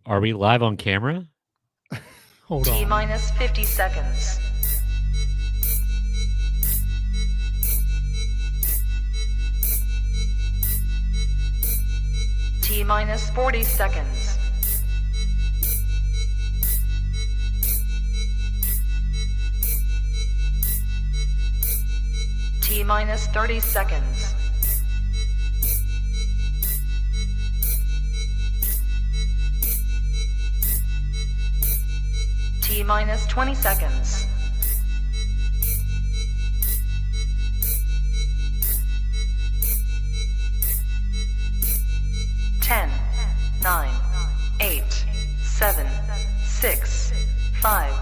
Are we live on camera? Hold on. T-minus 50 seconds. T-minus 40 seconds. T-minus 30 seconds. T-minus 20 seconds. Ten, 9, 8, 7, 6, 5,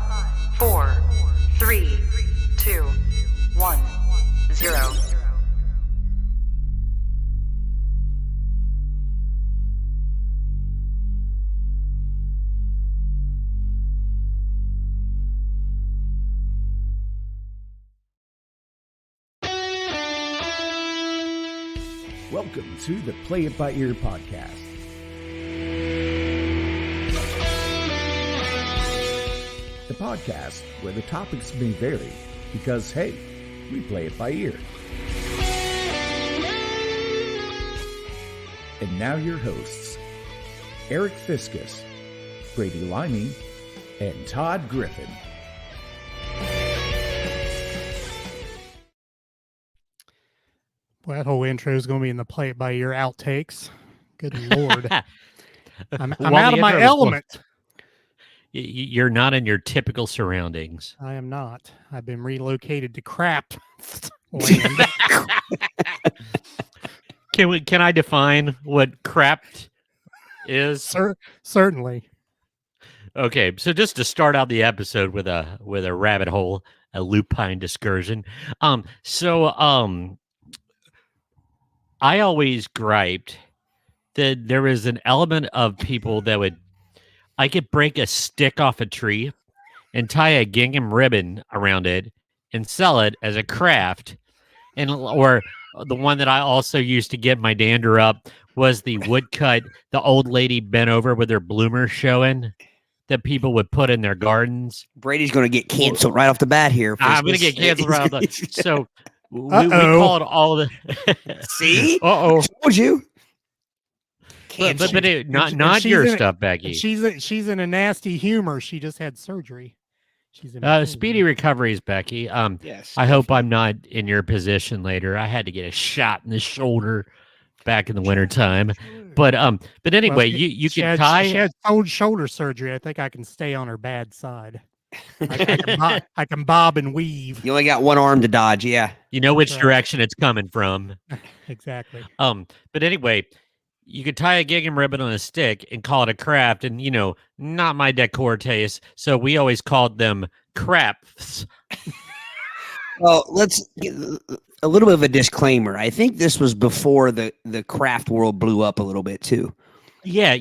4, 3, 2, 1, 0. Welcome to the Play It By Ear podcast. The podcast where the topics may vary because, hey, we play it by ear. And now your hosts, Aric Fiscus, Brady Limey, and Todd Griffin. Well, that whole intro is going to be in the Play It By Ear outtakes. Good Lord. I'm out of my element. You're not in your typical surroundings. I am not. I've been relocated to crap land. Can I define what crap is? Certainly. Okay, so just to start out the episode with a rabbit hole, a lupine excursion. I always griped that there was an element of people that I could break a stick off a tree and tie a gingham ribbon around it and sell it as a craft. Or the one that I also used to get my dander up was the woodcut, the old lady bent over with her bloomers showing that people would put in their gardens. Brady's going to get canceled right off the bat here. I'm going to get canceled right off the So we call it all the... See? Uh-oh. Told you. But not your stuff, Becky. She's in a nasty humor. She just had surgery. She's in speedy recoveries, Becky. Yes. I hope I'm not in your position later. I had to get a shot in the shoulder back in the wintertime. But anyway, you can tie. She had shoulder surgery. I think I can stay on her bad side. I can bob and weave. You only got one arm to dodge, yeah. You know which direction it's coming from. Exactly. But anyway, you could tie a gingham ribbon on a stick and call it a craft, and not my decor taste. So we always called them crafts. Well, let's get a little bit of a disclaimer. I think this was before the craft world blew up a little bit too. Yeah.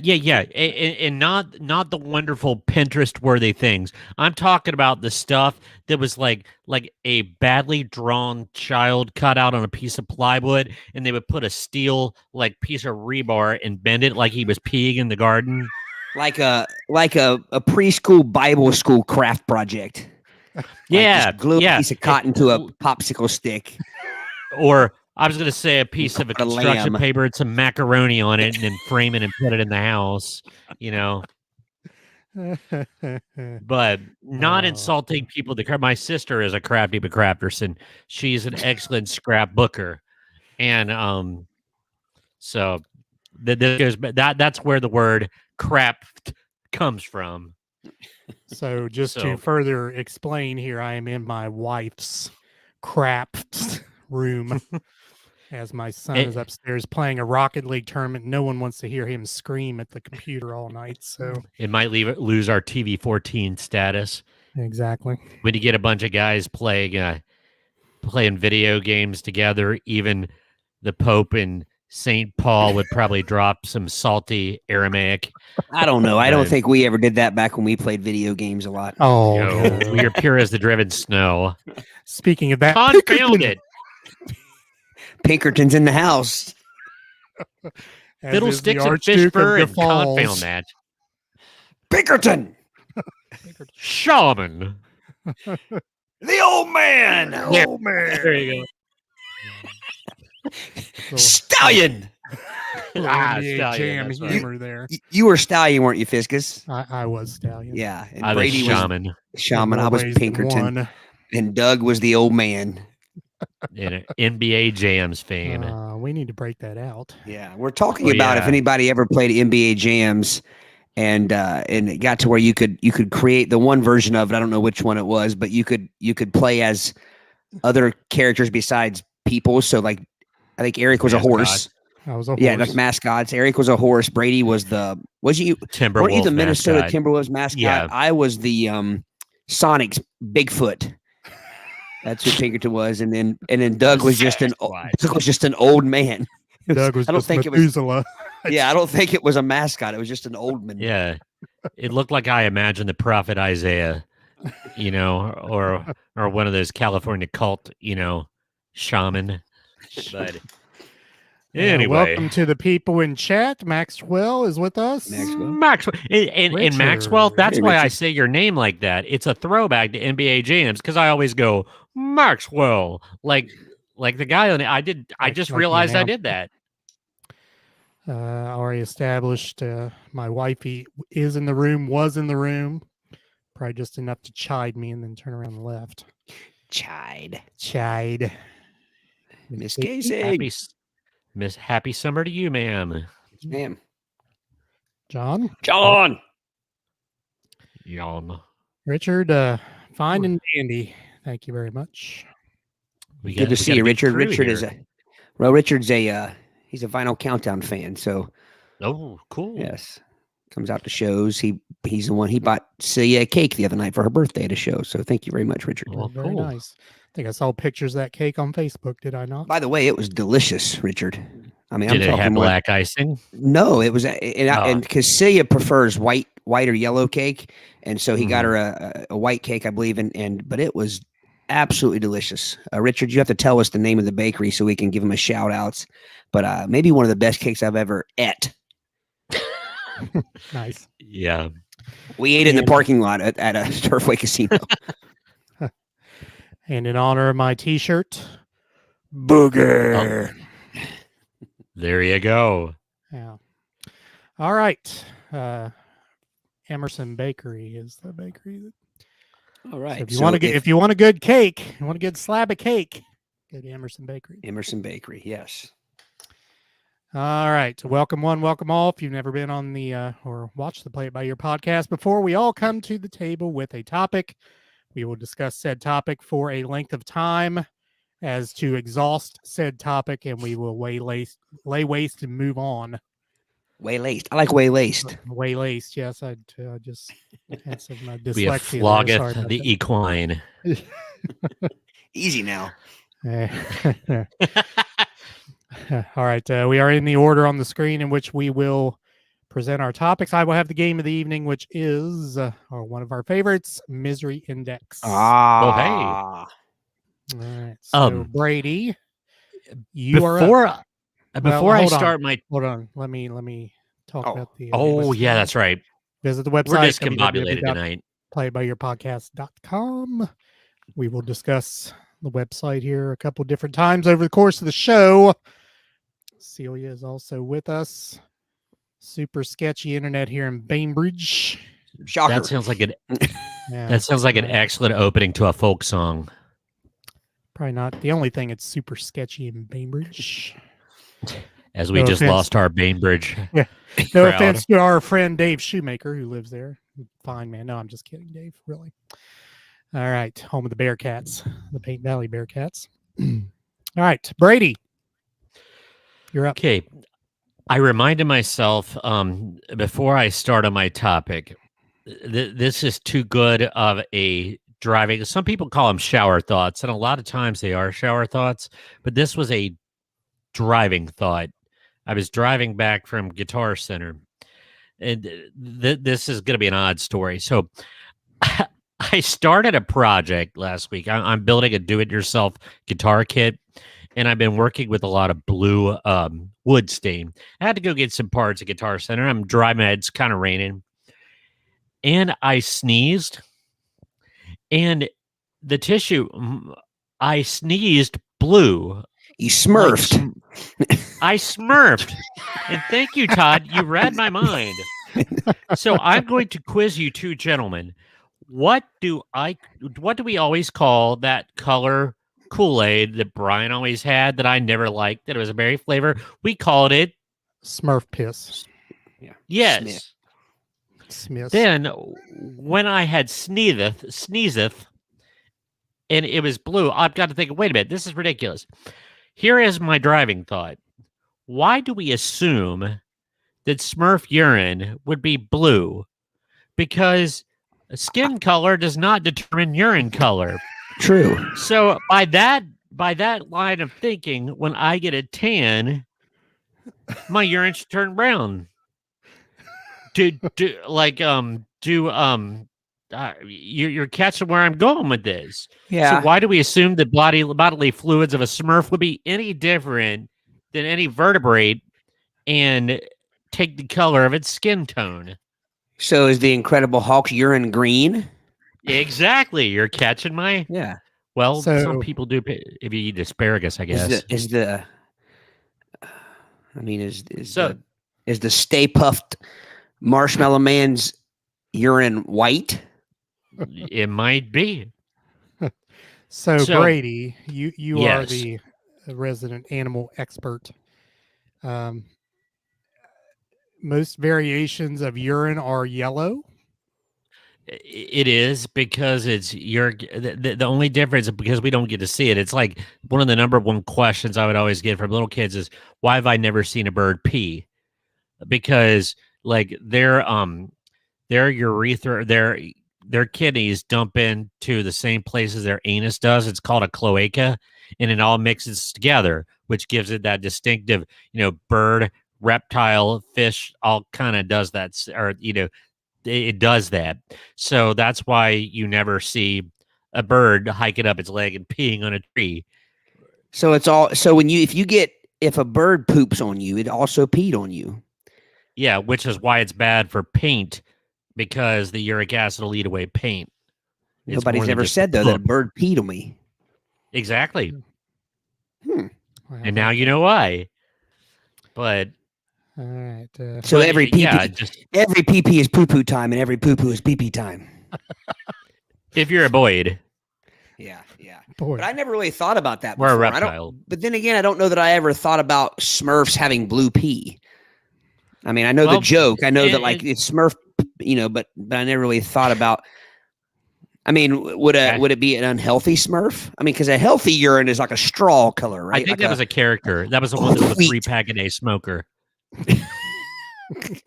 And not the wonderful Pinterest-worthy things. I'm talking about the stuff that was like a badly drawn child cut out on a piece of plywood, and they would put a steel piece of rebar and bend it like he was peeing in the garden. Like a preschool Bible school craft project. Yeah. Glue a piece of cotton to a popsicle stick. Or I was going to say a piece of a construction paper and some macaroni on it and then frame it and put it in the house, But not insulting people. My sister is a crafty crafterson. She's an excellent scrapbooker. And so that's where the word craft comes from. So to further explain here, I am in my wife's craft room. As my son is upstairs playing a Rocket League tournament, no one wants to hear him scream at the computer all night. So it might lose our TV 14 status. Exactly. When you get a bunch of guys playing video games together, even the Pope and St. Paul would probably drop some salty Aramaic. I don't know. I don't think we ever did that back when we played video games a lot. Oh, no. We are pure as the driven snow. Speaking of that, confound it. Pinkerton's in the house. Fiddlesticks and Fishburne and confound that. Pinkerton! Shaman. The old man! Yeah. Old man. There you go. Stallion! Stallion, jam humor you, there. You were Stallion, weren't you, Fiscus? I was Stallion. Yeah. And I Brady was Shaman. Shaman. I was Pinkerton. And Doug was the old man. And an NBA Jams fan. We need to break that out. Yeah. We're talking about if anybody ever played NBA Jams and it got to where you could create the one version of it. I don't know which one it was, but you could play as other characters besides people. So like I think Aric was a horse. I was a horse. Yeah, like mascots. Aric was a horse. Brady was weren't you the Minnesota mascot. Timberwolves mascot? Yeah. I was the Sonic's Bigfoot. That's who Pinkerton was, and then Doug was just an old man. Doug was. I don't think Methuselah. I don't think it was a mascot. It was just an old man. Yeah, it looked like I imagined the prophet Isaiah, or one of those California cult, shaman. But anyway, welcome to the people in chat. Maxwell is with us. Maxwell, and Maxwell. That's why I say your name like that. It's a throwback to NBA Jams because I always go Maxwell, like the guy on it. I just realized I did that. Already established. My wifey was in the room, probably just enough to chide me and then turn around and left. Chide. Miss Casey. Happy summer to you, ma'am. Ma'am. John. Richard, fine and dandy. Thank you very much. Good to see you, Richard. Richard's he's a Vinyl Countdown fan, so cool. Yes. Comes out to shows. He's the one he bought Celia a cake the other night for her birthday at a show. So thank you very much, Richard. Well, very nice. I think I saw pictures of that cake on Facebook, did I not? By the way, it was delicious, Richard. I mean, did it have black icing? No, it was, and because Celia prefers white or yellow cake, and so he got her a white cake, I believe, but it was absolutely delicious. Richard, you have to tell us the name of the bakery so we can give him a shout outs. But maybe one of the best cakes I've ever ate. Nice. Yeah. We ate it in the parking lot at a Turfway Casino. And in honor of my T-shirt, Booger. There you go. Yeah. All right. Emerson Bakery is the bakery. All right. So if you want a good cake, you want a good slab of cake, go to Emerson Bakery. Emerson Bakery, yes. All right. Welcome one, welcome all. If you've never been on the or watched the Play It By Ear podcast before, we all come to the table with a topic. We will discuss said topic for a length of time as to exhaust said topic, and we will lay waste and move on. Waylaced. I like waylaced. Waylaced, yes. I just had some dyslexia. We have floggeth the equine. Easy now. All right. We are in the order on the screen in which we will present our topics. I will have the game of the evening, which is one of our favorites, Misery Index. Oh, hey. All right. So, Brady, before I start my... Hold on. Let me talk about the... yeah, that's right. Visit the website. We're discombobulated tonight. playitbyyourpodcast.com. We will discuss the website here a couple of different times over the course of the show. Celia is also with us. Super sketchy internet here in Bainbridge. Shocker. That sounds like an excellent opening to a folk song. Probably not. The only thing it's super sketchy in Bainbridge. As we lost our Bainbridge. Yeah. No offense to our friend Dave Shoemaker who lives there. Fine, man. No, I'm just kidding, Dave. Really. All right. Home of the Bearcats, the Paint Valley Bearcats. All right. Brady, you're up. Okay. I reminded myself before I start on my topic, this is too good of a driving. Some people call them shower thoughts, and a lot of times they are shower thoughts, but this was a driving thought. I was driving back from Guitar Center, and this is going to be an odd story. So, I started a project last week. I'm building a do-it-yourself guitar kit, and I've been working with a lot of blue wood stain. I had to go get some parts at Guitar Center. I'm driving. It's kind of raining, and I sneezed, and the tissue. I sneezed blue. You smurfed. I smurfed. And thank you, Todd. You read my mind. So I'm going to quiz you two gentlemen. What do we always call that color Kool-Aid that Brian always had that I never liked, that it was a berry flavor? We called it Smurf piss. Yeah. Yes. Smith. Then when I had sneezeth, and it was blue, I've got to think, wait a minute, this is ridiculous. Here is my driving thought. Why do we assume that Smurf urine would be blue? Because skin color does not determine urine color. True. So by that line of thinking, when I get a tan, my urine should turn brown. You're catching where I'm going with this. Yeah. So why do we assume that bodily fluids of a Smurf would be any different than any vertebrate and take the color of its skin tone? So is the Incredible Hulk's urine green? Exactly. You're catching my... Yeah. Well, some people do if you eat asparagus, I guess. Is the Stay Puffed Marshmallow Man's urine white? It might be. So Brady, you yes. Are the resident animal expert. Most variations of urine are yellow. It is, because it's the only difference is because we don't get to see it. It's like one of the number one questions I would always get from little kids is, why have I never seen a bird pee? Because like their urethra, their kidneys dump into the same places their anus does. It's called a cloaca, and it all mixes together, which gives it that distinctive, bird, reptile, fish, all kind of does that, or it does that. So that's why you never see a bird hiking up its leg and peeing on a tree. So it's all, so if a bird poops on you, it also peed on you. Yeah, which is why it's bad for paint, because the uric acid will eat away paint. Nobody's ever said, though, that a bird peed on me. Exactly. And now you know why. But all right. So every pee-pee is poo-poo time, and every poo-poo is pee-pee time. If you're a Boyd. Yeah, yeah. Boyd. But I never really thought about that before. Or a reptile. But then again, I don't know that I ever thought about Smurfs having blue pee. I mean, I know the joke. I know that it's Smurf, but I never really thought about. I mean, would it be an unhealthy Smurf? I mean, because a healthy urine is like a straw color, right? I think that was a character. That was the one that was a 3-pack-a-day smoker.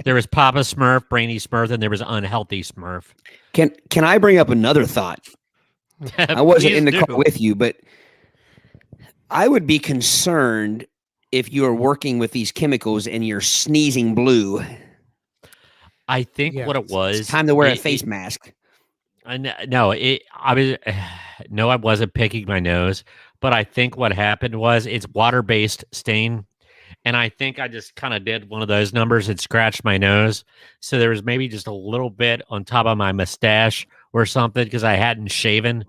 There was Papa Smurf, Brainy Smurf, and there was unhealthy Smurf. Can I bring up another thought? I wasn't in the car with you, but I would be concerned if you are working with these chemicals and you're sneezing blue. I think what it was. It's time to wear a face mask. I wasn't picking my nose, but I think what happened was it's water-based stain. And I think I just kind of did one of those numbers and scratched my nose. So there was maybe just a little bit on top of my mustache or something because I hadn't shaven.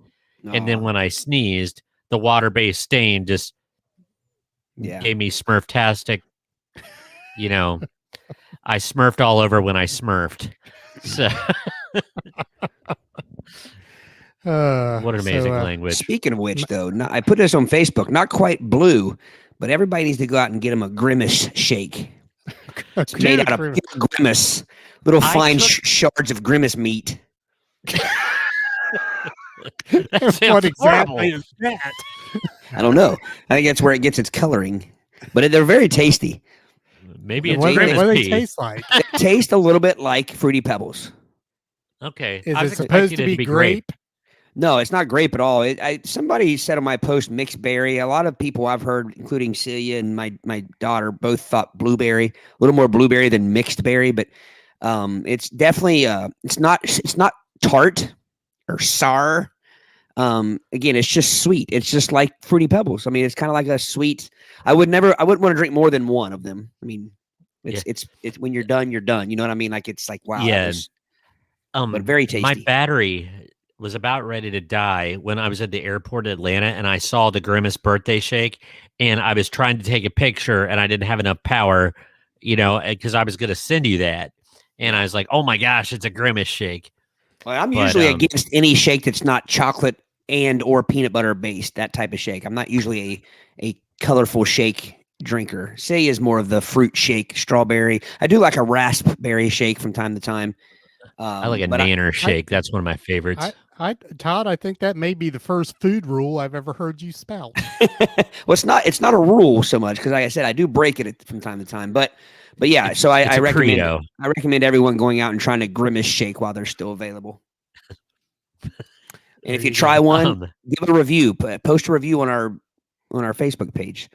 Oh. And then when I sneezed, the water-based stain just gave me Smurftastic. I smurfed all over when I smurfed. So what an amazing language. Speaking of which, though, I put this on Facebook, not quite blue, but everybody needs to go out and get them a Grimace shake. It's made out of Grimace, little fine shards of Grimace meat. What exactly is that? I don't know. I think that's where it gets its coloring, but they're very tasty. Maybe it's what do they taste like? They taste a little bit like Fruity Pebbles. Okay. Is it supposed to be grape? No, it's not grape at all. Somebody said on my post mixed berry. A lot of people I've heard, including Celia and my daughter, both thought blueberry, a little more blueberry than mixed berry. But it's definitely it's not tart or sour. Again, it's just sweet. It's just like Fruity Pebbles. I mean, it's kind of like a sweet. I wouldn't want to drink more than one of them. I mean, it's when you're done, you're done. You know what I mean? Like it's like wow. Yeah. But very tasty. My battery was about ready to die when I was at the airport in Atlanta and I saw the Grimace birthday shake and I was trying to take a picture and I didn't have enough power, because I was going to send you that. And I was like, oh my gosh, it's a Grimace shake. Well, I'm usually against any shake that's not chocolate and or peanut butter based, that type of shake. I'm not usually a colorful shake drinker. Say is more of the fruit shake, strawberry. I do like a raspberry shake from time to time. I like a nanner shake. That's one of my favorites. Todd, I think that may be the first food rule I've ever heard you spout. Well, it's not a rule so much because, like I said, I do break it from time to time. But yeah, so I recommend everyone going out and trying to Grimace shake while they're still available. And if you try one, give a review. Post a review on our Facebook page.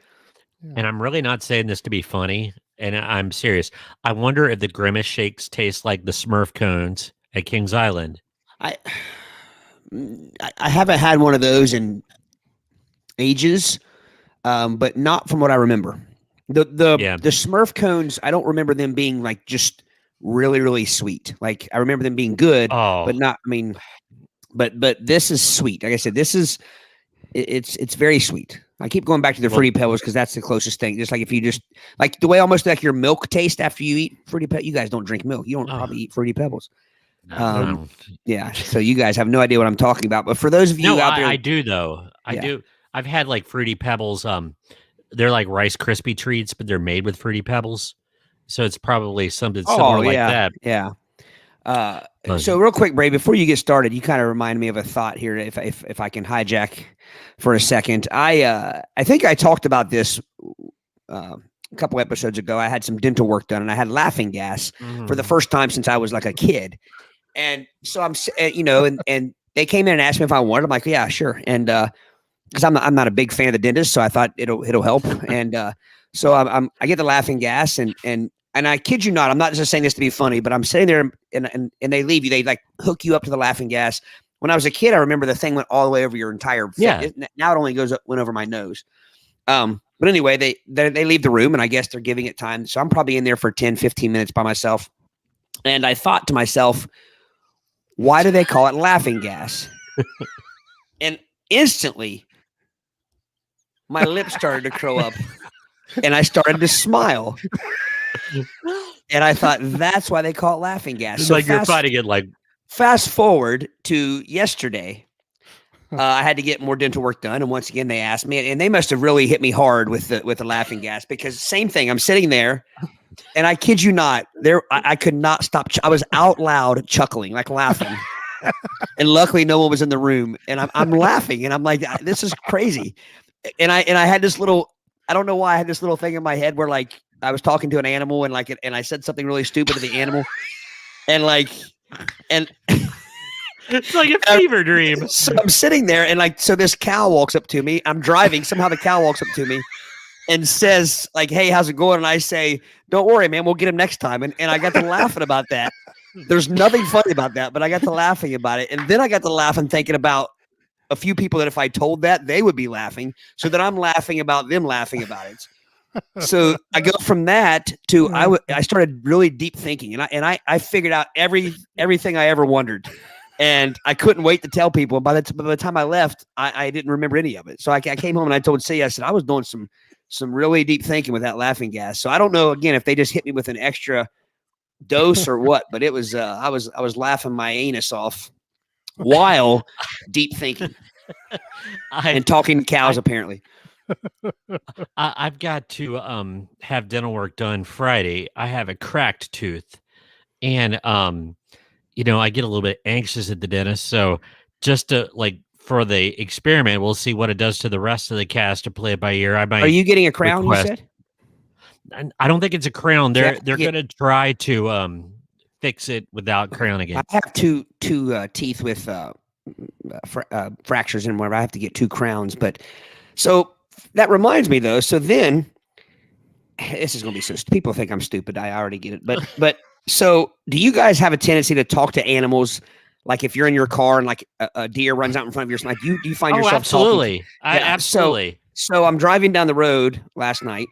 And I'm really not saying this to be funny, and I'm serious. I wonder if the Grimace shakes taste like the Smurf cones at Kings Island. I haven't had one of those in ages, but not from what I remember. The Smurf cones, I don't remember them being like just really, really sweet. Like I remember them being good, but not. I mean, but this is sweet. Like I said, it's very sweet. I keep going back to the Fruity Pebbles because that's the closest thing. Just like if you just like the way almost like your milk taste after you eat Fruity Pebbles. You guys don't drink milk. You don't probably eat Fruity Pebbles. No. Yeah. So you guys have no idea what I'm talking about. But for those of you out there, I do though. I do. I've had like Fruity Pebbles. They're like Rice Krispie treats, but they're made with Fruity Pebbles. So it's probably something similar like that. Yeah. So real quick, Brady, before you get started, you kind of remind me of a thought here. If I can hijack for a second, I think I talked about this a couple episodes ago. I had some dental work done, and I had laughing gas for the first time since I was like a kid. And so I'm, and they came in and asked me if I wanted. I'm like, yeah, sure. And because I'm not a big fan of the dentist, so I thought it'll help. And so I get the laughing gas, and I kid you not, I'm not just saying this to be funny, but I'm sitting there and they leave you. They like hook you up to the laughing gas. When I was a kid, I remember the thing went all the way over your entire foot. Yeah. Now it only went over my nose. But anyway, they leave the room, and I guess they're giving it time. So I'm probably in there for 10, 15 minutes by myself. And I thought to myself, why do they call it laughing gas? And instantly, my lips started to curl up, and I started to smile. And I thought that's why they call it laughing gas. So like you're fighting it. Like fast forward to yesterday, I had to get more dental work done, and once again they asked me, and they must have really hit me hard with the laughing gas because same thing. I'm sitting there, and I kid you not, I could not stop. I was out loud chuckling, like laughing, and luckily no one was in the room, and I'm laughing, and I'm like, this is crazy, and I had this little. I don't know why I had this little thing in my head where like I was talking to an animal and and I said something really stupid to the animal and it's like a fever dream. So I'm sitting there and so this cow walks up to me. I'm driving. Somehow the cow walks up to me and says like, hey, how's it going? And I say, don't worry, man, we'll get him next time. And I got to laughing about that. There's nothing funny about that, but I got to laughing about it. And then I got to laughing thinking about a few people that if I told that, they would be laughing. So that I'm laughing about them laughing about it. So I go from that to I started really deep thinking, and I figured out everything I ever wondered, and I couldn't wait to tell people. And by the time I left, I didn't remember any of it. So I came home and I told C, I said I was doing some really deep thinking with that laughing gas. So I don't know again if they just hit me with an extra dose or what, but it was I was laughing my anus off while deep thinking and talking to cows apparently. I've got to have dental work done Friday. I have a cracked tooth, and I get a little bit anxious at the dentist. So just to for the experiment, we'll see what it does to the rest of the cast to play it by ear. Are you getting a crown? You said? I don't think it's a crown. They're going to try to fix it without crown again. I have two teeth with fractures in where I have to get 2 crowns. But so that reminds me though. So then this is going to be so people think I'm stupid. I already get it. But so do you guys have a tendency to talk to animals? Like if you're in your car and like a deer runs out in front of your, like do you find yourself absolutely. talking? Absolutely. So I'm driving down the road last night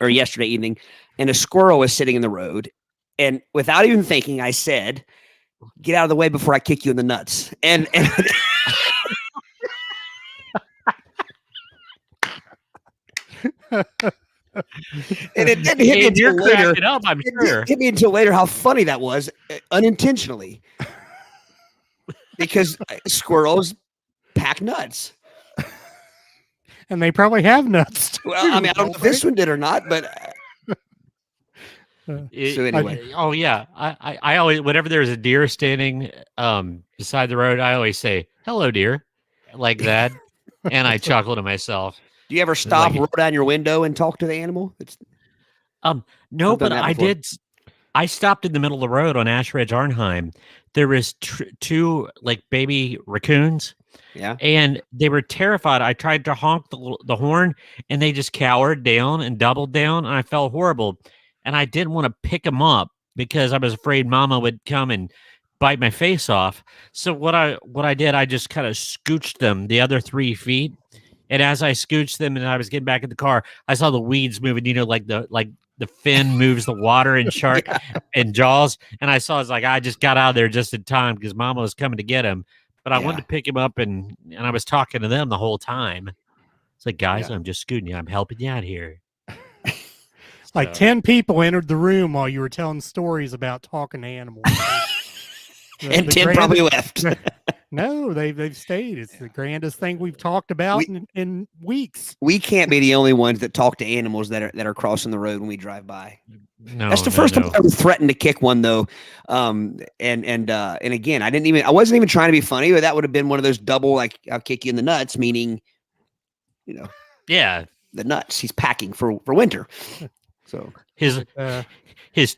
or yesterday evening, and a squirrel was sitting in the road. And without even thinking, I said, "Get out of the way before I kick you in the nuts." And and it didn't hit me until later. It hit me until later how funny that was, unintentionally, because squirrels pack nuts, and they probably have nuts too. Well, I mean, I don't know if this one did or not, but so anyway. I always, whenever there's a deer standing beside the road, I always say, "Hello, deer," like that, and I chuckle to myself. Do you ever stop, roll down your window, and talk to the animal? No, but I did. I stopped in the middle of the road on Ash Ridge, Arnheim. There was 2 like baby raccoons. Yeah, and they were terrified. I tried to honk the horn, and they just cowered down and doubled down, and I felt horrible. And I didn't want to pick them up because I was afraid Mama would come and bite my face off. So what I did, I just kind of scooched them the other 3 feet. And as I scooched them and I was getting back in the car, I saw the weeds moving, like the fin moves the water in shark and Jaws. And I saw, it's like, I just got out of there just in time because Mama was coming to get him. But I wanted to pick him up, and I was talking to them the whole time. It's like, guys, I'm just scooting you. I'm helping you out here. Like 10 people entered the room while you were telling stories about talking to animals. And 10 probably left. No, they've stayed. It's the grandest thing we've talked about in weeks. We can't be the only ones that talk to animals that are crossing the road when we drive by. No, that's the first time I ever threatened to kick one though. And again, I wasn't even trying to be funny, but that would have been one of those double, like, I'll kick you in the nuts, meaning, yeah, the nuts. He's packing for winter. So his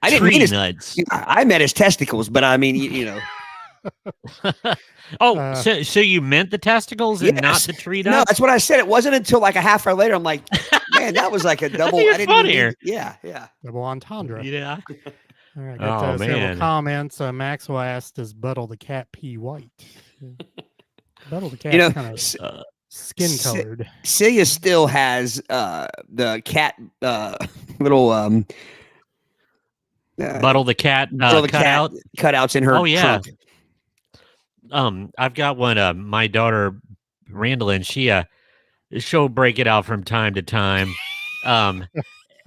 tree nuts. I meant his testicles, but I mean, so you meant the testicles and not the tree nuts? No, that's what I said. It wasn't until like a half hour later. I'm like, man, that was like a double. I didn't funnier. Yeah. Double entendre. Yeah. All right. Got several comments. Maxwell asked, "Does Buttle the cat pee white?" Buttle the cat kind of skin colored. Celia still has the cat little Buttle the cat cutouts in her trunk. I've got one. My daughter Randall, she'll break it out from time to time, and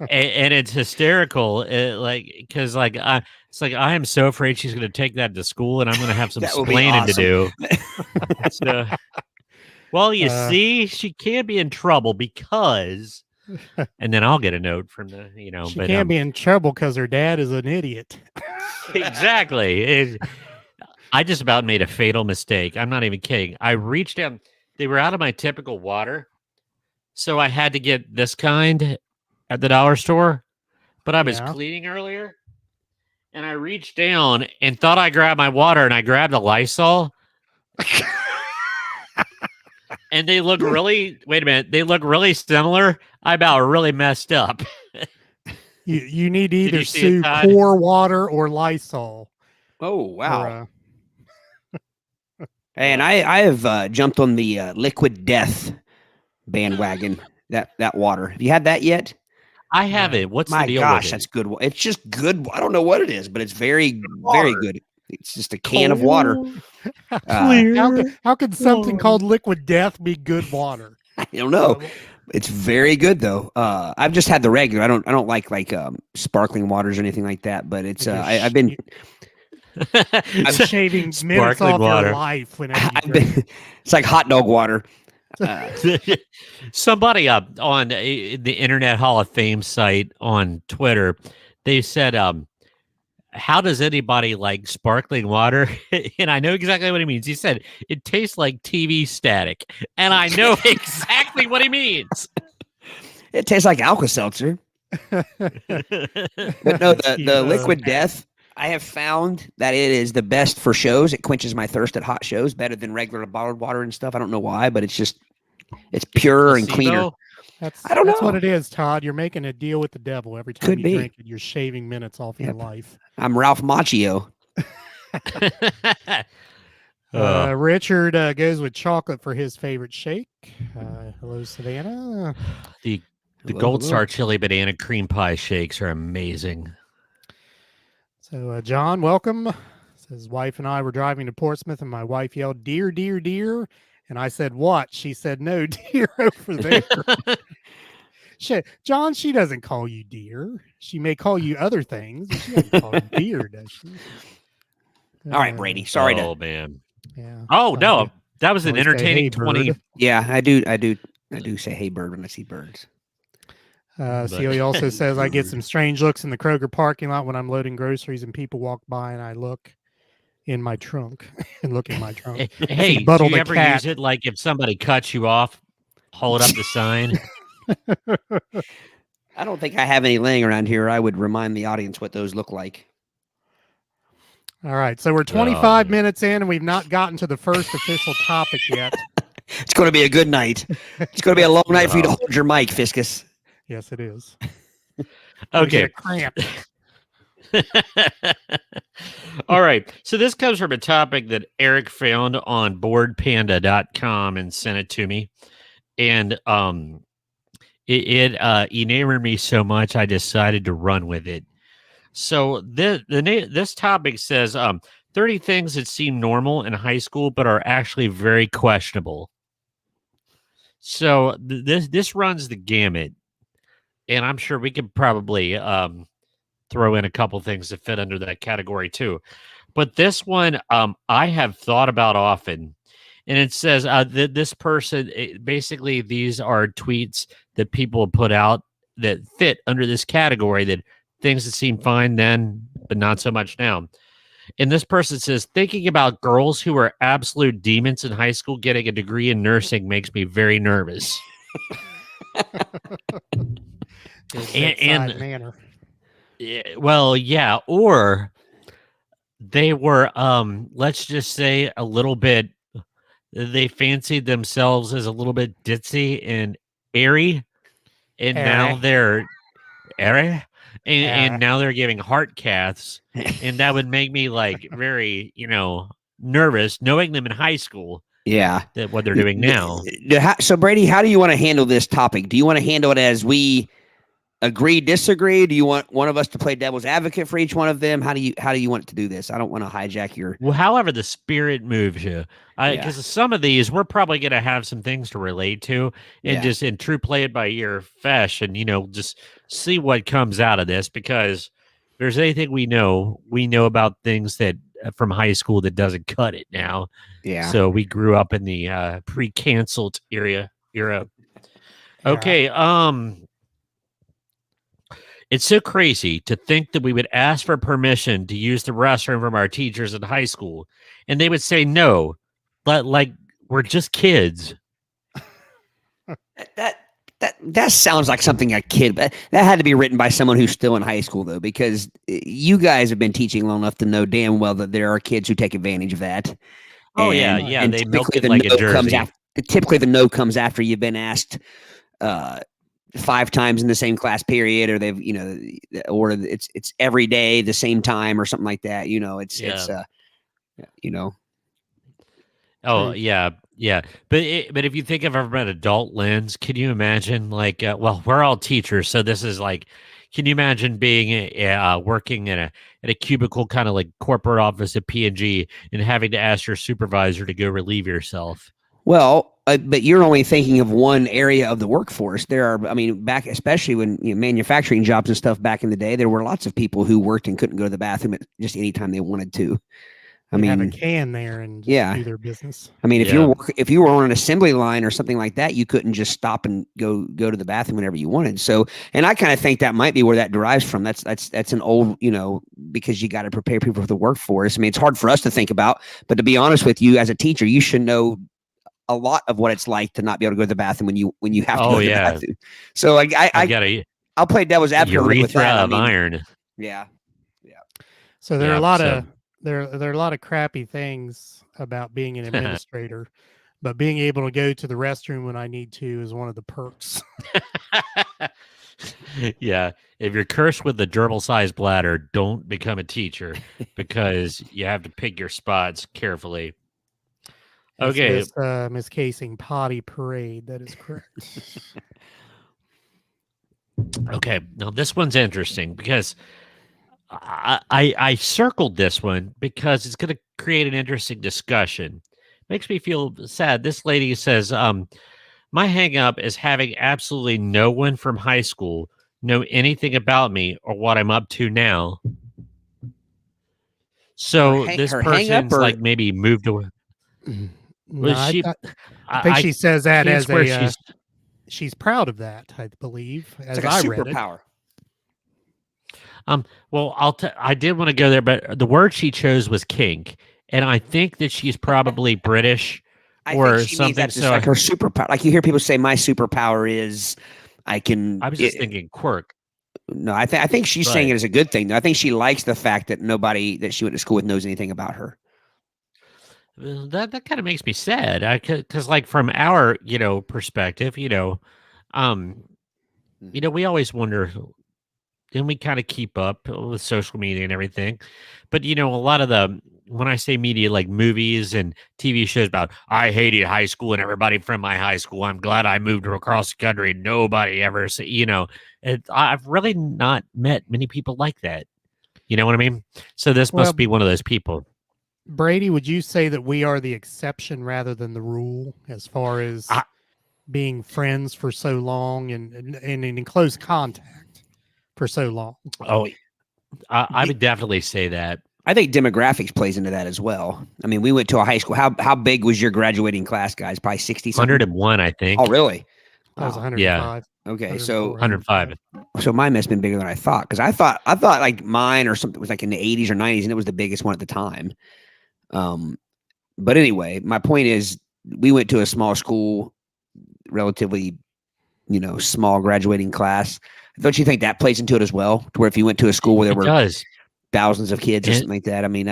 it's hysterical. Because it's like I am so afraid she's going to take that to school, and I'm going to have some explaining to do. So, well, you see, she can't be in trouble because, and then I'll get a note from the She can't be in trouble because her dad is an idiot. Exactly. I just about made a fatal mistake. I'm not even kidding. I reached down. They were out of my typical water. So I had to get this kind at the dollar store. But I was cleaning earlier. And I reached down and thought I grabbed my water. And I grabbed a Lysol. And they look really, wait a minute. They look really similar. I about really messed up. You need to either sue Core Water or Lysol. Oh, wow. And I have jumped on the Liquid Death bandwagon. That water. Have you had that yet? I haven't. What's the deal with it? That's good. It's just good. I don't know what it is, but it's very, very good. It's just a can of water. How could something called Liquid Death be good water? I don't know. It's very good though. I've just had the regular. I don't like sparkling waters or anything like that. But it's I've been. I'm shaving minutes off your life whenever it's like hot dog water. Somebody on the Internet Hall of Fame site on Twitter, they said, how does anybody like sparkling water? And I know exactly what he means. He said, it tastes like TV static. And I know exactly what he means. It tastes like Alka-Seltzer. But no, the Liquid Death, I have found that it is the best for shows. It quenches my thirst at hot shows better than regular bottled water and stuff. I don't know why, but it's pure and cleaner. That's what it is, Todd. You're making a deal with the devil every time you drink it. You're shaving minutes off your life. I'm Ralph Macchio. Richard goes with chocolate for his favorite shake. Hello, Savannah. The Gold Star chili banana cream pie shakes are amazing. So John, welcome. Says wife and I were driving to Portsmouth, and my wife yelled, "Deer, deer, deer!" And I said, "What?" She said, "No, deer over there." John, she doesn't call you deer. She may call you other things, but she doesn't call you deer, does she? All right, Brady. Sorry. Oh man. Yeah. Oh no, that was an entertaining 20. Yeah, I do say "Hey bird" when I see birds. Celia also says, I get some strange looks in the Kroger parking lot when I'm loading groceries and people walk by and I look in my trunk and look in my trunk. Hey, do you ever use it like if somebody cuts you off, hold up the sign? I don't think I have any laying around here. I would remind the audience what those look like. All right. So we're 25 minutes in and we've not gotten to the first official topic yet. It's going to be a good night. It's going to be a long night for you to hold your mic, Fiscus. Yes, it is. Okay. Cramp. All right. So this comes from a topic that Aric found on boardpanda.com and sent it to me. And it enamored me so much I decided to run with it. So this topic says 30 things that seem normal in high school but are actually very questionable. So this runs the gamut. And I'm sure we could probably throw in a couple things that fit under that category too. But this one I have thought about often. And it says this person, basically these are tweets that people put out that fit under this category, that things that seem fine then, but not so much now. And this person says, thinking about girls who are absolute demons in high school getting a degree in nursing makes me very nervous. Manner. Well, yeah, or they were let's just say a little bit, they fancied themselves as a little bit ditzy and airy, and now they're airy, and now they're giving heart caths, and that would make me like very nervous knowing them in high school. Yeah, that what they're doing now. So Brady, how do you want to handle this topic? Do you want to handle it as we agree, disagree? Do you want one of us to play devil's advocate for each one of them? How do you want to do this? I don't want to hijack your. Well, however the spirit moves you, because some of these we're probably going to have some things to relate to, and just in true play it by ear fashion, just see what comes out of this. Because if there's anything we know about things that from high school that doesn't cut it now. Yeah. So we grew up in the pre-canceled era. Okay. It's so crazy to think that we would ask for permission to use the restroom from our teachers in high school, and they would say no, but like we're just kids. That sounds like something a kid, but that had to be written by someone who's still in high school, though, because you guys have been teaching long enough to know damn well that there are kids who take advantage of that. Oh, and they milk it like a jersey. Typically, the no comes after you've been asked 5 times in the same class period, or they've, or it's every day the same time or something like that. Oh yeah. But if you think of it from an adult lens, can you imagine well, we're all teachers. So this is like, can you imagine being working in a cubicle, kind of like corporate office at P&G, and having to ask your supervisor to go relieve yourself? Well, but you're only thinking of one area of the workforce. There are, back, especially when manufacturing jobs and stuff back in the day, there were lots of people who worked and couldn't go to the bathroom at just any time they wanted to. Have a can there and do their business. If you were on an assembly line or something like that, you couldn't just stop and go to the bathroom whenever you wanted. So, and I kind of think that might be where that derives from. That's an old, because you got to prepare people for the workforce. It's hard for us to think about, but to be honest with you, as a teacher, you should know a lot of what it's like to not be able to go to the bathroom when you have to go to the bathroom. So I'll play devil's advocate with that. Of iron. Yeah. So there are a lot of there are a lot of crappy things about being an administrator, but being able to go to the restroom when I need to is one of the perks. Yeah, if you're cursed with a gerbil-sized bladder, don't become a teacher because you have to pick your spots carefully. Okay, Miss Casing, potty parade. That is correct. Okay, now this one's interesting because I circled this one because it's going to create an interesting discussion. Makes me feel sad. This lady says, my hang up is having absolutely no one from high school know anything about me or what I'm up to now. So this person's like maybe moved away. No, I think she says that as she's proud of that, I believe, as it's like a superpower. Well, I did want to go there, but the word she chose was kink, and I think that she's probably British or something. So like her superpower, like you hear people say, "My superpower is I can." I was just thinking quirk. No, I think she's saying it as a good thing. I think she likes the fact that nobody that she went to school with knows anything about her. That kind of makes me sad because like from our perspective, we always wonder, and we kind of keep up with social media and everything, but a lot of when I say media, like movies and TV shows about I hated high school and everybody from my high school, I'm glad I moved across the country, nobody ever I've really not met many people like that, you know what I mean? So this must be one of those people. Brady, would you say that we are the exception rather than the rule as far as being friends for so long and in close contact for so long? Oh, I would definitely say that. I think demographics plays into that as well. I mean, we went to a high school. How big was your graduating class, guys? Probably 60. 101, I think. Oh, really? That was 105. Yeah. Okay, so 105. So mine must have been bigger than I thought because I thought like mine or something was like in the 80s or 90s, and it was the biggest one at the time. But anyway, my point is we went to a small school, relatively, small graduating class. Don't you think that plays into it as well? To where if you went to a school where there were thousands of kids or something like that, I mean,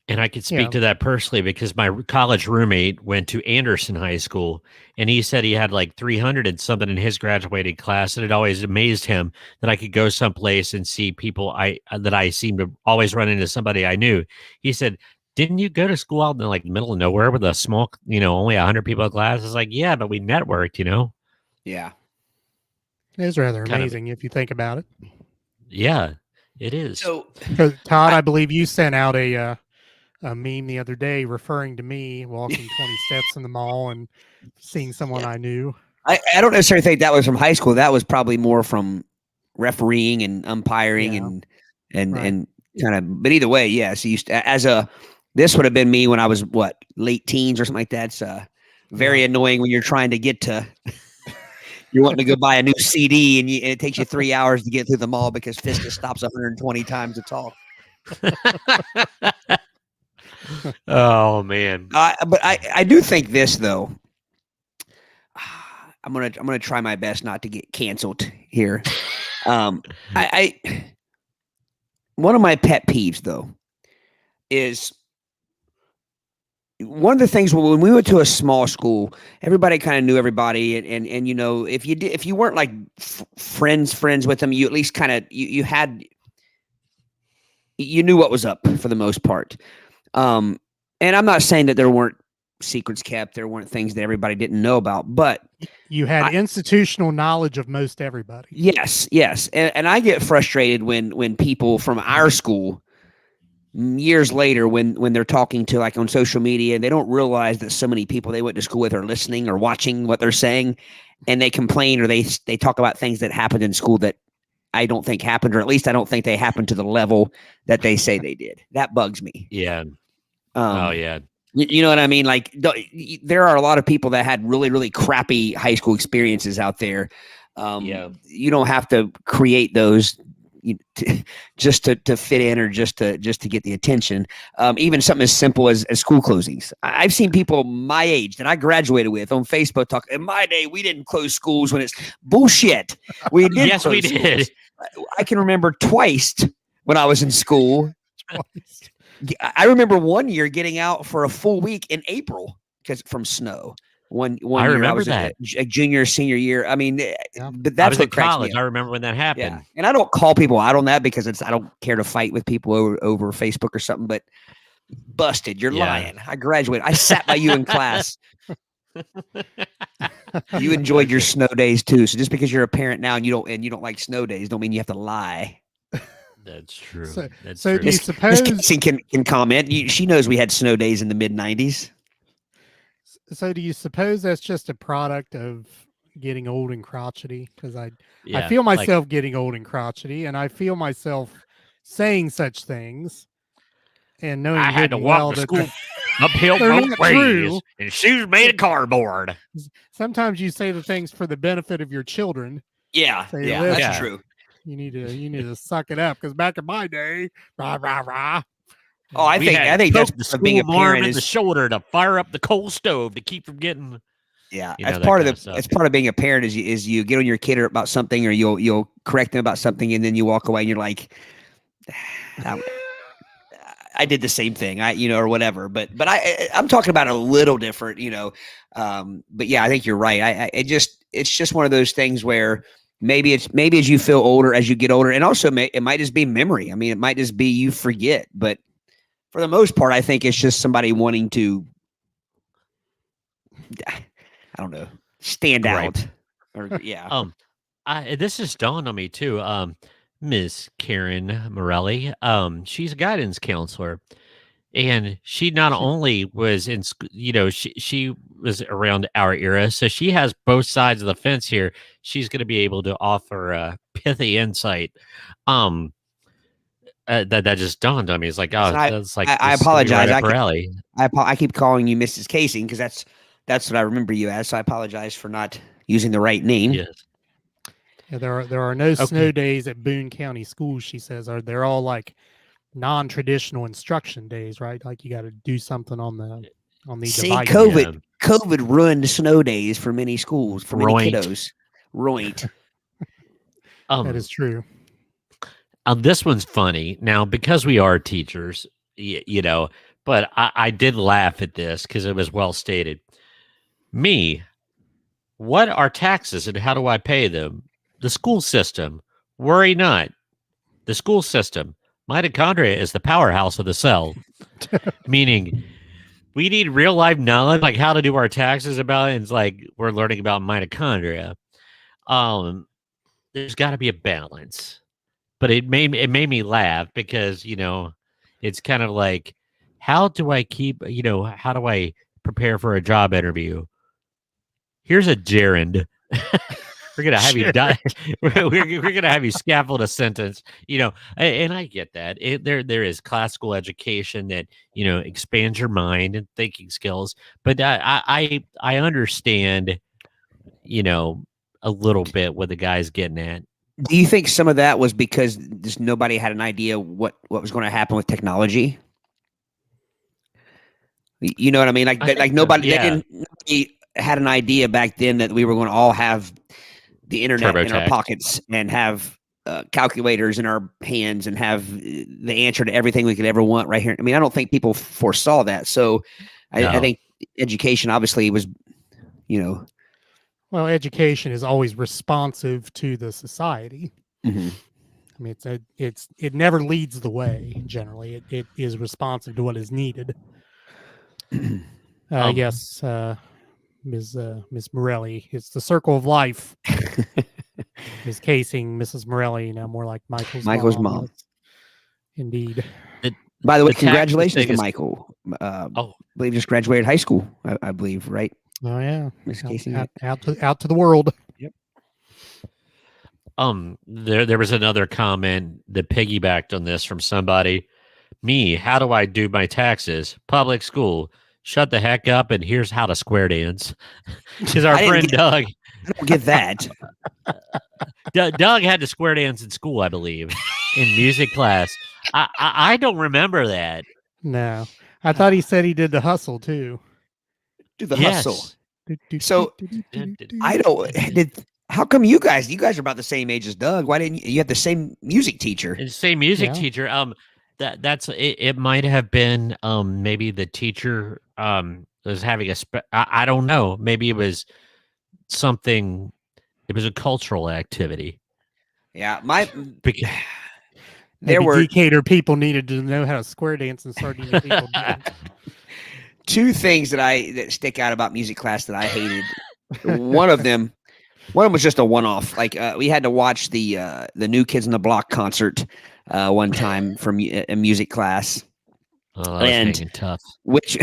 and I could speak to that personally because my college roommate went to Anderson High School, and he said he had like 300 and something in his graduating class, and it always amazed him that I could go someplace and see people that I seemed to always run into somebody I knew. He said, "Didn't you go to school out in the middle of nowhere with a small, only 100 people in class?" I was like, "Yeah, but we networked, Yeah, it is rather amazing if you think about it. Yeah, it is. So, Todd, I believe you sent out a meme the other day referring to me walking 20 steps in the mall and seeing someone I knew. I don't necessarily think that was from high school. That was probably more from refereeing and umpiring and kind of. But either way, yes. This would have been me when I was late teens or something like that. It's very annoying when you're trying to get to. You're wanting to go buy a new CD and it takes you 3 hours to get through the mall because Fiscus stops 120 times to talk. Oh man! But I do think this though. I'm gonna try my best not to get canceled here. One of my pet peeves though is one of the things when we went to a small school, everybody kind of knew everybody, and if you weren't like friends with them, you at least kind of you knew what was up for the most part. And I'm not saying that there weren't secrets kept, there weren't things that everybody didn't know about, but you had institutional knowledge of most everybody. Yes. And I get frustrated when people from our school years later, when they're talking to like on social media, and they don't realize that so many people they went to school with are listening or watching what they're saying, and they complain or they talk about things that happened in school that I don't think happened, or at least I don't think they happened to the level that they say they did. That bugs me. Yeah. Yeah. You know what I mean? Like there are a lot of people that had really, really crappy high school experiences out there. You don't have to create those just to fit in or just to get the attention. Even something as simple as school closings. I've seen people my age that I graduated with on Facebook talk. In my day, we didn't close schools when it's bullshit. We did. Yes, we did. I can remember twice when I was in school. I remember one year getting out for a full week in April because from snow. One I year remember I was that. a junior, senior year. I mean, but that's what cracks me up. I remember when that happened. Yeah. And I don't call people out on that because I don't care to fight with people over Facebook or something, but busted. You're lying. I graduated. I sat by you in class. You enjoyed your snow days too. So just because you're a parent now and you don't like snow days, don't mean you have to lie. That's true. So true. Do you suppose Miss Casey can comment? She knows we had snow days in the mid '90s. So do you suppose that's just a product of getting old and crotchety? Because I feel myself getting old and crotchety, and I feel myself saying such things and knowing I had to walk to school uphill both ways, and shoes made of cardboard. Sometimes you say the things for the benefit of your children. Yeah, that's true. You need to suck it up because back in my day, rah rah rah. Oh, I think that's the being a parent in the shoulder to fire up the coal stove to keep from getting. Yeah, that's part of it's part of being a parent is you get on your kid about something or you'll correct them about something and then you walk away and you're like, I did the same thing, or whatever. But I'm talking about a little different, But yeah, I think you're right. It's just one of those things where maybe as you feel older, as you get older, and also it might just be memory. I mean, it might just be you forget, but. For the most part, I think it's just somebody wanting to, I don't know, stand out. Or, yeah. This has dawned on me too. Miss Karen Morelli. She's a guidance counselor, and she not only was in, she was around our era, so she has both sides of the fence here. She's going to be able to offer pithy insight. That just dawned on me. It's like, that's like I apologize. Right I keep calling you Mrs. Casing because that's what I remember you as. So I apologize for not using the right name. Yes. Yeah, there are no snow days at Boone County schools. She says they're all like non-traditional instruction days, right? Like you got to do something on the device. COVID ruined snow days for many schools for many kiddos. Right. That is true. This one's funny now because we are teachers, but I did laugh at this because it was well stated. What are taxes and how do I pay them? The school system. Worry not. The school system. Mitochondria is the powerhouse of the cell. Meaning we need real life knowledge, like how to do our taxes about it. And it's like we're learning about mitochondria. There's got to be a balance. But it made me laugh because, it's kind of like, how do I prepare for a job interview? Here's a gerund. We're going to have you die. We're going to have you scaffold a sentence, and I get that. There is classical education that, expands your mind and thinking skills. But I understand, a little bit what the guy's getting at. Do you think some of that was because just nobody had an idea what was going to happen with technology? You know what I mean? Nobody had an idea back then that we were going to all have the internet in our pockets and have calculators in our hands and have the answer to everything we could ever want right here. I mean, I don't think people foresaw that. So I think education obviously was, Well, education is always responsive to the society. Mm-hmm. I mean, it never leads the way. Generally, it is responsive to what is needed. Yes, Ms. Morelli, it's the circle of life. Ms. Casing, Mrs. Morelli, now more like Michael's mom. Indeed. By the way, congratulations to Michael. I believe just graduated high school. I believe, right? Oh yeah, Miss Casey, out to the world. Yep. There was another comment that piggybacked on this from somebody. How do I do my taxes? Public school. Shut the heck up and here's how to square dance. Because our friend Doug. I don't get that. Doug had to square dance in school, I believe, in music class. I don't remember that. No, I thought he said he did the hustle too. Do the hustle. So I don't. How come you guys are about the same age as Doug? Why didn't you have the same music teacher? Same music teacher. That's it. It might have been maybe the teacher was having I don't know. Maybe it was something. It was a cultural activity. Yeah, there were Decatur people needed to know how to square dance and Sardinia people didn't. Two things that stick out about music class that I hated. One of them was just a one-off. Like we had to watch the New Kids on the Block concert one time from a music class. Oh, that was hanging tough. Which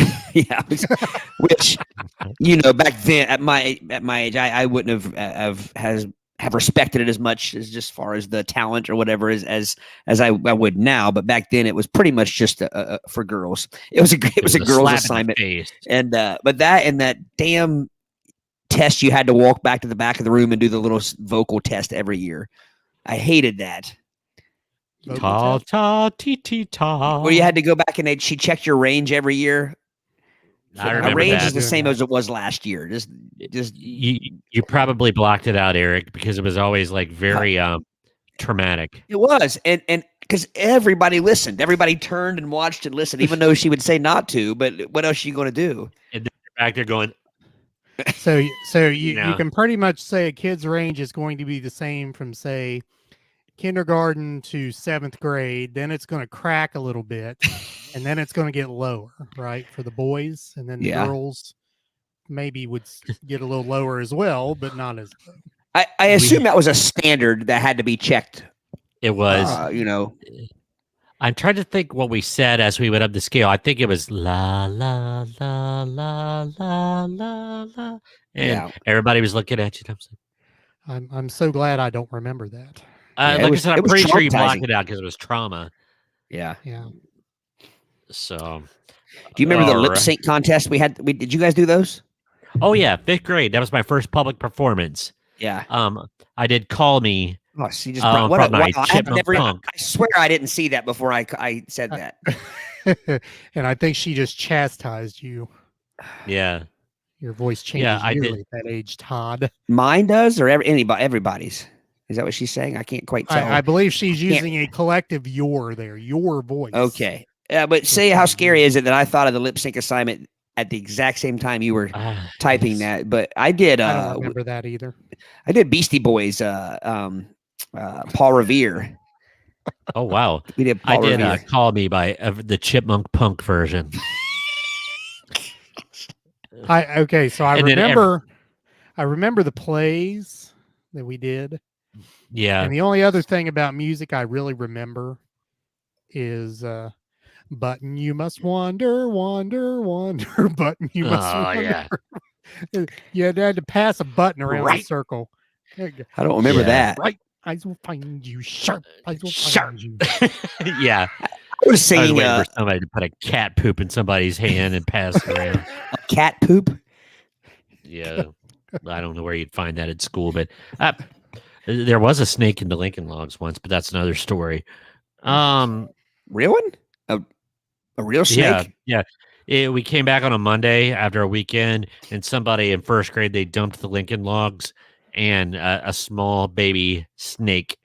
back then at my age, I wouldn't have respected it as much as far as the talent or whatever as I would now. But back then it was pretty much just for girls. It was a girls assignment. And but that and that damn test, you had to walk back to the back of the room and do the little vocal test every year. I hated that. Ta ta ti ti ta. Where you had to go back and she checked your range every year. I remember my range that. is the same as it was last year. Just you probably blocked it out, Aric, because it was always like very traumatic. It was, and because everybody listened, everybody turned and watched and listened, even though she would say not to. But what else are you going to do? And then you're back there going. So you can pretty much say a kid's range is going to be the same from say kindergarten to 7th grade. Then it's going to crack a little bit, and then it's going to get lower, right, for the boys, and then the girls maybe would get a little lower as well, but not as low. I assume that was a standard that had to be checked. It was, I'm trying to think what we said as we went up the scale. I think it was la la la la la la la, and everybody was looking at you. I'm so glad I don't remember that. Like I said, I'm pretty sure you blocked it out because it was trauma. Yeah. So, do you remember the lip sync contest we had? Did you guys do those? Oh yeah, 5th grade. That was my first public performance. Yeah. I did Call Me. Oh, she just I swear I didn't see that before I said that. And I think she just chastised you. Yeah. Your voice changes yearly at that age, Todd. Mine does, or everybody's? Is that what she's saying? I can't quite tell. I believe she's using a collective your voice. Okay. But say how scary is it that I thought of the lip sync assignment at the exact same time you were typing that. But I did. I don't remember that either. I did Beastie Boys, Paul Revere. Oh, wow. We did Paul Revere. Call Me by the Chipmunk Punk version. So I remember the plays that we did. Yeah. And the only other thing about music I really remember is Button You Must Wander, Wander, Wander, Button You Must Wander. Yeah. You had to pass a button around the circle. I don't remember that. Right. Eyes will find you. Sharp. Eyes will find you. Yeah. I was saying waiting for somebody to put a cat poop in somebody's hand and pass it around. A cat poop? Yeah. I don't know where you'd find that at school, but there was a snake in the Lincoln Logs once, but that's another story. Real one? A real snake? Yeah. We came back on a Monday after a weekend, and somebody in 1st grade, they dumped the Lincoln Logs and a small baby snake.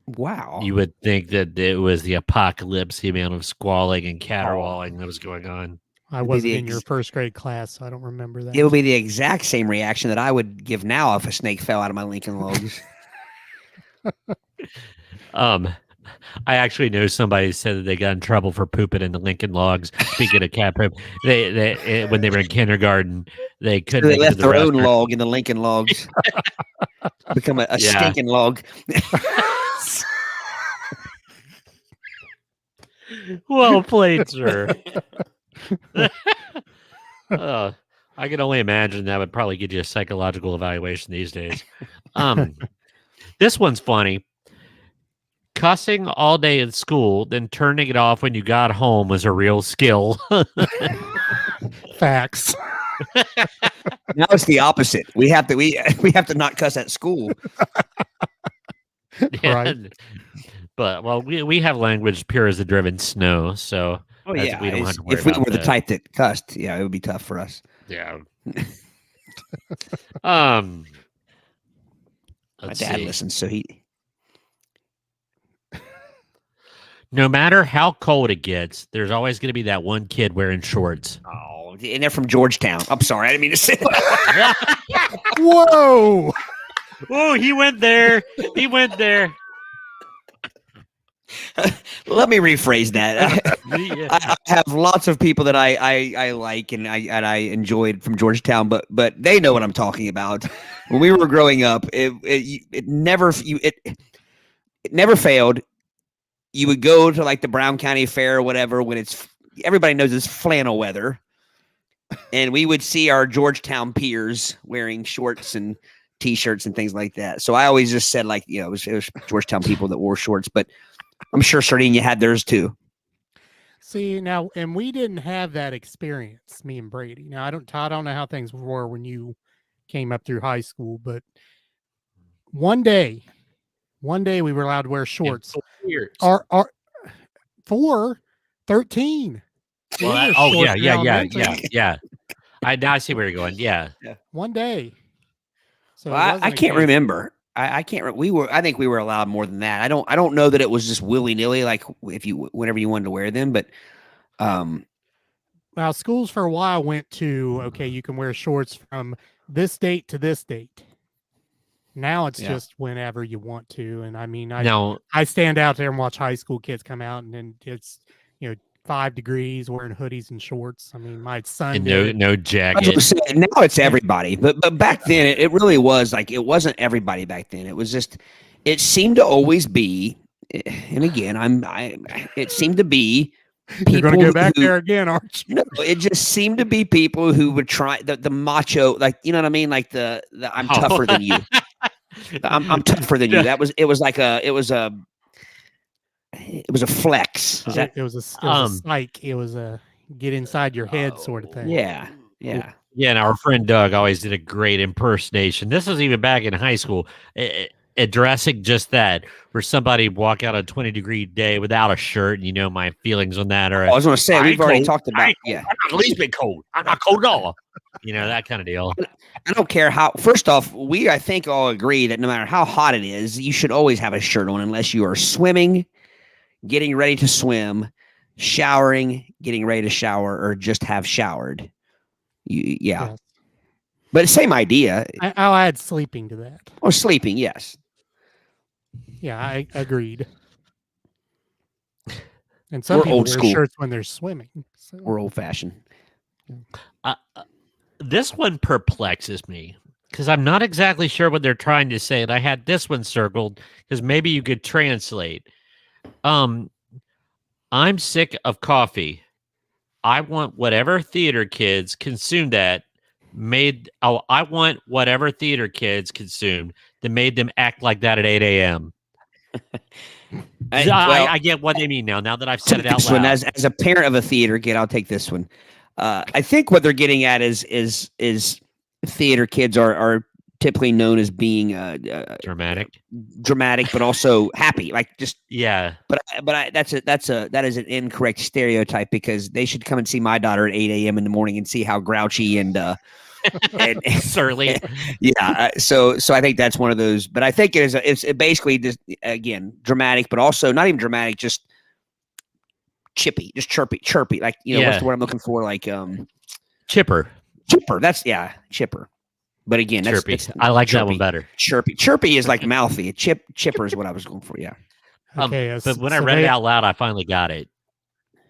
Wow. You would think that it was the apocalypse, the amount of squalling and caterwauling that was going on. I wasn't in your 1st grade class, so I don't remember that. It would be the exact same reaction that I would give now if a snake fell out of my Lincoln Logs. I actually know somebody said that they got in trouble for pooping in the Lincoln Logs. Speaking of cat poop, they when they were in kindergarten, they couldn't. They left their own log in the Lincoln Logs. Become a stinking log. Well played, sir. I can only imagine that would probably get you a psychological evaluation these days. This one's funny. Cussing all day in school, then turning it off when you got home was a real skill. Facts. Now it's the opposite. We have to not cuss at school. Yeah. Right. But we have language pure as the driven snow, so we don't have to worry if we were the type that cussed, it would be tough for us. Yeah. My dad listens, so he. No matter how cold it gets, there's always going to be that one kid wearing shorts. Oh, and they're from Georgetown. I'm sorry, I didn't mean to say that. Whoa! Oh, he went there. He went there. Let me rephrase that. I have lots of people that I like and I enjoyed from Georgetown, but they know what I'm talking about. When we were growing up, it never failed. You would go to like the Brown County Fair or whatever when everybody knows it's flannel weather, and we would see our Georgetown peers wearing shorts and T-shirts and things like that. So I always just said it was Georgetown people that wore shorts, but I'm sure Sardinia had theirs too. See now, and we didn't have that experience, me and Brady. Now Todd, I don't know how things were when you came up through high school, but one day we were allowed to wear shorts. Our 13. Well, yeah. I see where you're going. Yeah. One day. So I can't remember. I can't. I think we were allowed more than that. I don't know that it was just willy nilly, like whenever you wanted to wear them. But well, schools for a while went to okay, you can wear shorts from this date to this date. Now it's just whenever you want to, and I mean, I stand out there and watch high school kids come out, and then it's 5 degrees wearing hoodies and shorts. I mean, my son and no jacket. Now it's everybody, but back then it really was like it wasn't everybody back then. It was just it seemed to always be, and again, it seemed to be. You're going to go back there again, aren't you? No, it just seemed to be people who would try the macho, like you know what I mean, like the I'm tougher than you. I'm tougher than you. It was a flex. It was a psych. It was a get inside your head sort of thing. Yeah. And our friend Doug always did a great impersonation. This was even back in high school, addressing just that, where somebody walk out on a 20-degree day without a shirt. And my feelings on that. Or I was going to say we've already talked about. I'm not the least bit cold. I'm not cold at all. That kind of deal. I don't care how. First off, I think all agree that no matter how hot it is, you should always have a shirt on unless you are swimming, getting ready to swim, showering, getting ready to shower, or just have showered. Yes. But same idea. I'll add sleeping to that. Oh, sleeping, yes. Yeah, I agreed. And some people wear shirts when they're swimming. So. We're old-fashioned. This one perplexes me because I'm not exactly sure what they're trying to say. And I had this one circled because maybe you could translate. I'm sick of coffee. I want whatever theater kids consumed that I want whatever theater kids consumed that made them act like that at 8 a.m. I get what they mean now that I've said it out loud. As a parent of a theater kid, I'll take this one. I think what they're getting at is theater kids are typically known as being dramatic, but also happy. Like just But that is an incorrect stereotype because they should come and see my daughter at 8 a.m. in the morning and see how grouchy and surly. So I think that's one of those. But I think it's basically just again dramatic, but also not even dramatic, just chippy, just chirpy. Like what's the word I'm looking for? Like chipper. That's chipper. But again, that's chirpy. I like chirpy. That one better. Chirpy is like mouthy. Chipper is what I was going for. Yeah. Okay. But when I read it out loud, I finally got it.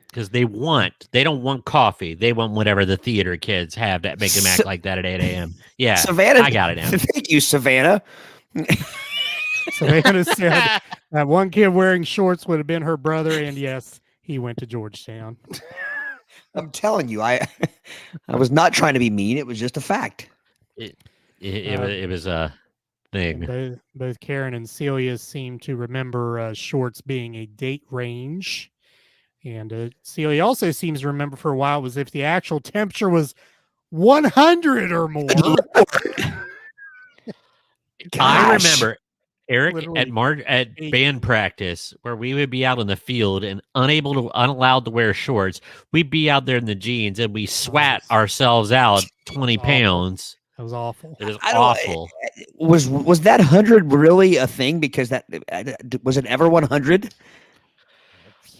Because they don't want coffee. They want whatever the theater kids have that make them act like that at 8 a.m. Yeah, Savannah, I got it now. Thank you, Savannah. Savannah said that one kid wearing shorts would have been her brother, and yes, he went to Georgetown. I'm telling you, I was not trying to be mean. It was just a fact. It was a thing. Both Karen and Celia seem to remember shorts being a date range. And Celia also seems to remember for a while was if the actual temperature was 100 or more. I remember Aric at band practice where we would be out in the field and unallowed to wear shorts. We'd be out there in the jeans and we swat ourselves out 20 pounds. That was awful. It is awful. Was that 100 really a thing? Because that was it ever 100?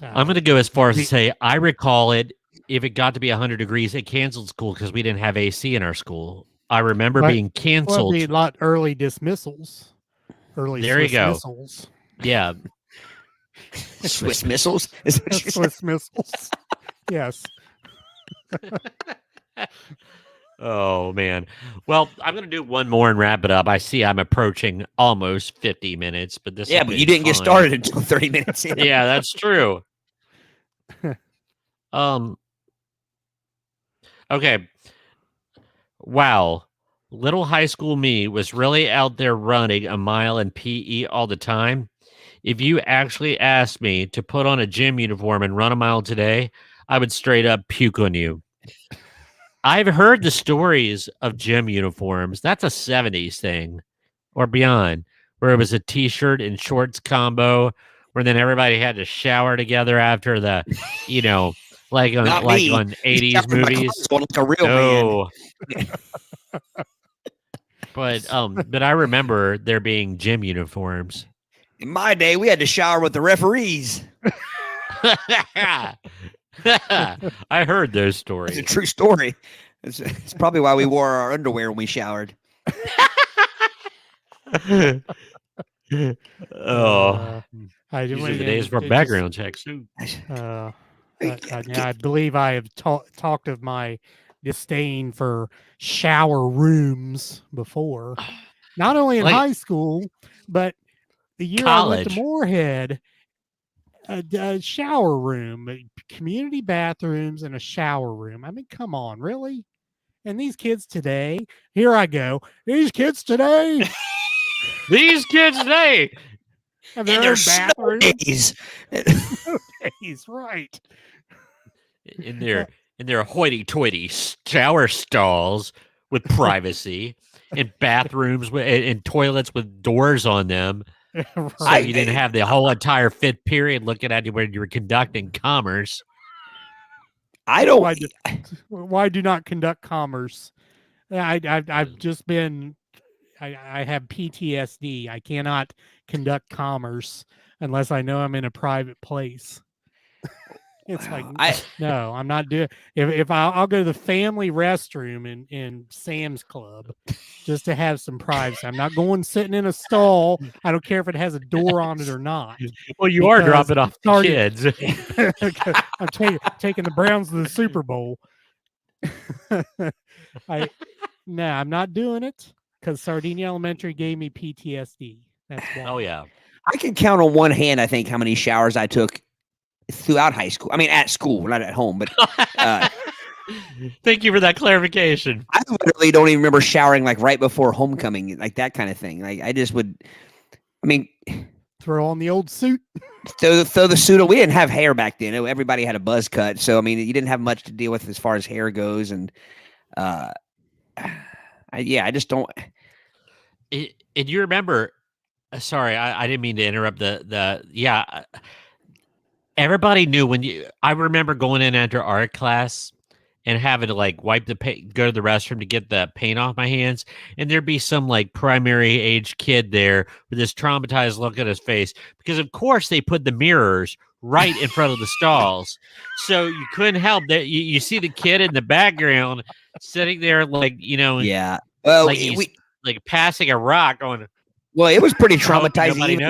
I'm going to go as far as to say I recall it. If it got to be 100 degrees, it canceled school because we didn't have AC in our school. I remember being canceled. Well, a lot early dismissals. There you go. Missiles. Yeah. Swiss missiles? Swiss missiles. Yes. Oh, man. Well, I'm going to do one more and wrap it up. I see I'm approaching almost 50 minutes, but this but you didn't get started until 30 minutes in. Yeah, that's true. Okay. Wow. Little high school me was really out there running a mile in PE all the time. If you actually asked me to put on a gym uniform and run a mile today, I would straight up puke on you. I've heard the stories of gym uniforms. That's a 70s thing or beyond, where it was a t-shirt and shorts combo, where then everybody had to shower together after the, like on 80s movies. Like a real man. But I remember there being gym uniforms. In my day, we had to shower with the referees. I heard those stories. It's a true story. It's probably why we wore our underwear when we showered. These are the days for background checks. I believe I have talked of my disdain for shower rooms before, not only in high school, but the year college. I went to Moorhead. A shower room, community bathrooms, and a shower room. I mean, come on, really? And these kids today, here I go. These kids today, And have their their own snow bathrooms. days. Right. In their hoity-toity shower stalls with privacy, and bathrooms and toilets with doors on them. Right. So you didn't have the whole entire fifth period looking at you when you were conducting commerce. I don't. Why do not conduct commerce? I've just been. I have PTSD. I cannot conduct commerce unless I know I'm in a private place. It's like, no, I'm not doing. If I'll go to the family restroom in Sam's Club just to have some privacy. I'm not going sitting in a stall. I don't care if it has a door on it or not. Well, you are dropping off the kids. I'm taking the Browns to the Super Bowl. I'm not doing it because Sardinia Elementary gave me PTSD. That's why. Oh yeah, I can count on one hand. I think how many showers I took throughout high school. I mean, at school, not at home, but thank you for that clarification. I literally don't even remember showering like right before homecoming, like that kind of thing. Like I just would, throw on the old suit. Throw the suit on. We didn't have hair back then. Everybody had a buzz cut. So, you didn't have much to deal with as far as hair goes. And I just don't. And you remember, sorry, I didn't mean to interrupt everybody knew I remember going in after art class and having to wipe the paint, go to the restroom to get the paint off my hands. And there'd be some primary age kid there with this traumatized look on his face because of course they put the mirrors right in front of the stalls. So you couldn't help that. You see the kid in the background sitting there yeah. Well, he's passing a rock on. Well, it was pretty traumatizing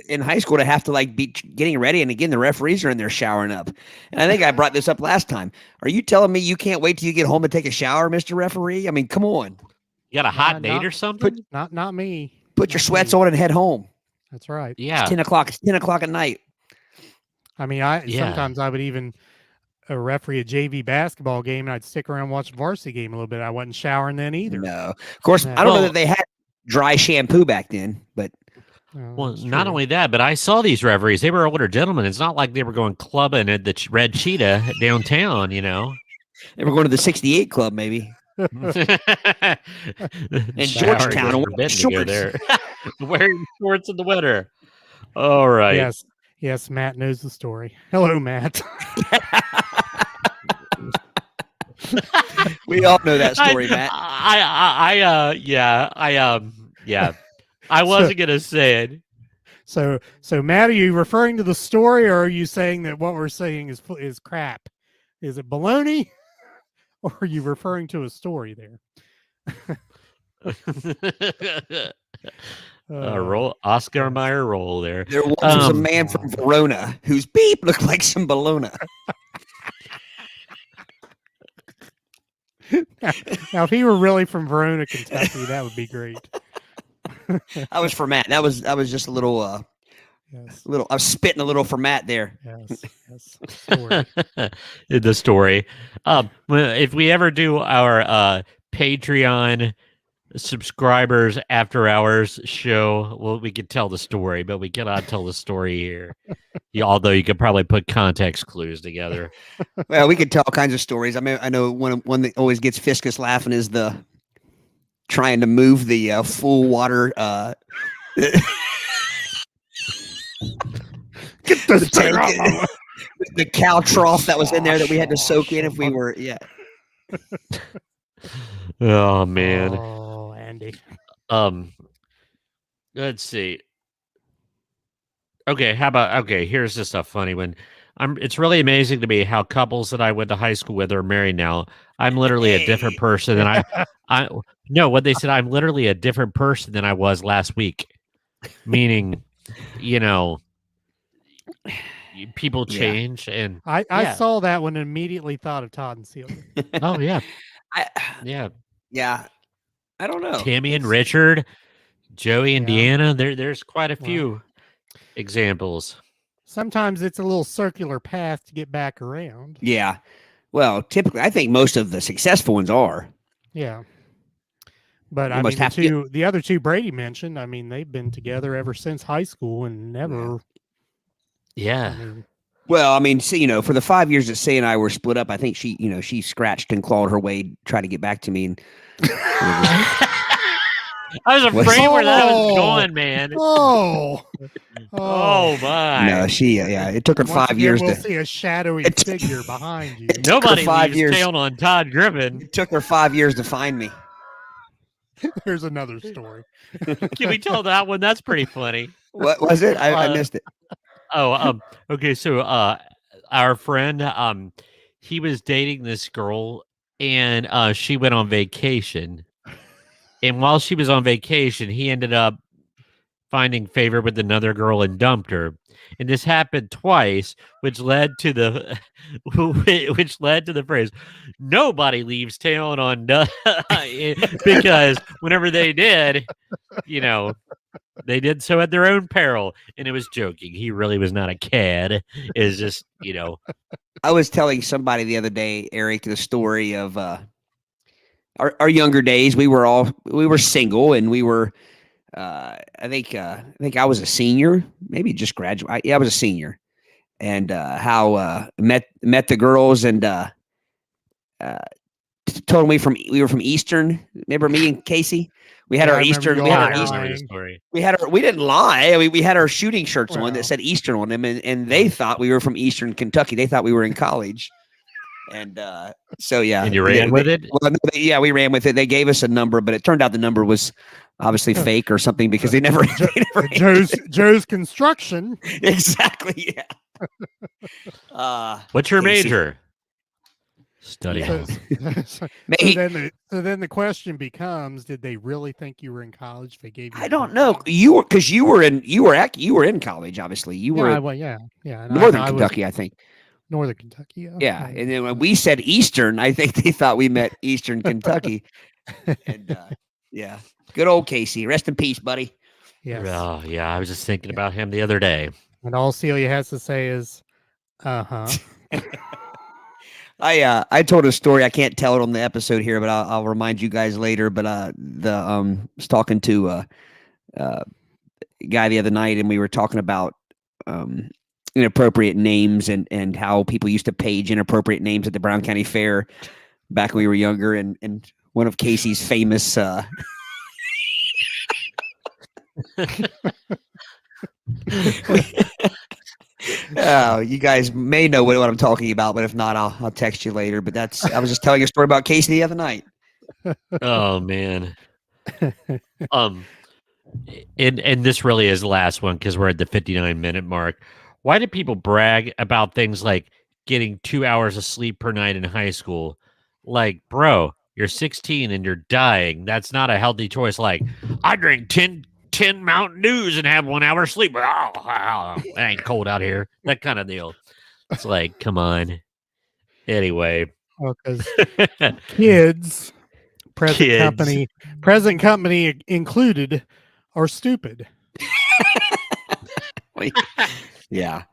in high school to have to be getting ready. And again, the referees are in there showering up. And I think I brought this up last time. Are you telling me you can't wait till you get home to take a shower, Mr. Referee? I mean, come on. You got a hot date or something? Not me. Put your sweats on and head home. That's right. Yeah. It's 10 o'clock. It's 10 o'clock at night. Sometimes I would even referee a JV basketball game and I'd stick around and watch the varsity game a little bit. I wasn't showering then either. No. Of course, I don't know that they had dry shampoo back then, but not only that, but I saw these referees. They were older gentlemen. It's not like they were going clubbing at the Red Cheetah downtown, They were going to the 68 Club, maybe. In Georgetown, wearing shorts in the winter. All right. Yes, Matt knows the story. Hello, Matt. We all know that story, Matt. I wasn't gonna say it. So Matt, are you referring to the story, or are you saying that what we're saying is crap? Is it baloney, or are you referring to a story there? Roll Oscar Mayer roll there. There once was a man from Verona whose beep looked like some bologna. Now, if he were really from Verona, Kentucky, that would be great. I was for Matt. I was just a little yes. I was spitting a little for Matt there. Yes. Story. The story. If we ever do our Patreon subscribers after hours show, well, we could tell the story, but we cannot tell the story here. Although you could probably put context clues together. Well, we could tell all kinds of stories. I mean, I know one that always gets Fiscus laughing is the trying to move the full water. Get this thing off the cow trough that was in there that we had to soak in if we were, yeah. Oh man. Oh, Andy. Let's see. Okay, here's just a funny one. It's really amazing to me how couples that I went to high school with are married now. I'm literally a different person than what they said, I'm literally a different person than I was last week. Meaning, people change, and I saw that one and immediately thought of Todd and Celia. Oh yeah. Yeah. I don't know. Tammy and Richard, Joey and Deanna. There's quite a few examples. Sometimes it's a little circular path to get back around. Yeah. Well, typically, I think most of the successful ones are. Yeah. But I mean, the other two Brady mentioned, I mean, they've been together ever since high school and never. Yeah. Well, I mean, see, for the 5 years that Say and I were split up, I think she scratched and clawed her way, tryed to get back to me. And I was afraid where that was going, man. Oh my! No, it took her 5 years. We'll see a shadowy figure behind you. Nobody leaves tail on Todd Griffin. It took her 5 years to find me. There's another story. Can we tell that one? That's pretty funny. What was it? I missed it. Okay. So, our friend, he was dating this girl, and she went on vacation. And while she was on vacation, he ended up finding favor with another girl and dumped her. And this happened twice, which led to the phrase, "Nobody leaves town on," because whenever they did, they did so at their own peril. And it was joking. He really was not a cad. It's just, I was telling somebody the other day, Aric, the story of our younger days. We were single, and we were. I think I was a senior, maybe just graduate. I was a senior, and how met the girls and told them we were from Eastern. Remember me and Casey? We had our Eastern. We had our Eastern story. We didn't lie. I mean, we had our shooting shirts on that said Eastern on them, and they thought we were from Eastern Kentucky. They thought we were in college. And so and you ran with it. Well, we ran with it. They gave us a number, but it turned out the number was obviously fake or something because they never. Joe's construction. Exactly. Yeah. What's your major? Study. So then the question becomes: did they really think you were in college? They gave you. I don't know. You were in college. Obviously, you were. Northern Kentucky, I think. Northern Kentucky. Yeah, and then when we said Eastern, I think they thought we meant Eastern Kentucky. And good old Casey, rest in peace, buddy. Yes. Oh yeah, I was just thinking about him the other day. And all Celia has to say is, I told a story. I can't tell it on the episode here, but I'll remind you guys later. But was talking to a guy the other night, and we were talking about inappropriate names and how people used to page inappropriate names at the Brown County Fair back when we were younger. And one of Casey's famous You guys may know what I'm talking about, but if not, I'll text you later. But I was just telling a story about Casey the other night. Oh man. And this really is the last one because we're at the 59-minute mark. Why do people brag about things like getting 2 hours of sleep per night in high school? Like, bro, you're 16 and you're dying. That's not a healthy choice. Like, I drink 10 Mountain Dews and have 1 hour sleep. It ain't cold out here. That kind of deal. It's like, come on. Anyway. Because kids, present company included, are stupid. Yeah.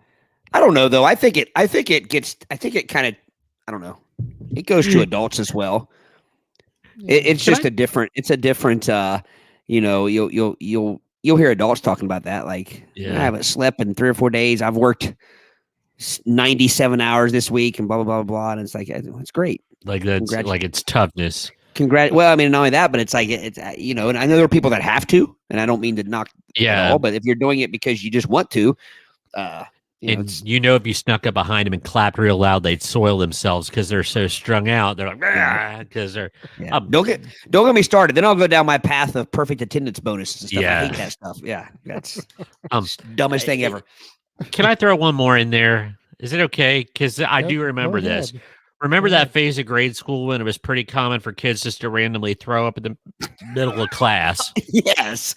I don't know though. I think it kind of, I don't know. It goes to adults as well. It's a different, you'll hear adults talking about that. Like, I haven't slept in 3 or 4 days. I've worked 97 hours this week and blah, blah, blah, blah. And it's like, it's great. Like that's like it's toughness. Well, I mean, not only that, but it's like, and I know there are people that have to, and I don't mean to knock at all, but if you're doing it because you just want to, if you snuck up behind them and clapped real loud, they'd soil themselves because they're so strung out. They're like, because they're. Don't get me started. Then I'll go down my path of perfect attendance bonuses and stuff. I hate that stuff. Yeah, that's dumbest thing ever. Can I throw one more in there? Is it okay? Because I do remember this. Remember that phase of grade school when it was pretty common for kids just to randomly throw up in the middle of class? Yes.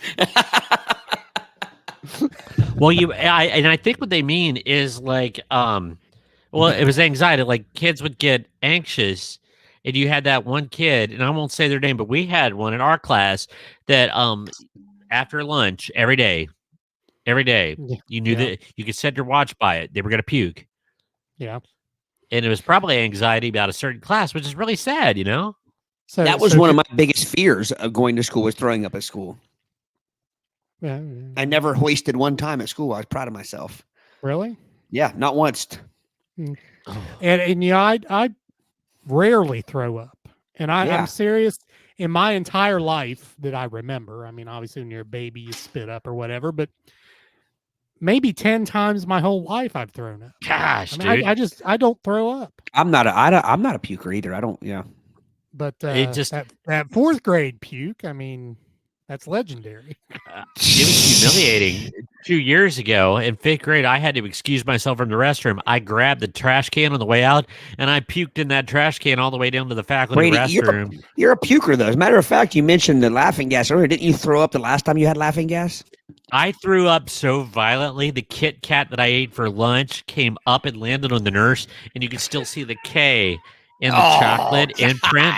Well, I think what they mean is like, it was anxiety. Like kids would get anxious, and you had that one kid, and I won't say their name, but we had one in our class that after lunch every day, you knew that you could set your watch by it. They were going to puke. Yeah. And it was probably anxiety about a certain class, which is really sad, So that was one of my biggest fears of going to school, was throwing up at school. Yeah. I never hoisted one time at school. I was proud of myself. Really? Yeah, not once. And I rarely throw up. And I'm serious. In my entire life that I remember, I mean, obviously when you're a baby, you spit up or whatever, but maybe 10 times my whole life I've thrown up. Gosh, I mean, dude. I don't throw up. I'm not a puker either. I don't. Yeah. But that 4th grade puke, I mean, that's legendary. It was humiliating. 2 years ago in 5th grade, I had to excuse myself from the restroom. I grabbed the trash can on the way out, and I puked in that trash can all the way down to the faculty Brady, restroom. You're a puker, though. As a matter of fact, you mentioned the laughing gas earlier. Didn't you throw up the last time you had laughing gas? I threw up so violently, the Kit Kat that I ate for lunch came up and landed on the nurse, and you could still see the K in the chocolate imprint.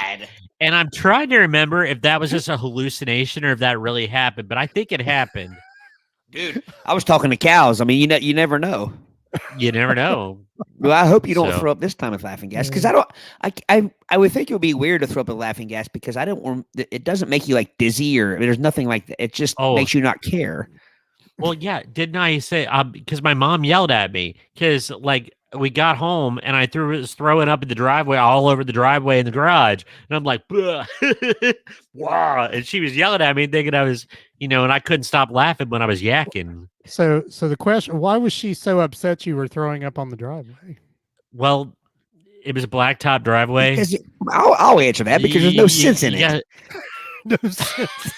And I'm trying to remember if that was just a hallucination or if that really happened, but I think it happened. Dude, I was talking to cows. I mean, you never know. You never know. Well, I hope you don't throw up this time with laughing gas, because I would think it would be weird to throw up with laughing gas, because it doesn't make you like dizzy, or there's nothing like that. It just makes you not care. Well, yeah. Didn't I say, because my mom yelled at me, because like we got home and I was throwing up in the driveway, all over the driveway in the garage. And I'm like, wow. And she was yelling at me thinking I was, and I couldn't stop laughing when I was yakking. So the question, why was she so upset you were throwing up on the driveway? Well, it was a blacktop driveway. I'll answer that, because there's no sense in it. No sense.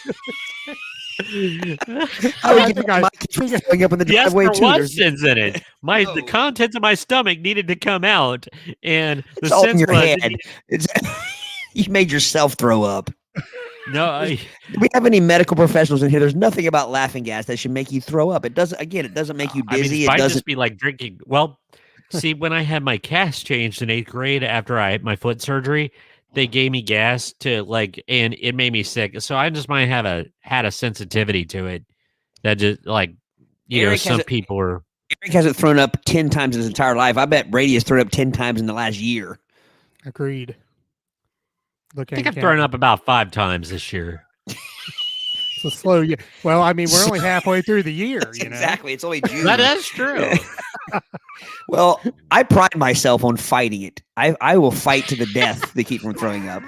I think throwing up in the driveway yes, there was sense in it. The contents of my stomach needed to come out, and the sense in your was head. You made yourself throw up. No, do we have any medical professionals in here? There's nothing about laughing gas that should make you throw up. It doesn't make you dizzy. It might just be like drinking. Well, see, when I had my cast changed in 8th grade after I had my foot surgery, they gave me gas to and it made me sick. So I just might have had a sensitivity to it. That just some people are. Aric hasn't thrown up 10 times in his entire life. I bet Brady has thrown up 10 times in the last year. Agreed. I think I've thrown up about 5 times this year. It's a slow year. Well, I mean, we're only halfway through the year. Exactly. It's only June. That is true. Well, I pride myself on fighting it. I will fight to the death to keep from throwing up.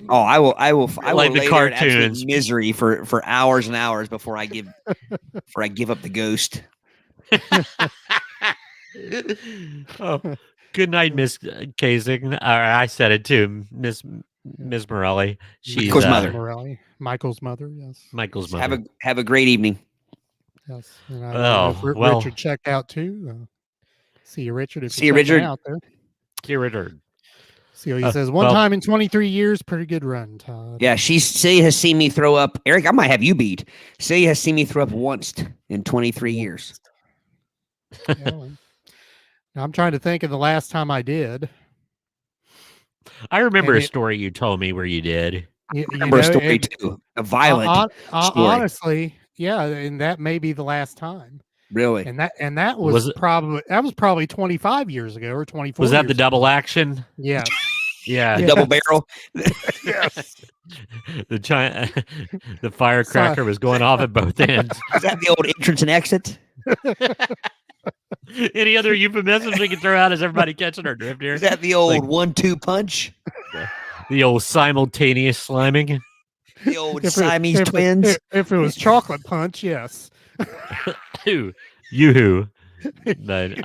Oh, I will like the cartoons. In misery for hours and hours before I give up the ghost. Oh, good night, Miss Kasich. I said it too, Miss Morelli. She's Michael's mother. Morelli. Michael's mother. Yes. Michael's mother. Have a great evening. Yes. And I don't know if Richard checked out too. See you, Richard. If you're checking out there. See you, Richard. See what he says. One time in 23 years, pretty good run, Todd. Yeah, Celia has seen me throw up. Aric, I might have you beat. Celia has seen me throw up once in 23 years. Yeah, I'm trying to think of the last time I did. I remember a story you told me where you did. I remember a story too. A violent story. Honestly, yeah, and that may be the last time. Really? And that was probably 25 years ago or 24. Was that the double action? Yeah. Yeah. The double barrel. Yes. The firecracker was going off at both ends. Is that the old entrance and exit? Any other euphemisms we can throw out as everybody catching our drift here? Is that the old 1-2 punch? The old simultaneous slamming? The old Siamese twins? If it was chocolate punch, yes. Yoo-hoo. But,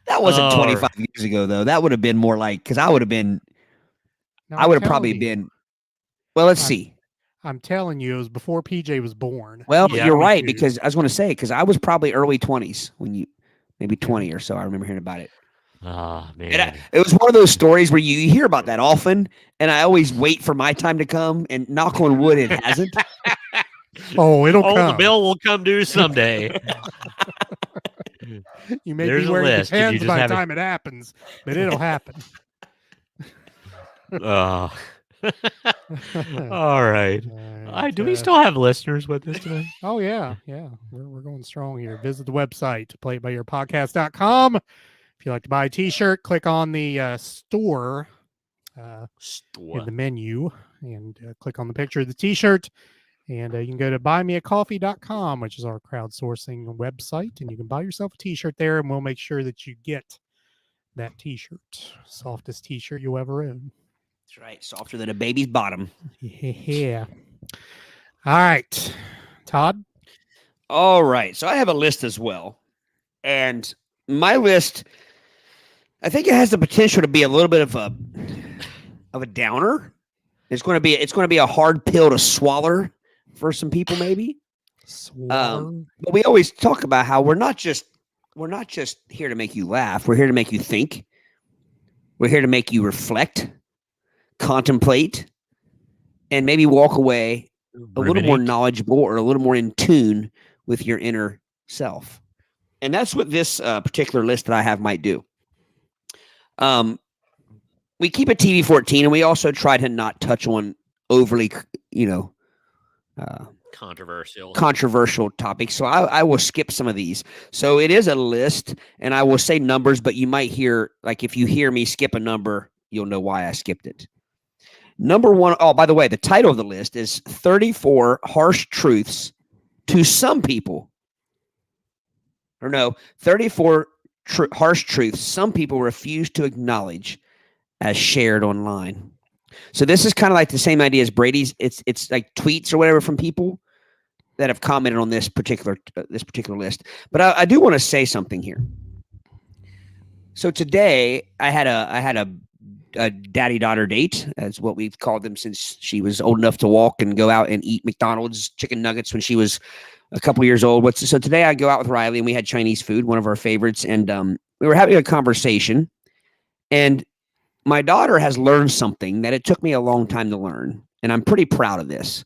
that wasn't 25 years ago, though. That would have been more like, because I would have probably been, well, let's see. I'm telling you, it was before PJ was born. Well, you're right, because I was going to say, because I was probably early 20s when maybe 20 or so. I remember hearing about it. Oh, man. It was one of those stories where you hear about that often, and I always wait for my time to come, and knock on wood, it hasn't. It'll come. The bill will come due someday. You may be wearing the pants by the time it happens, but it'll happen. Oh. All right. Do we still have listeners with us today? Oh, yeah. Yeah. We're going strong here. Visit the website, playitbyyourpodcast.com. If you'd like to buy a t-shirt, click on the store in the menu and click on the picture of the t-shirt. And you can go to buymeacoffee.com, which is our crowdsourcing website. And you can buy yourself a t-shirt there, and we'll make sure that you get that t-shirt. Softest t-shirt you'll ever own. That's right. Softer than a baby's bottom. Yeah. All right. Todd? All right. So I have a list as well. And my list, I think it has the potential to be a little bit of a downer. It's going to be a hard pill to swallow for some people, maybe. But we always talk about how we're not just here to make you laugh. We're here to make you think. We're here to make you reflect, contemplate, and maybe walk away a little more knowledgeable or a little more in tune with your inner self. And that's what this particular list that I have might do. We keep it TV-14, and we also try to not touch on overly, controversial topics. So I will skip some of these. So it is a list, and I will say numbers, but you might hear, like, if you hear me skip a number, you'll know why I skipped it. Number one. Oh, by the way, the title of the list is 34 harsh truths to some people. Or no, 34 harsh truths some people refuse to acknowledge as shared online. So this is kind of like the same idea as Brady's. It's like tweets or whatever from people that have commented on this particular list. But I do want to say something here. So today I had a daddy-daughter date, as what we've called them since she was old enough to walk and go out and eat McDonald's chicken nuggets when she was a couple years old. So today I go out with Riley, and we had Chinese food, one of our favorites, and we were having a conversation, and my daughter has learned something that it took me a long time to learn, and I'm pretty proud of this.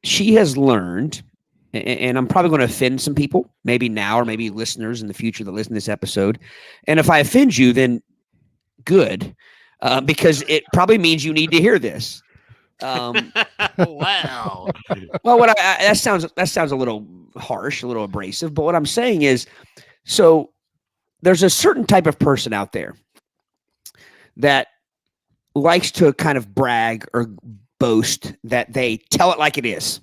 She has learned, and I'm probably going to offend some people, maybe now or maybe listeners in the future that listen to this episode, and if I offend you, then good, because it probably means you need to hear this. Wow. Well, that sounds a little harsh, a little abrasive, but what I'm saying is, so there's a certain type of person out there that likes to kind of brag or boast that they tell it like it is.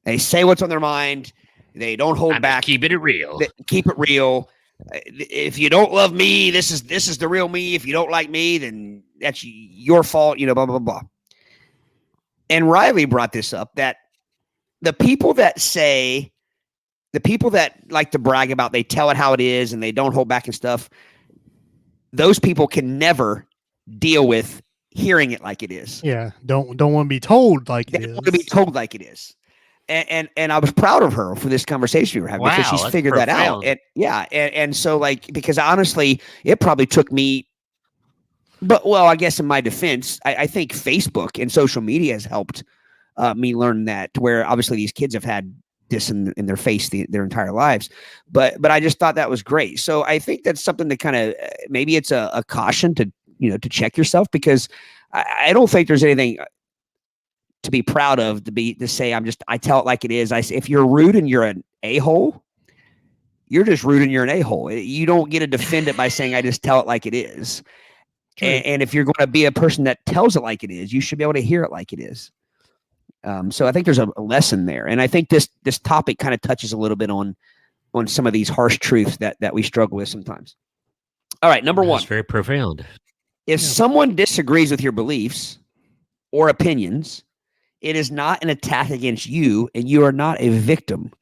They say what's on their mind. They don't hold back. Keep it real. Keep it real. If you don't love me, this is the real me. If you don't like me, then that's your fault. Blah, blah, blah. And Riley brought this up, that the people that say the people that like to brag about, they tell it how it is and they don't hold back and stuff. Those people can never deal with hearing it like it is. Yeah. Don't want to be told like it is. They don't want to be told like it is. And I was proud of her for this conversation we were having because she's figured that out. And and so like, because honestly, it probably took me, but well, I guess in my defense, I think Facebook and social media has helped me learn that, where obviously these kids have had this in their face their entire lives, but I just thought that was great. So I think that's something to kind of, maybe it's a caution to, to check yourself, because I don't think there's anything to be proud of, to say, I tell it like it is. If you're rude and you're an a-hole, you're just rude and you're an a-hole. You don't get to defend it by saying, I just tell it like it is. And if you're going to be a person that tells it like it is, you should be able to hear it like it is. So I think there's a lesson there. And I think this topic kind of touches a little bit on some of these harsh truths that we struggle with sometimes. All right. Number one. That's very profound. If someone disagrees with your beliefs or opinions, it is not an attack against you, and you are not a victim.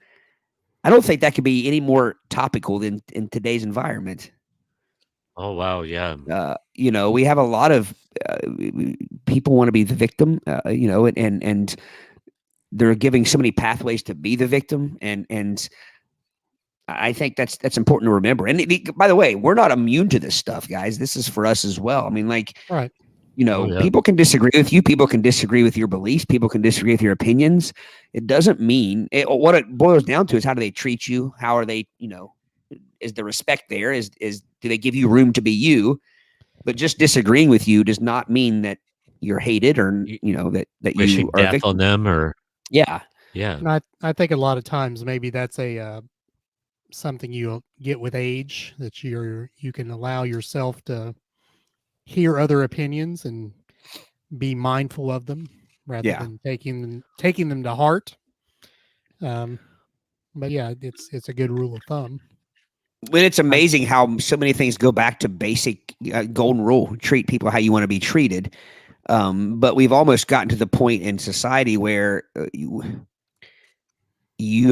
I don't think that could be any more topical than in today's environment. Oh, wow. Yeah. We have a lot of people want to be the victim, and they're giving so many pathways to be the victim. And I think that's important to remember. And by the way, we're not immune to this stuff, guys. This is for us as well. I mean, like, right. People can disagree with you. People can disagree with your beliefs. People can disagree with your opinions. It doesn't mean what it boils down to is, how do they treat you? How are they, is the respect there? Do they give you room to be you? But just disagreeing with you does not mean that you're hated, or, that you are death on them, or. Yeah. Yeah. And I think a lot of times maybe that's something you get with age, that you can allow yourself to hear other opinions and be mindful of them rather than taking them to heart. But yeah, it's a good rule of thumb. But it's amazing how so many things go back to basic golden rule: treat people how you want to be treated. But we've almost gotten to the point in society where you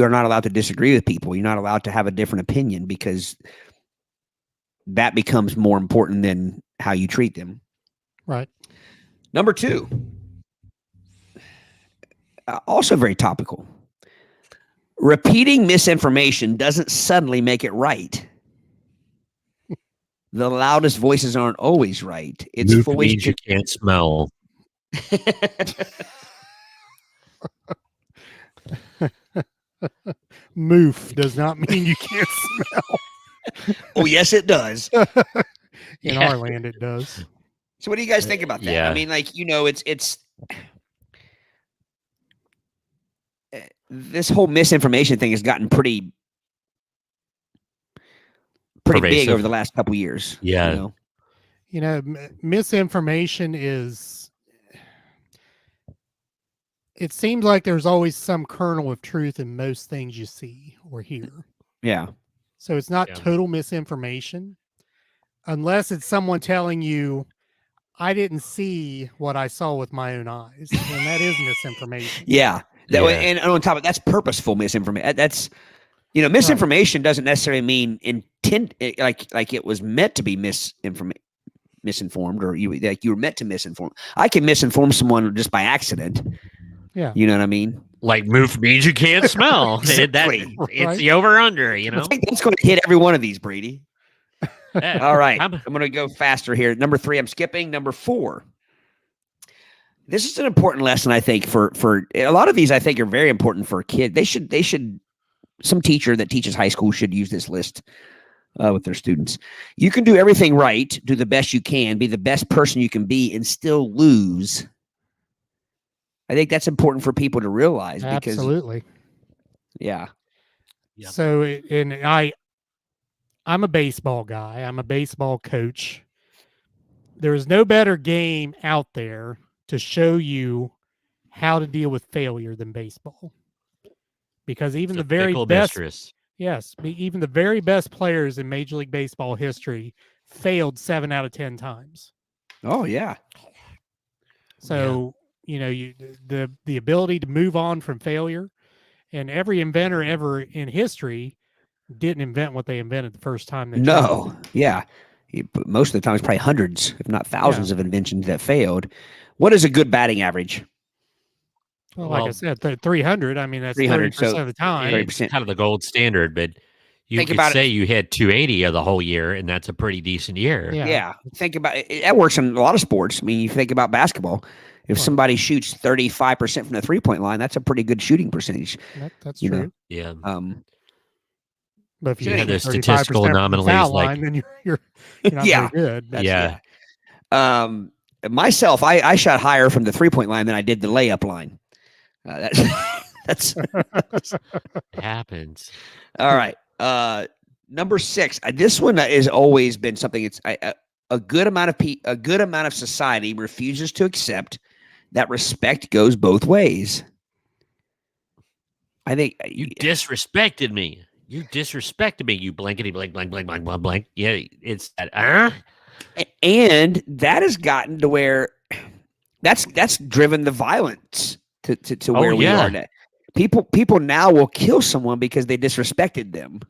are not allowed to disagree with people. You're not allowed to have a different opinion, because that becomes more important than how you treat them. Right. Number two, also very topical. Repeating misinformation doesn't suddenly make it right. The loudest voices aren't always right. It's means you can't smell. Moof does not mean you can't smell. Oh, yes, it does. In our land, it does. So what do you guys think about that? Yeah. I mean, like, it's this whole misinformation thing has gotten pretty big over the last couple years. Yeah. Misinformation it seems like there's always some kernel of truth in most things you see or hear. Yeah. So it's not total misinformation, unless it's someone telling you, I didn't see what I saw with my own eyes. And that is misinformation. Yeah. And on top of that's purposeful misinformation. That's, misinformation doesn't necessarily mean intent, like it was meant to be misinformed, or you were meant to misinform. I can misinform someone just by accident. Yeah. You know what I mean? Like moof means you can't smell. Exactly. It's the over-under, I think that's going to hit every one of these, Brady. Yeah. All right. I'm going to go faster here. Number 3, I'm skipping. Number 4. This is an important lesson, I think, for a lot of these. I think are very important for a kid. They should. Some teacher that teaches high school should use this list with their students. You can do everything right, do the best you can, be the best person you can be, and still lose. I think that's important for people to realize. Absolutely. Yeah. So, I'm a baseball guy. I'm a baseball coach. There is no better game out there to show you how to deal with failure than baseball. Because even the very best, even the very best players in Major League Baseball history failed 7 out of 10 times. Oh yeah. So the ability to move on from failure And every inventor ever in history didn't invent what they invented the first time they tried. No, yeah. But most of the time, it's probably hundreds, if not thousands, of inventions that failed. What is a good batting average? Well, like I said, 300. I mean, that's 300, 30% so of the time. 30%. It's kind of the gold standard, but you Think could about say it. you had 280 of the whole year, and that's a pretty decent year. Yeah. Think about it. That works in a lot of sports. I mean, you think about basketball. If somebody shoots 35% from the 3-point line, that's a pretty good shooting percentage. That's true. Yeah. But if you you have shoot those statistical 35% from the anomalies, foul like line, then you're not very good. Myself, I shot higher from the 3-point line than I did the layup line. That's happens. All right. Number 6. This one has always been something. It's a good amount of society refuses to accept that respect goes both ways. I think you disrespected me. You disrespected me. You blankety blank blank blank blank blank blank. Yeah, it's that. And that has gotten to where that's driven the violence to where we are now. People now will kill someone because they disrespected them.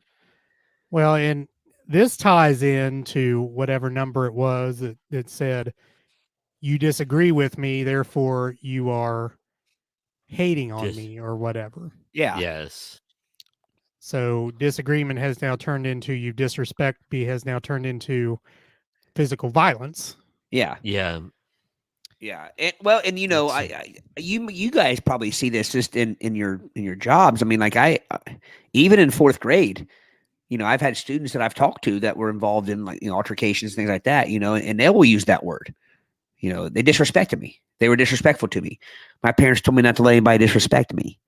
Well, and this ties into whatever number it was that said, you disagree with me, therefore you are hating on me or whatever. Yeah. Yes. So disagreement has now turned into you disrespect me has now turned into physical violence. Yeah. Yeah. Yeah. And you know, you guys probably see this just in your jobs. I mean, like even in 4th grade, you know, I've had students that I've talked to that were involved in altercations, things like that, and they will use that word. They disrespected me. They were disrespectful to me. My parents told me not to let anybody disrespect me.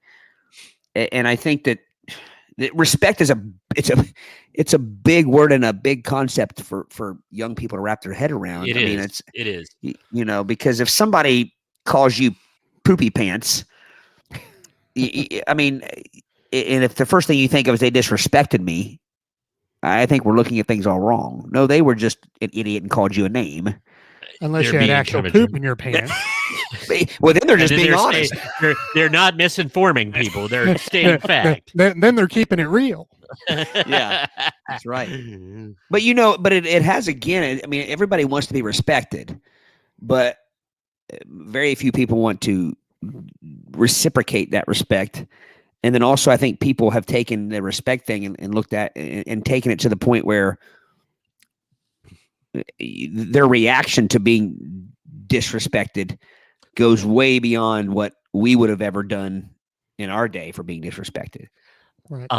And I think that respect is it's a big word and a big concept for young people to wrap their head around. It is. Because if somebody calls you poopy pants, I mean, and if the first thing you think of is they disrespected me, I think we're looking at things all wrong. No, they were just an idiot and called you a name. Unless you had actual poop in your pants. Well, then they're just being honest. They're not misinforming people. They're stating fact. Then they're keeping it real. Yeah, that's right. But it has, again, I mean, everybody wants to be respected, but very few people want to reciprocate that respect. And then also, I think people have taken the respect thing and looked at and taken it to the point where their reaction to being disrespected goes way beyond what we would have ever done in our day for being disrespected. Right.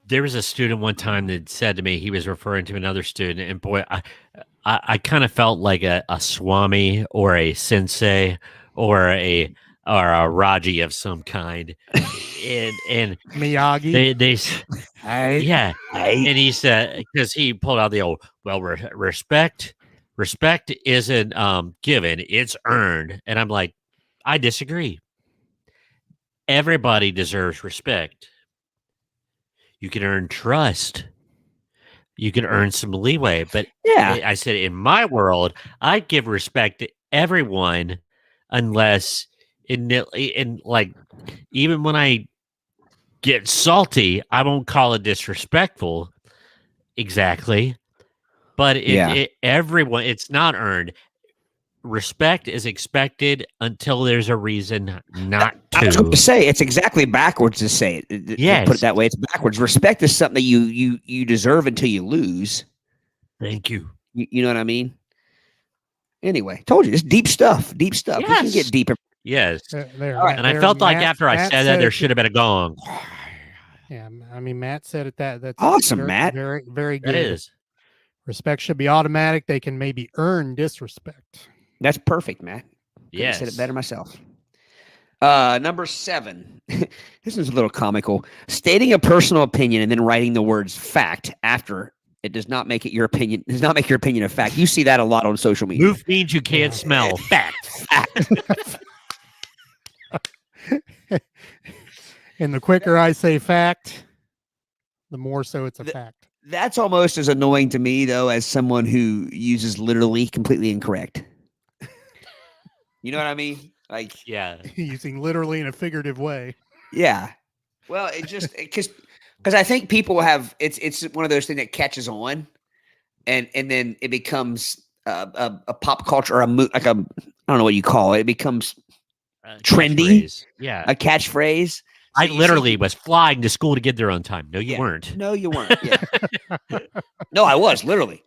There was a student one time that said to me, he was referring to another student, and boy, I kind of felt like a Swami or a sensei or a Raji of some kind. and Miyagi. And he said, because he pulled out the old, respect isn't given, it's earned. And I'm like, I disagree. Everybody deserves respect. You can earn trust. You can earn some leeway. But I said, in my world, I give respect to everyone unless like, even when I get salty, I won't call it disrespectful exactly. But everyone, it's not earned. Respect is expected until there's a reason not to. I was going to say it's exactly backwards to say it. Yes. Put it that way. It's backwards. Respect is something that you deserve until you lose. Thank you. You know what I mean? Anyway, told you, it's deep stuff. Deep stuff. Yes. We can get deeper. Yes. And I felt like after I said that, there should have been a gong. Yeah, I mean, Matt said it. That's awesome, Matt. Very, very good. That is. Respect should be automatic. They can maybe earn disrespect. That's perfect, Matt. Yes. Said it better myself. Number 7. This is a little comical. Stating a personal opinion and then writing the words "fact" after it does not make it your opinion. Does not make your opinion a fact. You see that a lot on social media. Moof means you can't smell. Fact. And the quicker I say fact, the more so it's a fact. That's almost as annoying to me, though, as someone who uses literally completely incorrect. You know what I mean? Like, yeah, using literally in a figurative way. Yeah. Well, it just because I think people have it's one of those things that catches on, and then it becomes a pop culture or like a I don't know what you call it. It becomes trendy, yeah, a catchphrase. So I literally was flying to school to get there on time. No, you weren't. No, you weren't. Yeah. No, I was literally.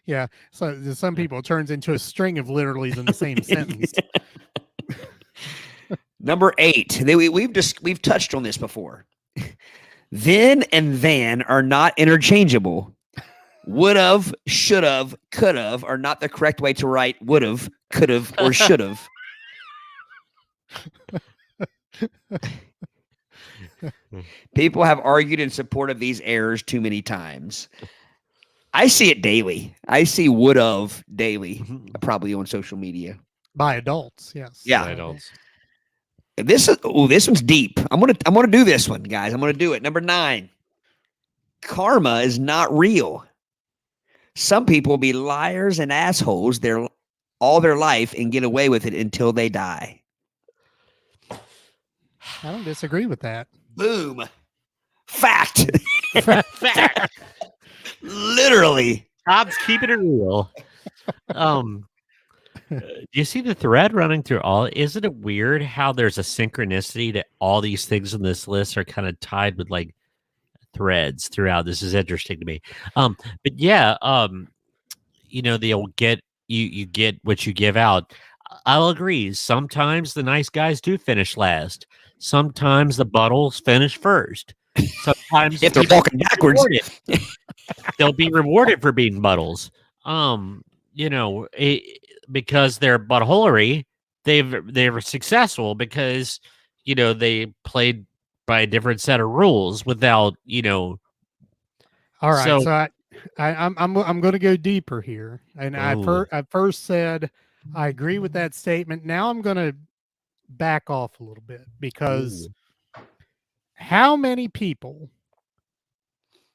Yeah. So some people it turns into a string of literallys in the same sentence. Number 8. We've touched on this before. Then and than are not interchangeable. Would've, should've, could've are not the correct way to write would've, could've, or should've. People have argued in support of these errors too many times. I see it daily. I see would've daily, probably on social media. By adults, yes. Yeah. By adults. This one's deep. I'm gonna do this one, guys. I'm gonna do it. Number 9. Karma is not real. Some people be liars and assholes all their life and get away with it until they die. I don't disagree with that. Boom. Fact. Fact. Literally. Todd's keeping it real. Do you see the thread running through all? Isn't it weird how there's a synchronicity that all these things on this list are kind of tied with like threads throughout? This is interesting to me. But yeah, they'll get you get what you give out. I'll agree. Sometimes the nice guys do finish last. Sometimes the buttles finish first. Sometimes if they're walking backwards, they'll be rewarded for being buttles. Because they're buttholery, they were successful because they played by a different set of rules without All right, so I'm going to go deeper here, and I first said I agree with that statement. Now I'm going to back off a little bit because how many people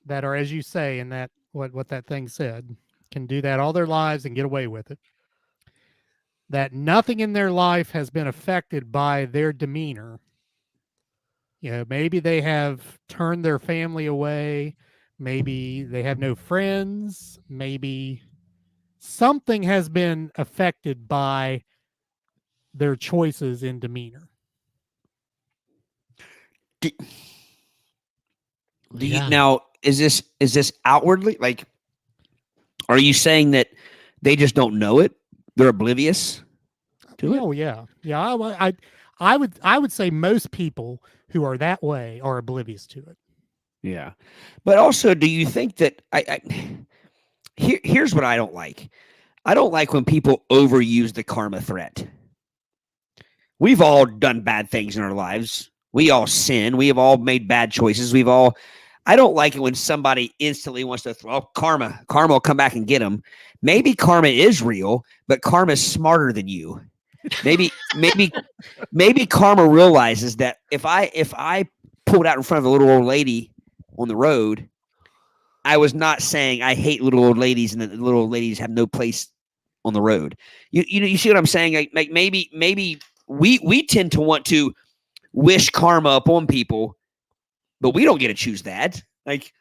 that are, as you say, in that what that thing said, can do that all their lives and get away with it? That nothing in their life has been affected by their demeanor. Maybe they have turned their family away. Maybe they have no friends. Maybe something has been affected by their choices in demeanor. Now, is this outwardly? Like, are you saying that they just don't know it? They're oblivious to it? Oh yeah. I would say most people who are that way are oblivious to it. Yeah. But also, do you think that here's what I don't like. I don't like when people overuse the karma threat. We've all done bad things in our lives. We all sin. We have all made bad choices. I don't like it when somebody instantly wants to throw karma. Karma will come back and get them. Maybe karma is real, but karma is smarter than you. Maybe karma realizes that if I pulled out in front of a little old lady on the road, I was not saying I hate little old ladies and that the little old ladies have no place on the road. You see what I'm saying? Like maybe we tend to want to wish karma upon people, but we don't get to choose that. Like,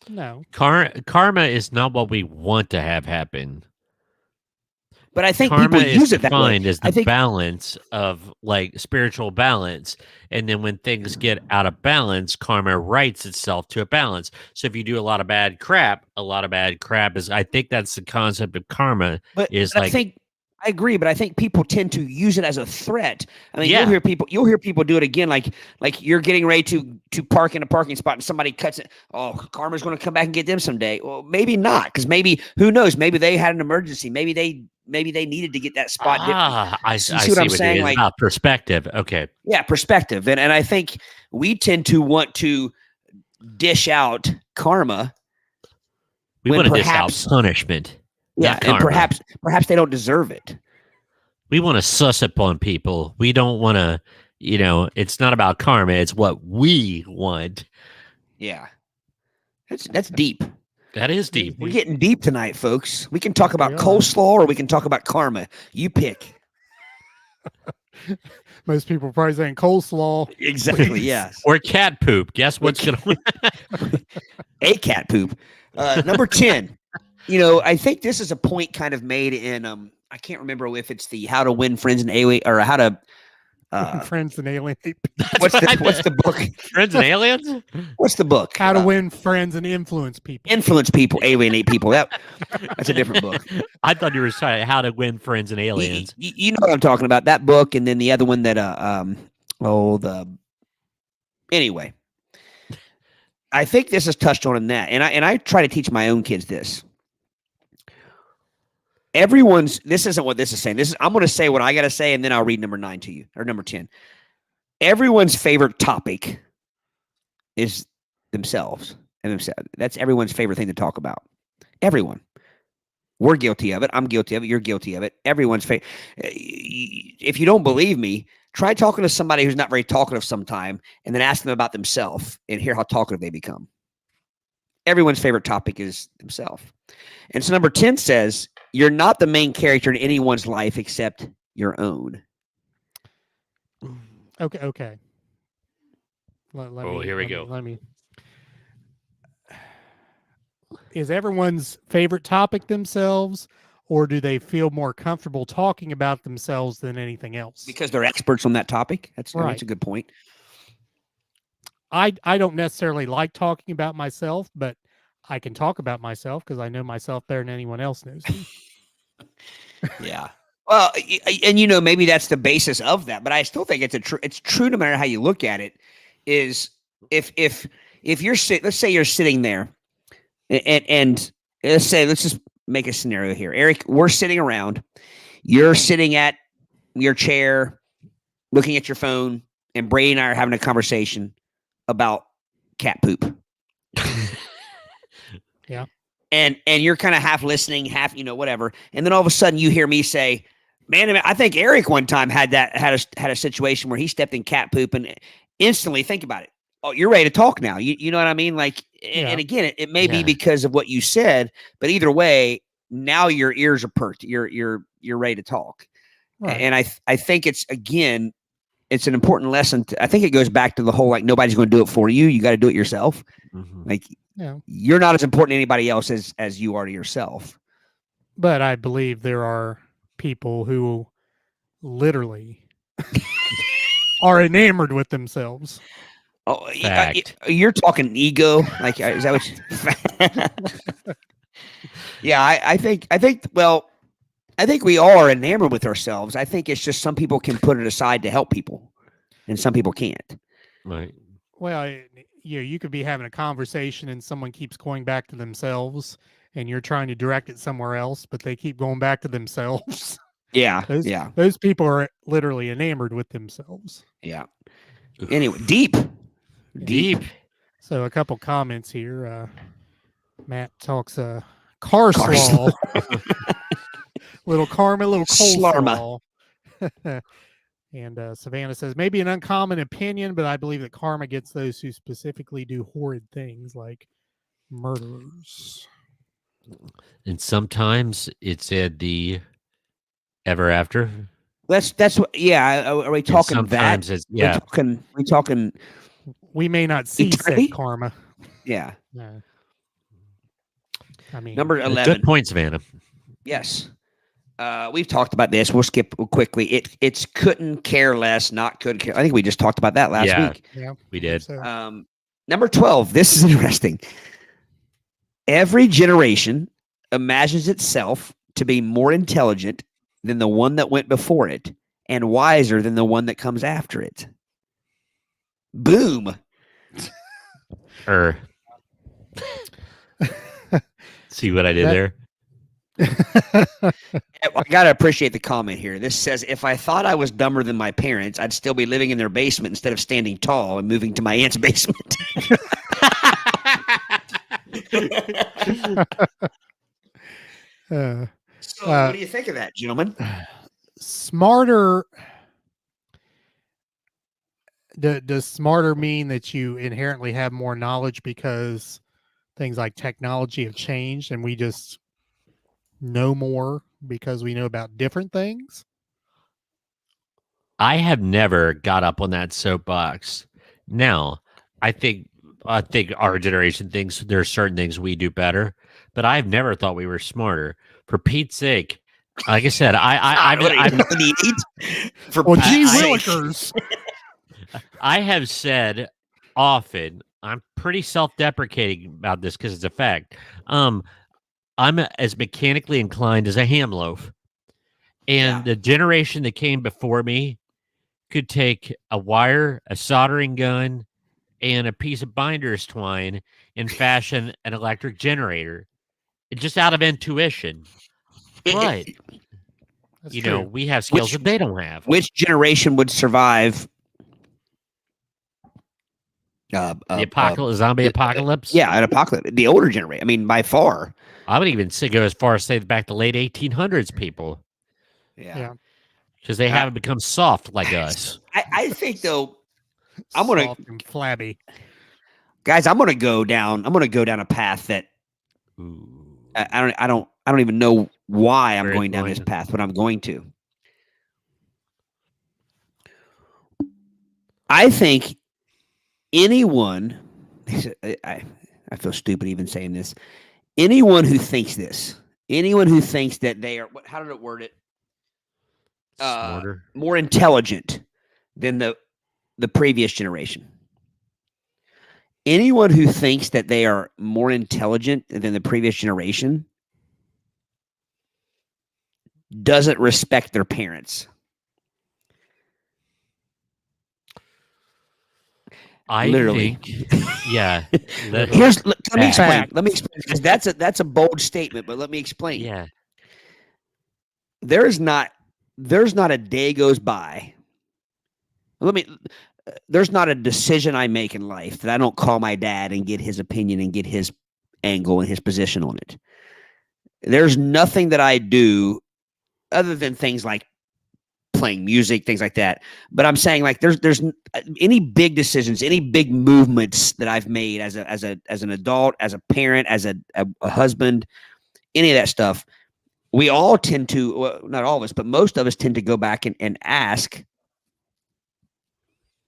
no, karma is not what we want to have happen. But I think karma people use it that way. Defined as the balance of like spiritual balance, and then when things get out of balance, karma rights itself to a balance. So if you do a lot of bad crap is. I think that's the concept of karma. But I agree, but I think people tend to use it as a threat. I mean, you'll hear people do it again, like you're getting ready to park in a parking spot and somebody cuts it. Oh, karma's going to come back and get them someday. Well, maybe not, because who knows? Maybe they had an emergency. Maybe they needed to get that spot. I see what I'm saying. Like perspective. Okay. Yeah, perspective, and I think we tend to want to dish out karma. We want to dish out punishment. Yeah, and perhaps they don't deserve it. We want to suss upon people. We don't want to, it's not about karma. It's what we want. Yeah. That's deep. That is deep. We're getting deep tonight, folks. We can talk about coleslaw or we can talk about karma. You pick. Most people probably saying coleslaw. Exactly. Please. Yes. Or cat poop. Guess what's going to A cat poop. Number 10. I think this is a point kind of made in I can't remember if it's the How to Win Friends and Alien or How to Friends and Alienate People. What's the book? Friends and Aliens? What's the book? How to Win Friends and Influence People. Influence People, Alienate People. That's a different book. I thought you were saying How to Win Friends and Aliens. You know what I'm talking about. That book, and then the other one that anyway. I think this is touched on in that. And I try to teach my own kids this. This isn't what this is saying. I'm going to say what I got to say, and then I'll read number 9 to you, or number 10. Everyone's favorite topic is themselves. And that's everyone's favorite thing to talk about. Everyone. We're guilty of it. I'm guilty of it. You're guilty of it. Everyone's favorite. If you don't believe me, try talking to somebody who's not very talkative sometime, and then ask them about themselves and hear how talkative they become. Everyone's favorite topic is themselves. And so number 10 says, you're not the main character in anyone's life except your own. Okay. Here we go. Is everyone's favorite topic themselves, or do they feel more comfortable talking about themselves than anything else? Because they're experts on that topic. That's right. That's a good point. I don't necessarily like talking about myself, but I can talk about myself because I know myself better than anyone else knows me. Yeah. Well, and maybe that's the basis of that, but I still think it's true no matter how you look at it. Is if you're let's say you're sitting there, and let's just make a scenario here, Aric. We're sitting around. You're sitting at your chair, looking at your phone, and Brady and I are having a conversation about cat poop. Yeah. And you're kind of half listening, half, whatever. And then all of a sudden you hear me say, man, I think Aric one time had a situation where he stepped in cat poop, and instantly think about it. Oh, you're ready to talk now. You know what I mean? Like, yeah. And again, it may be because of what you said, but either way, now your ears are perked. You're ready to talk. Right. And I think it's an important lesson. I think it goes back to the whole, like, nobody's going to do it for you. You got to do it yourself. Mm-hmm. Like, you're not as important to anybody else as you are to yourself. But I believe there are people who literally are enamored with themselves. Oh, you're talking ego. Like, is that what? Yeah, I think we all are enamored with ourselves. I think it's just some people can put it aside to help people, and some people can't. Right. Well, you could be having a conversation and someone keeps going back to themselves, and you're trying to direct it somewhere else, but they keep going back to themselves. Yeah. Those people are literally enamored with themselves. Yeah. Anyway, deep. So a couple comments here. Matt talks car slaw. Little karma, little coleslaw. And Savannah says, maybe an uncommon opinion, but I believe that karma gets those who specifically do horrid things like murderers. And sometimes it's at the ever after. That's what. Yeah, are we talking that? We talking. We may not see said karma. Yeah. I mean, number 11. Good point, Savannah. Yes. We've talked about this. We'll skip quickly. It's couldn't care less, not could care. I think we just talked about that last week. Yeah, we did. So. Number 12. This is interesting. Every generation imagines itself to be more intelligent than the one that went before it, and wiser than the one that comes after it. Boom. See what I did there? I got to appreciate the comment here. This says, if I thought I was dumber than my parents, I'd still be living in their basement instead of standing tall and moving to my aunt's basement. So what do you think of that, gentlemen? Smarter. Does smarter mean that you inherently have more knowledge because things like technology have changed and we just know more because we know about different things? I have never got up on that soapbox. Now, I think our generation thinks there are certain things we do better, but I've never thought we were smarter. For Pete's sake, like I said, God, what are you, 98? For Well, gee Pete's sake. willikers. I have said often, I'm pretty self-deprecating about this because it's a fact. I'm as mechanically inclined as a ham loaf. And the generation that came before me could take a wire, a soldering gun, and a piece of binder's twine and fashion an electric generator. Just out of intuition. But That's you true. know, we have skills that they don't have. Which generation would survive the apocalypse, zombie apocalypse? Yeah, an apocalypse. The older generation. I mean, by far. I would even go as far as say back to late 1800s people. Yeah. Because they haven't become soft like us. I think though, soft and flabby. Guys, I'm gonna go down a path that I don't even know why I'm going down this path, but I'm going to. I think anyone, I feel stupid even saying this. Anyone who thinks that they are, how did it word it? Smarter, more intelligent than the previous generation. Anyone who thinks that they are more intelligent than the previous generation doesn't respect their parents. I literally think, yeah. Let me explain. Because that's a bold statement, but let me explain. Yeah. There's not a day goes by. There's not a decision I make in life that I don't call my dad and get his opinion and get his angle and his position on it. There's nothing that I do other than things like playing music, things like that. But I'm saying like there's any big decisions, any big movements that I've made as an adult, as a parent, as a husband, any of that stuff. We all tend to, well, not all of us, but most of us tend to go back and ask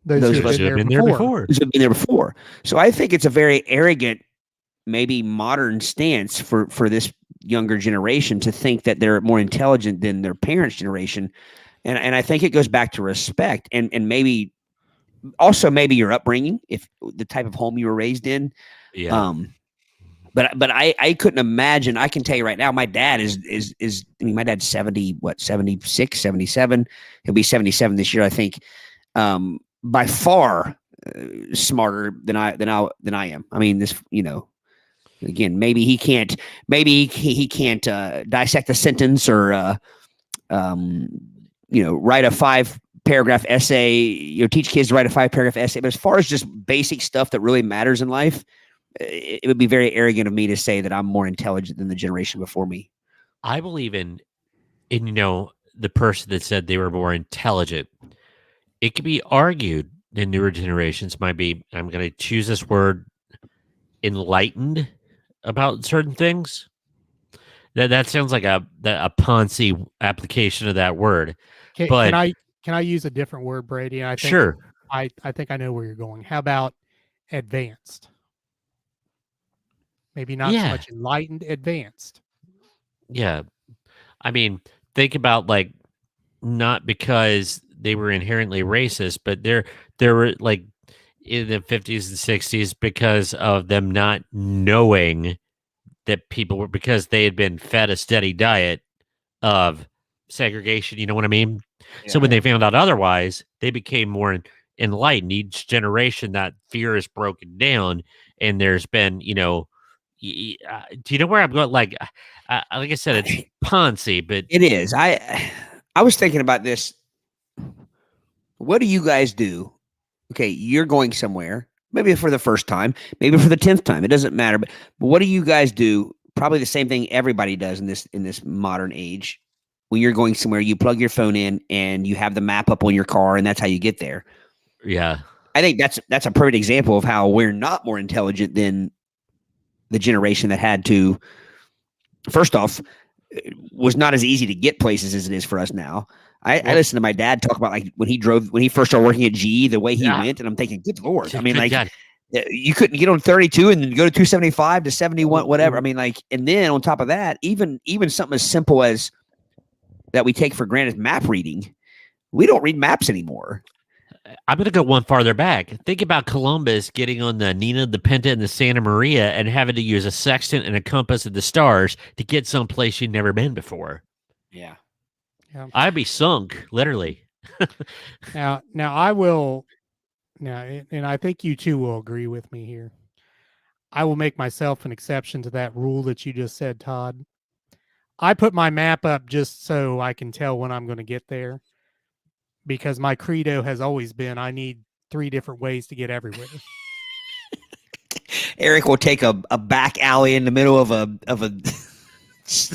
those who have been there before. Who's been there before. So I think it's a very arrogant, maybe modern stance for this younger generation to think that they're more intelligent than their parents' generation. And I think it goes back to respect and maybe also maybe your upbringing, if the type of home you were raised in. Yeah. But I couldn't imagine. I can tell you right now, my dad is I mean, my dad's 76, 77. He'll be 77 this year, I think. By far smarter than I am. I mean, this, again, maybe he can't dissect a sentence or write a 5-paragraph essay, teach kids to write a 5-paragraph essay. But as far as just basic stuff that really matters in life, it would be very arrogant of me to say that I'm more intelligent than the generation before me. I believe in the person that said they were more intelligent. It could be argued in newer generations might be, I'm going to choose this word, enlightened about certain things. That sounds like a Ponzi application of that word. Can I use a different word, Brady? And I think, sure. I think I know where you're going. How about advanced? Maybe not so much enlightened, advanced. Yeah. I mean, think about like, not because they were inherently racist, but they were like in the 50s and 60s because of them not knowing that people were, because they had been fed a steady diet of segregation. You know what I mean? Yeah. So when they found out otherwise, they became more enlightened. Each generation, that fear is broken down, and there's been, do you know where I'm going? Like I said, it's Ponzi, but it is. I was thinking about this. What do you guys do? Okay, you're going somewhere, maybe for the first time, maybe for the 10th time. It doesn't matter. But what do you guys do? Probably the same thing everybody does in this modern age. When you're going somewhere, you plug your phone in and you have the map up on your car, and that's how you get there. Yeah, I think that's a perfect example of how we're not more intelligent than the generation that had to. First off, it was not as easy to get places as it is for us now. I listened to my dad talk about like when he first started working at GE, the way he went, and I'm thinking, good Lord. I mean, like God. You couldn't get on 32 and then go to 275 to 71, whatever. I mean, like, and then on top of that, even something as simple as that we take for granted map reading, we don't read maps anymore. I'm going to go one farther back. Think about Columbus getting on the Nina, the Pinta, and the Santa Maria and having to use a sextant and a compass of the stars to get someplace you'd never been before. Yeah. I'd be sunk, literally. Now I will. Now, and I think you two will agree with me here. I will make myself an exception to that rule that you just said, Todd. I put my map up just so I can tell when I'm going to get there, because my credo has always been I need 3 different ways to get everywhere. Aric will take a back alley in the middle of a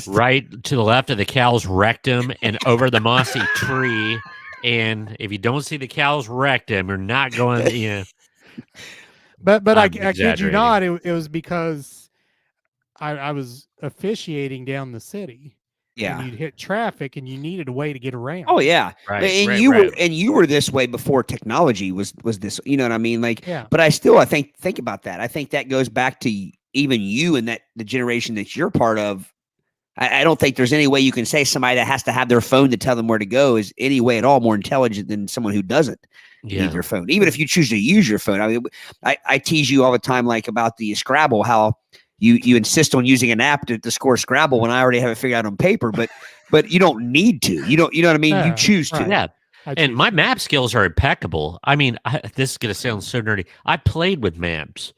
right to the left of the cow's rectum and over the mossy tree. And if you don't see the cow's rectum, you're not going, But I kid you not, it was because I was officiating down the city. Yeah. And you'd hit traffic and you needed a way to get around. Oh yeah. Right. And you were this way before technology was this, you know what I mean? Like, yeah. But I think about that. I think that goes back to even you and the generation that you're part of. I don't think there's any way you can say somebody that has to have their phone to tell them where to go is any way at all more intelligent than someone who doesn't need their phone. Even if you choose to use your phone. I mean, I tease you all the time, like about the Scrabble, how you insist on using an app to score Scrabble when I already have it figured out on paper, but you don't need to. You know what I mean? You choose to. Yeah. And my map skills are impeccable. I mean, this is going to sound so nerdy. I played with maps.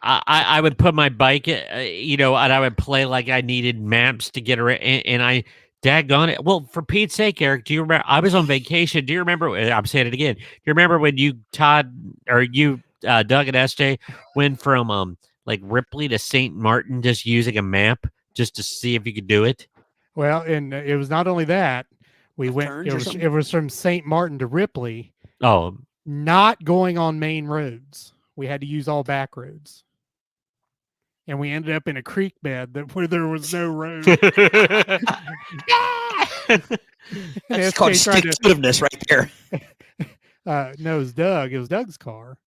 I would put my bike, and I would play like I needed maps to get around, and I daggone it. Well, for Pete's sake, Aric, do you remember? I was on vacation. Do you remember? I'm saying it again. Do you remember when you, Todd, or you, Doug and SJ went from like Ripley to St. Martin just using a map just to see if you could do it? Well, and it was not only that. We went. It was from St. Martin to Ripley. Oh, not going on main roads. We had to use all back roads. And we ended up in a creek bed where there was no road. That's called stick-to-itiveness right there. No, it was Doug. It was Doug's car.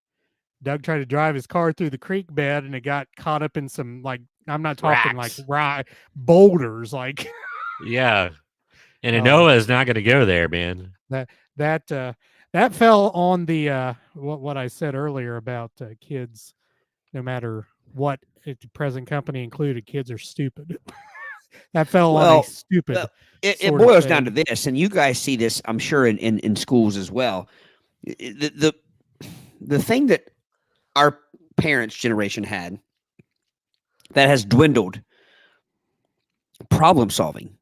Doug tried to drive his car through the creek bed, and it got caught up in some, like, I'm not talking racks. Like boulders, like. Yeah. And a Noah is not going to go there, man. That fell on the what I said earlier about kids, no matter what the present company included, kids are stupid. That fell on a stupid. It boils down to this, and you guys see this, I'm sure, in schools as well. The thing that our parents' generation had that has dwindled, problem solving,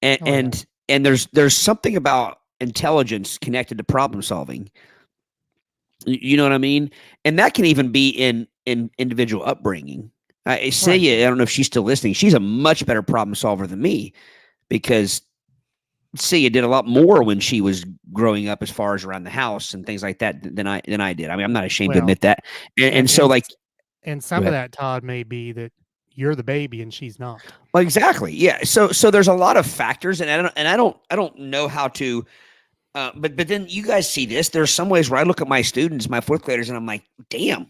and there's something about intelligence connected to problem solving. You know what I mean? And that can even be in individual upbringing. I don't know if she's still listening. She's a much better problem solver than me, because Celia did a lot more when she was growing up as far as around the house and things like that than I did. I mean, I'm not ashamed to admit that. And some of that, Todd, may be that you're the baby and she's not. Well, exactly. Yeah. So there's a lot of factors, and I don't know how to. But then you guys see this. There's some ways where I look at my students, my fourth graders, and I'm like, damn.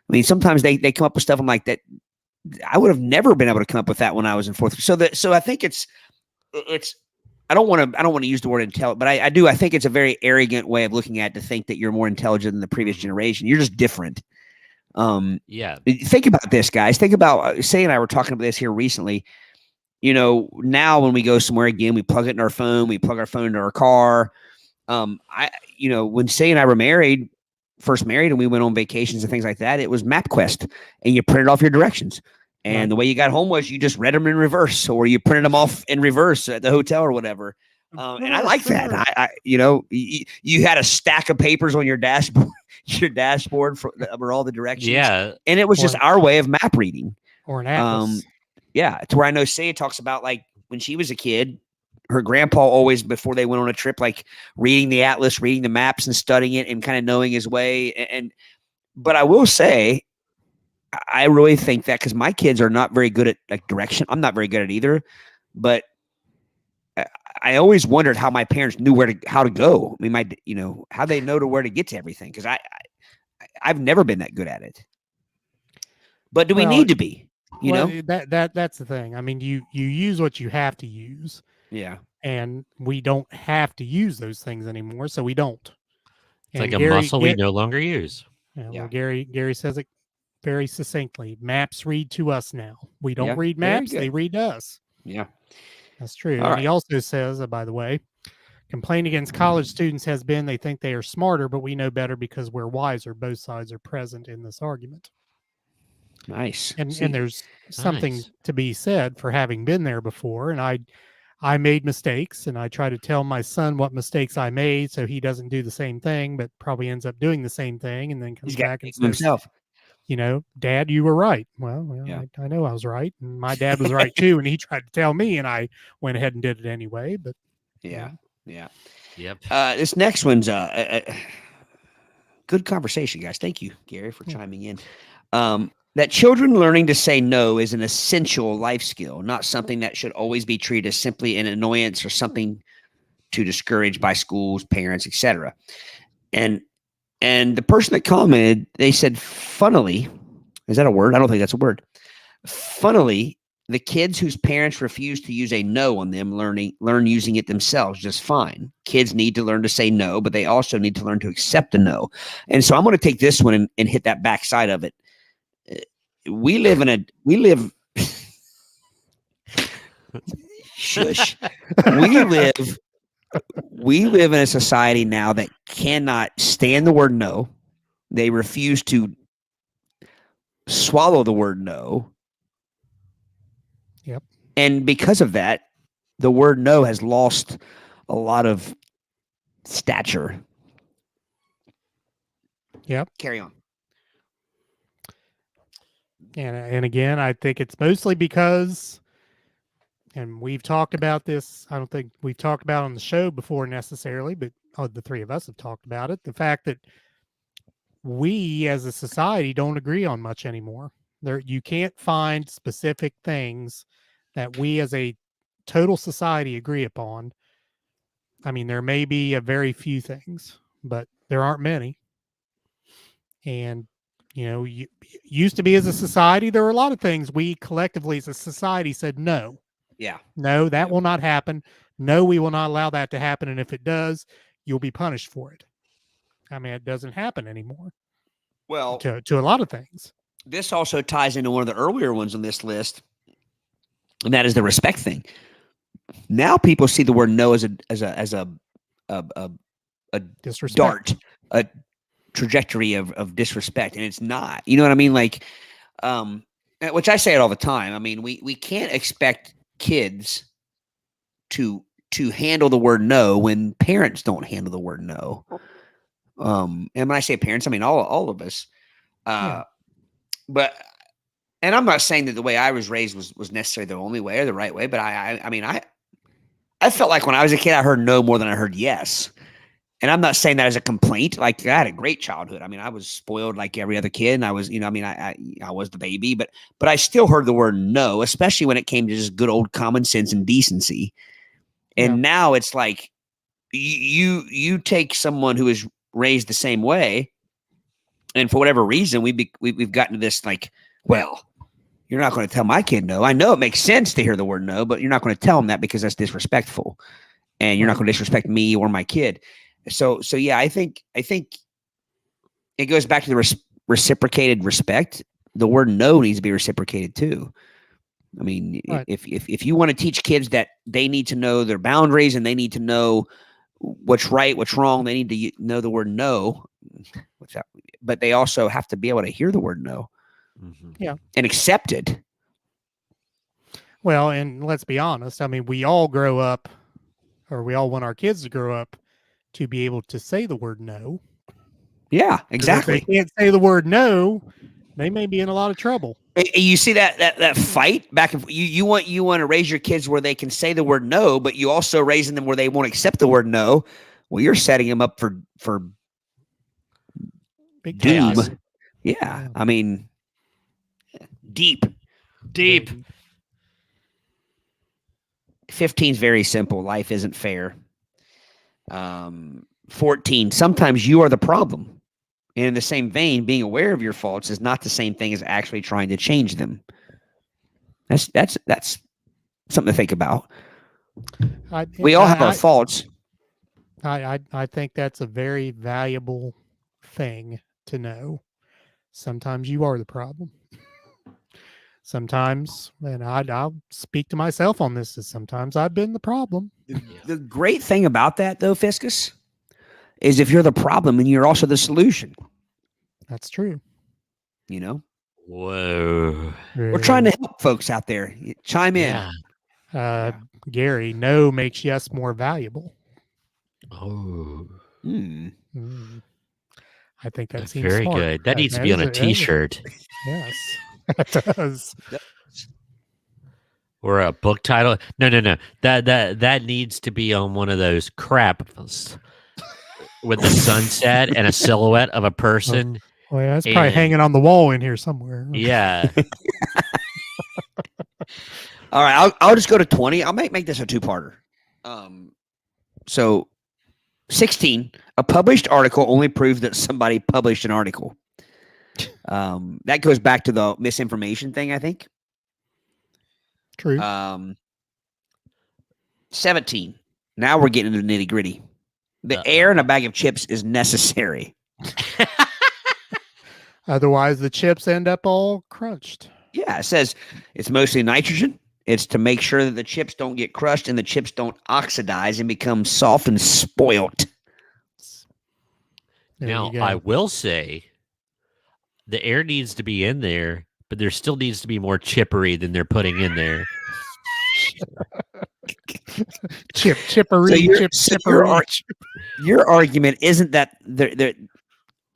I mean, sometimes they come up with stuff. I'm like, that I would have never been able to come up with that when I was in fourth. So I think it's. I don't want to use the word intelligent, but I do. I think it's a very arrogant way of looking at it, to think that you're more intelligent than the previous generation. You're just different. Yeah. Think about this, guys. Think about Say and I were talking about this here recently. Now when we go somewhere again, we plug it in our phone. We plug our phone into our car. When Say and I were first married, and we went on vacations and things like that, it was MapQuest, and you printed off your directions. And the way you got home was you just read them in reverse, or you printed them off in reverse at the hotel or whatever. And I like that. You had a stack of papers on your dashboard for all the directions. Yeah. And it was just our way of map reading. Or an atlas. Yeah. To where I know Say talks about, like, when she was a kid, her grandpa always, before they went on a trip, like reading the atlas, reading the maps and studying it and kind of knowing his way. But I will say, I really think that, because my kids are not very good at, like, direction. I'm not very good at either, but I always wondered how my parents knew how to go. I mean, how they know where to get to everything. Cause I've never been that good at it, but do we need to be, that's the thing. I mean, you use what you have to use. Yeah. And we don't have to use those things anymore. So we don't. It's like a muscle we no longer use. Well, Gary says it very succinctly. Maps read to us now. We don't read Very maps; good. they read to us. Yeah, that's true. All and right. he also says, by the way, complaint against college students has been they think they are smarter, but we know better because we're wiser. Both sides are present in this argument. Nice. And there's something to be said for having been there before. And I made mistakes, and I try to tell my son what mistakes I made so he doesn't do the same thing, but probably ends up doing the same thing, and then comes back and says, himself, Dad, you were right. Well, I know I was right, and my dad was right too, and he tried to tell me, and I went ahead and did it anyway. But Yep. This next one's good conversation, guys. Thank you, Gary, for chiming in. That children learning to say no is an essential life skill, not something that should always be treated as simply an annoyance or something to discourage by schools, parents, etc. And the person that commented, they said, funnily, is that a word? I don't think that's a word. Funnily, the kids whose parents refuse to use a no on them learn using it themselves just fine. Kids need to learn to say no, but they also need to learn to accept a no. And so I'm going to take this one and hit that backside of it. We live shush. We live in a society now that cannot stand the word no. They refuse to swallow the word no. Yep. And because of that, the word no has lost a lot of stature. Yep. Carry on. And again, I think it's mostly because, and we've talked about this, I don't think we've talked about on the show before necessarily, but the three of us have talked about it. The fact that we as a society don't agree on much anymore. You can't find specific things that we as a total society agree upon. I mean, there may be a very few things, but there aren't many. And used to be as a society, there were a lot of things we collectively as a society said no. Yeah. No, that will not happen. No, we will not allow that to happen. And if it does, you'll be punished for it. I mean, it doesn't happen anymore. Well, to a lot of things. This also ties into one of the earlier ones on this list, and that is the respect thing. Now people see the word no as a disrespect. Dart, a trajectory of disrespect, and it's not. You know what I mean? Like, which I say it all the time. I mean, we can't expect kids to handle the word no when parents don't handle the word no. And when I say parents, I mean all of us. But, and I'm not saying that the way I was raised was necessarily the only way or the right way, but I mean, I felt like when I was a kid, I heard no more than I heard yes. And I'm not saying that as a complaint. Like, I had a great childhood. I mean, I was spoiled like every other kid, and I was, I was the baby, but I still heard the word no, especially when it came to just good old common sense and decency. And now it's like you take someone who is raised the same way, and for whatever reason, we've gotten to this like, well, you're not going to tell my kid no. I know it makes sense to hear the word no, but you're not going to tell him that because that's disrespectful, and you're not going to disrespect me or my kid. So yeah, I think it goes back to the reciprocated respect. The word no needs to be reciprocated too. I mean, if you want to teach kids that they need to know their boundaries and they need to know what's right, what's wrong, they need to know the word no. But they also have to be able to hear the word no, and accept it. Well, and let's be honest. I mean, we all grow up, or we all want our kids to grow up to be able to say the word no. Yeah, exactly. If they can't say the word no, they may be in a lot of trouble. You see that fight back and you want to raise your kids where they can say the word no, but you also raising them where they won't accept the word no. Well, you're setting them up for big doom. chaos. Yeah, I mean, deep. 15 is very simple. Life isn't fair. 14, sometimes you are the problem. And in the same vein, being aware of your faults is not the same thing as actually trying to change them. That's something to think about. We all have our faults. I think that's a very valuable thing to know. Sometimes you are the problem. Sometimes, and I'll speak to myself on this, is sometimes I've been the problem. The great thing about that, though, Fiscus, is if you're the problem and you're also the solution. That's true. You know? Whoa. We're trying to help folks out there. Chime in. Gary, no makes yes more valuable. Oh. I think that That's seems very smart. Good. That needs to be on a T-shirt. Yes, it does. Or a book title. No. That needs to be on one of those craps with the sunset and a silhouette of a person. Oh yeah, it's probably hanging on the wall in here somewhere. Yeah. All right, I'll just go to 20. I might make this a two-parter. So 16, a published article only proves that somebody published an article. That goes back to the misinformation thing, I think. True. 17. Now we're getting into the nitty-gritty. The air in a bag of chips is necessary. Otherwise, the chips end up all crunched. Yeah, it says it's mostly nitrogen. It's to make sure that the chips don't get crushed and the chips don't oxidize and become soft and spoiled. Now, I will say the air needs to be in there, but there still needs to be more chippery than they're putting in there. Chippery. Your argument isn't that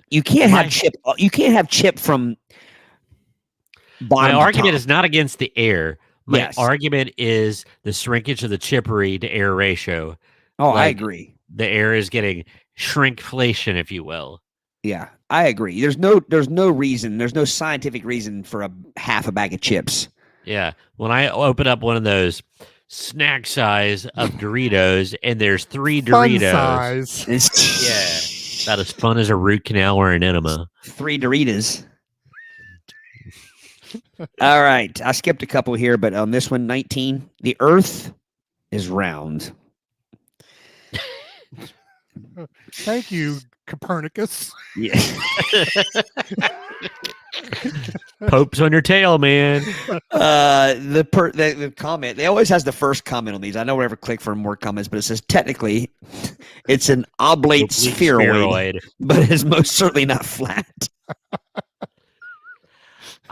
you can't have chip. You can't have chip from bottom. My argument is not against the air. My Yes. argument is the shrinkage of the chippery to air ratio. Oh, I agree. The air is getting shrinkflation, if you will. Yeah, I agree. There's no reason. There's no scientific reason for half a bag of chips. Yeah. When I open up one of those snack size of Doritos and there's 3 Doritos. Fun size. Yeah. About as fun as a root canal or an enema. 3 Doritos. All right. I skipped a couple here, but on this one, 19, the earth is round. Thank you, Copernicus. Yeah. Pope's on your tail, man. The comment, they always has the first comment on these. I don't ever click for more comments, but it says technically it's an oblate spheroid, but it is most certainly not flat.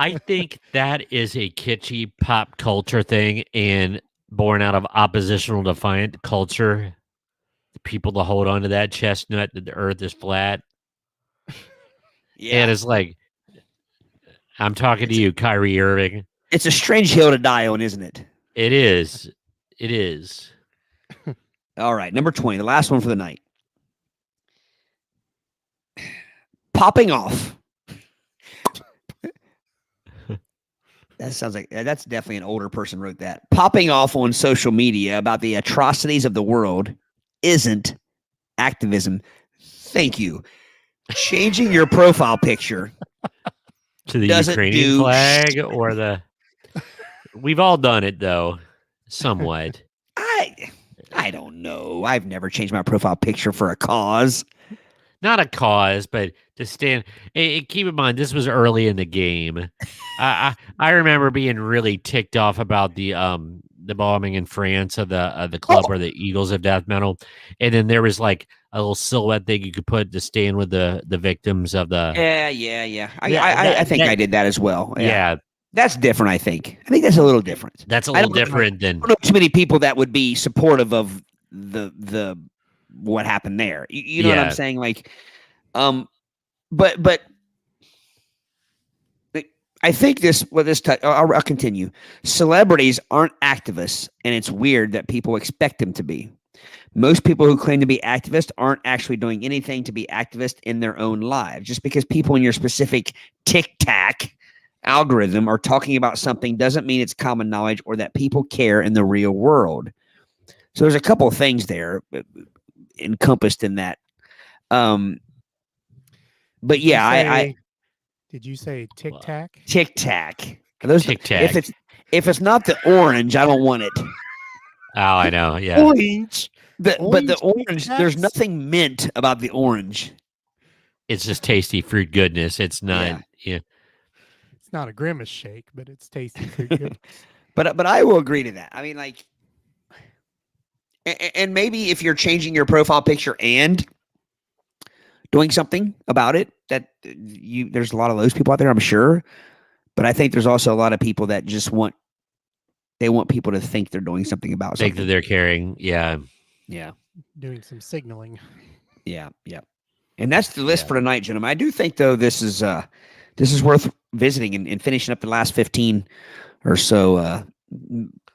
I think that is a kitschy pop culture thing and born out of oppositional defiant culture. People to hold on to that chestnut that the earth is flat. Yeah. And it's like, I'm talking to you, Kyrie Irving. It's a strange hill to die on, isn't it? It is. It is. All right. Number 20, the last one for the night. Popping off. That sounds like that's definitely an older person wrote that. Popping off on social media about the atrocities of the world isn't activism. Thank you. Changing your profile picture to the Ukrainian flag or the. We've all done it though, somewhat. I don't know. I've never changed my profile picture for a cause. Not a cause, but to stand. Keep in mind, this was early in the game. I remember being really ticked off about the bombing in France of the club where the Eagles of Death Metal, and then there was like a little silhouette thing you could put to stand with the victims of the. Yeah. I think I did that as well. Yeah. That's different. I think that's a little different. That's a little different than. I don't know too many people that would be supportive of the what happened there. You know what I'm saying? Like, but I think I'll continue. Celebrities aren't activists, and it's weird that people expect them to be. Most people who claim to be activists aren't actually doing anything to be activist in their own lives. Just because people in your specific tic-tac algorithm are talking about something doesn't mean it's common knowledge or that people care in the real world. So there's a couple of things there encompassed in that. But yeah, did you say Tic Tac? Tic Tac. Those Tic Tac. If it's not the orange, I don't want it. Oh, I know. Yeah. Orange. But the orange, there's nothing mint about the orange. It's just tasty fruit goodness. It's not. Yeah. It's not a Grimace shake, but it's tasty fruit goodness. But I will agree to that. I mean, like, and maybe if you're changing your profile picture and doing something about it, that there's a lot of those people out there, I'm sure. But I think there's also a lot of people that just want people to think they're doing something about something. Think that they're caring. Yeah. Yeah. Doing some signaling. Yeah. Yeah. And that's the list for tonight, gentlemen. I do think, though, this is worth visiting and finishing up the last 15 or so.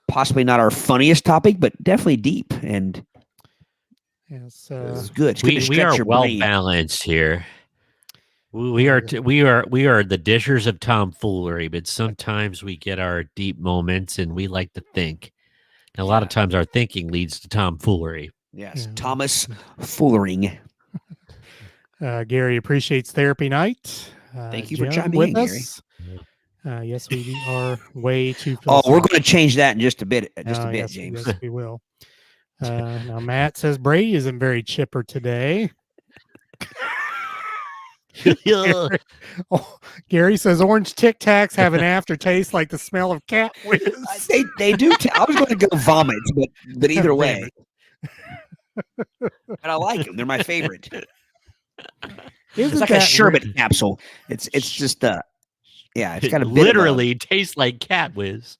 Possibly not our funniest topic, but definitely deep and it's good. It's We are well balanced here. We are the dishers of tomfoolery, but sometimes we get our deep moments and we like to think. And a lot of times our thinking leads to tomfoolery. Yes, Thomas Foolering. Gary appreciates therapy night. Thank you Jim, for chiming with in, us. Gary. Yes, we are way too. Oh, we're going to change that in just a bit. Yes, James. Yes, we will. Now Matt says Brady isn't very chipper today. Gary says orange Tic Tacs have an aftertaste like the smell of cat whiz. They do. I was going to go vomit, but either way. But I like them. They're my favorite. It's like a sherbet capsule. It's just yeah, it's got a bit literally tastes like cat whiz.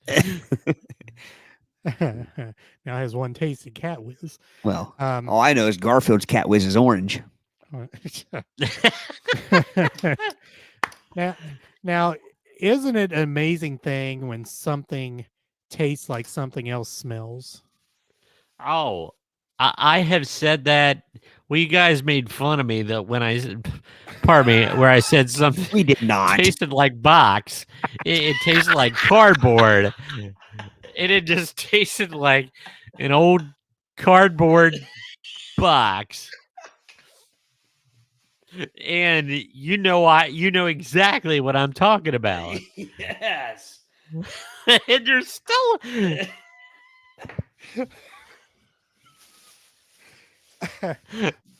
Now has one tasty cat whiz. Well, all I know is Garfield's cat whiz is orange. Now, isn't it an amazing thing when something tastes like something else smells? Oh, I have said that. Well, you guys made fun of me that when where I said something. We did not. Tasted like box. It tasted like cardboard. And it just tasted like an old cardboard box. And you know exactly what I'm talking about. Yes. And you're still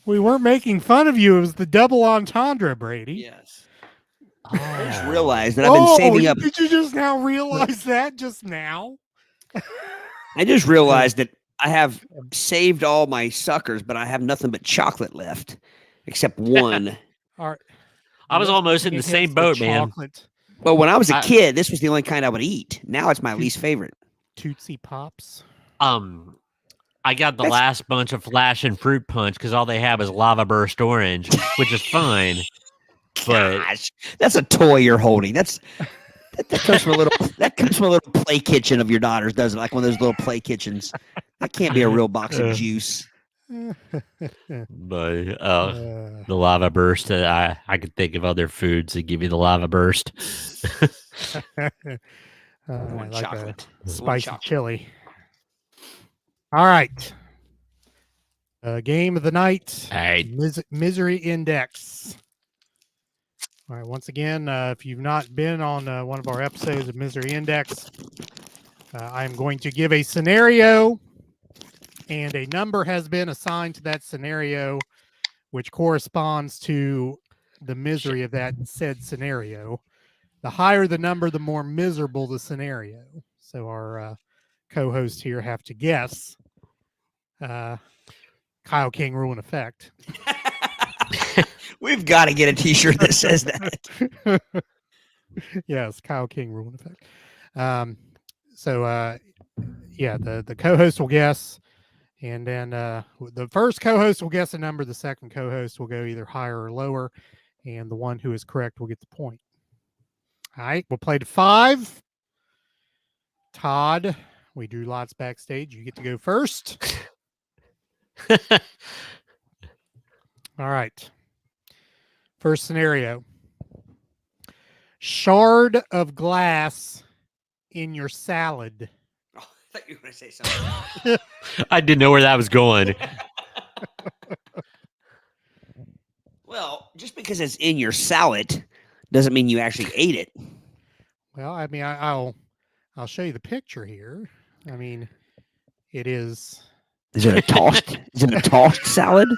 we weren't making fun of you. It was the double entendre, Brady. Yes. I just realized that I've been saving up. Did you just now realize that just now? I just realized that I have saved all my suckers, but I have nothing but chocolate left, except one. I was almost in the same boat, man. Well, when I was a kid, this was the only kind I would eat. Now it's my least favorite. Tootsie Pops. I got the last bunch of Flash and Fruit Punch because all they have is Lava Burst Orange, which is fine. Gosh, that's a toy you're holding. That comes from a little play kitchen of your daughter's, doesn't it? Like one of those little play kitchens. That can't be a real box of juice. But the Lava Burst, I could think of other foods that give you the Lava Burst. Like chocolate. Spicy chili. All right. Game of the night. All right. Misery Index. All right. Once again, if you've not been on one of our episodes of Misery Index, I'm going to give a scenario, and a number has been assigned to that scenario, which corresponds to the misery of that said scenario. The higher the number, the more miserable the scenario. So our co-hosts here have to guess. Kyle King rule in effect. We've got to get a t-shirt that says that. Yes, Kyle King rule in effect. The co-host will guess, and then the first co-host will guess a number, the second co-host will go either higher or lower, and the one who is correct will get the point. All right, we'll play to 5. Todd, we drew lots backstage. You get to go first. All right. First scenario. Shard of glass in your salad. thought you were going to say something. I didn't know where that was going. Well, just because it's in your salad doesn't mean you actually ate it. Well, I mean, I'll show you the picture here. I mean, it is. Is it a tossed? Is it a tossed salad?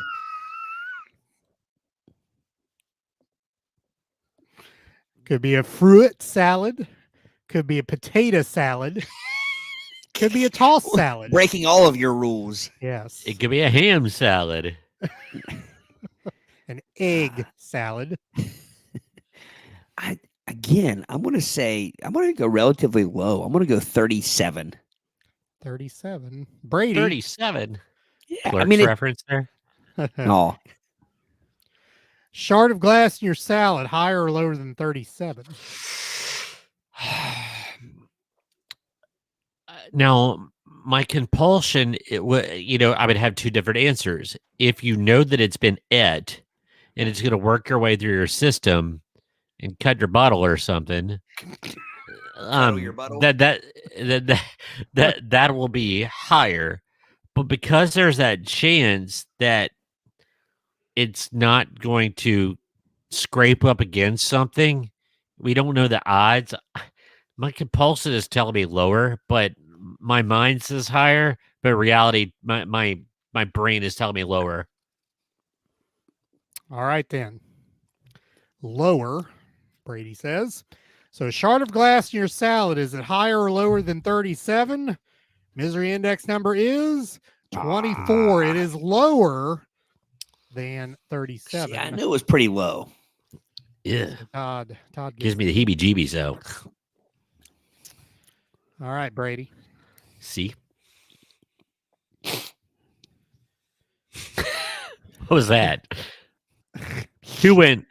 Could be a fruit salad. Could be a potato salad. Could be a tossed salad. Breaking all of your rules. Yes. It could be a ham salad. An egg salad. I'm going to go relatively low. I'm going to go 37. 37. Brady. 37. Yeah, Clerk's reference there. Oh. Shard of glass in your salad, higher or lower than 37? Now, my compulsion, I would have two different answers. If you know that it's been et and it's going to work your way through your system and cut your bottle or something, your bottle? that will be higher. But because there's that chance that it's not going to scrape up against something, we don't know the odds. My compulsion is telling me lower, but my mind says higher. But reality, my brain is telling me lower. All right, then. Lower, Brady says. So a shard of glass in your salad, is it higher or lower than 37? Misery index number is 24. It is lower than 37. See, I knew it was pretty low. Yeah. Todd gives me the heebie-jeebies, though. All right, Brady. See? What was that? Who went?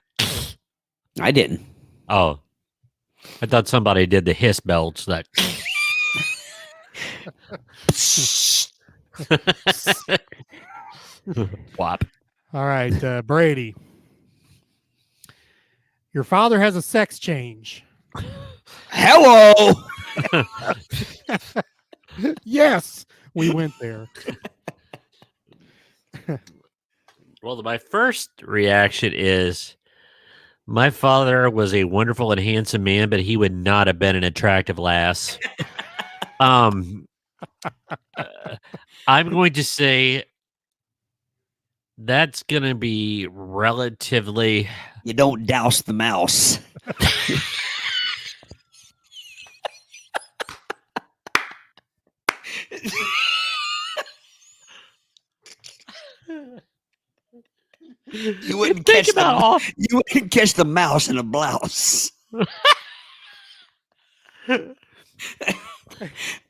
I didn't. Oh. I thought somebody did the hiss belch that. Whop. All right, Brady. Your father has a sex change. Hello. Yes, we went there. Well, my first reaction is my father was a wonderful and handsome man, but he would not have been an attractive lass. I'm going to say that's going to be relatively. You don't douse the mouse. You wouldn't catch the mouse in a blouse. You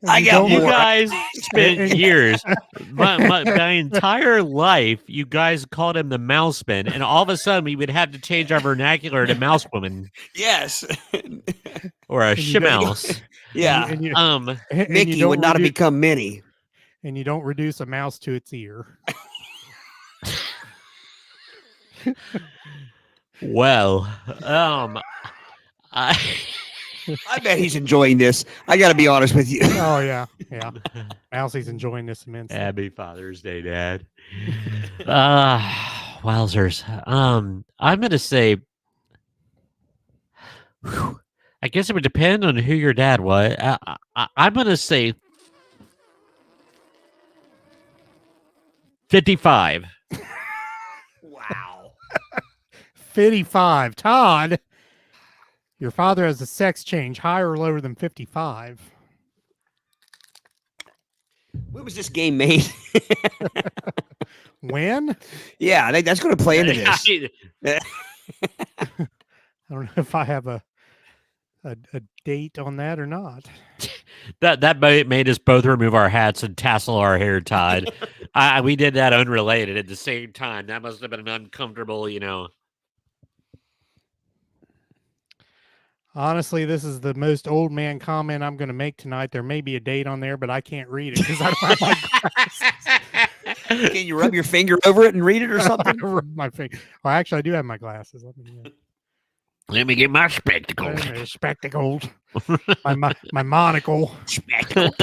guys spent years, my entire life, you guys called him the Mouseman, and all of a sudden we would have to change our vernacular to Mouse Woman. Yes. Or a shimouse. Yeah. Mickey would not have become Minnie. And you don't reduce a mouse to its ear. Well, I bet he's enjoying this. I got to be honest with you. Oh yeah. Mousie's enjoying this immensely. Happy Father's Day, Dad. Wowzers. I'm gonna say. I guess it would depend on who your dad was. I'm gonna say 55. Wow. 55. Todd, your father has a sex change, higher or lower than 55? When was this game made? When? Yeah, I think that's going to play into this. I don't know if I have a date on that or not. That made us both remove our hats and tassel our hair, Todd. We did that unrelated at the same time. That must have been an uncomfortable, Honestly, this is the most old man comment I'm going to make tonight. There may be a date on there, but I can't read it because I don't have my glasses. Can you rub your finger over it and read it or something? Rub my finger. Well, actually, I do have my glasses. Let me get my spectacles. Spectacles. my monocle. Spectacles.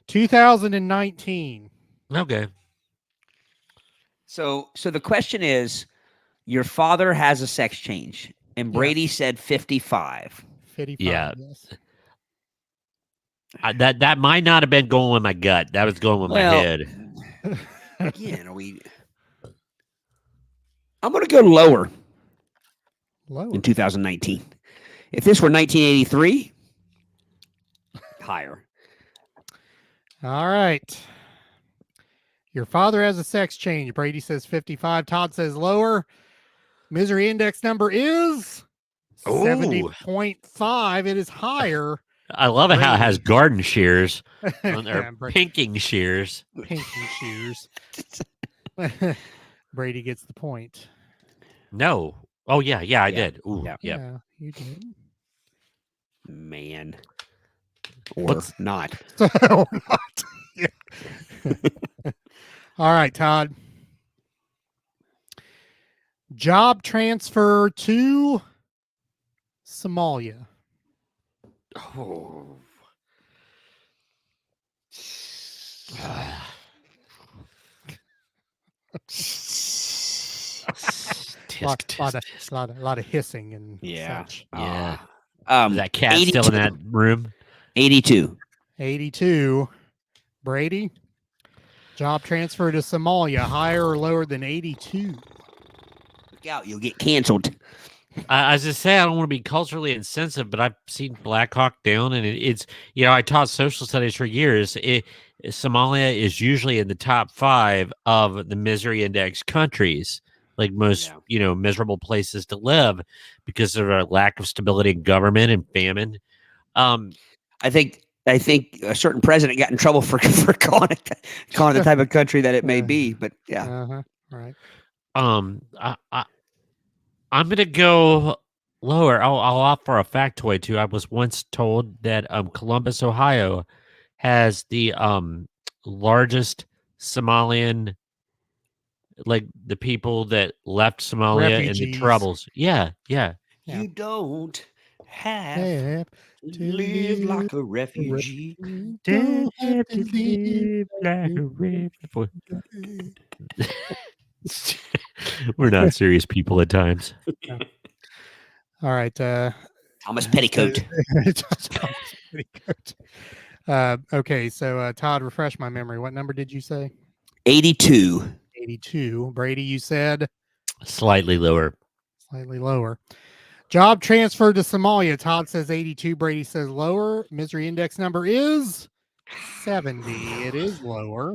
2019. Okay. So the question is, your father has a sex change, and Brady said 55. 55. Yeah. Yes. That might not have been going with my gut. That was going with my head. Again, I'm going to go lower. Lower. In 2019. If this were 1983, higher. All right. Your father has a sex change. Brady says 55. Todd says lower. Misery index number is 70.5. It is higher. I love it how it has garden shears on their pinking shears. Pinking shears. Brady gets the point. No. Oh, yeah, I did. Ooh, yeah, you did. Man. Or not. Or not. Yeah. All right, Todd. Job transfer to Somalia. Oh. A lot of hissing and such. Yeah. Is that cat 82. Still in that room? 82. 82. Brady, job transfer to Somalia, higher or lower than 82? Look out, you'll get canceled. I was just saying, I don't want to be culturally insensitive, but I've seen Black Hawk Down, and it's, I taught social studies for years. Somalia is usually in the top 5 of the misery index countries, like most, miserable places to live because of a lack of stability in government and famine. I think a certain president got in trouble for calling it the type of country that it may be, but yeah. Right. I'm gonna go lower. I'll offer a factoid too. I was once told that Columbus, Ohio, has the largest Somalian, like the people that left Somalia in the troubles. Yeah. You don't have to live like a refugee. Don't have to live like a refugee. We're not serious people at times. All right. Thomas Petticoat. Thomas Petticoat. Okay, so Todd, refresh my memory. What number did you say? 82. 82. Brady, you said? Slightly lower. Slightly lower. Job transfer to Somalia. Todd says 82. Brady says lower. Misery index number is 70. It is lower.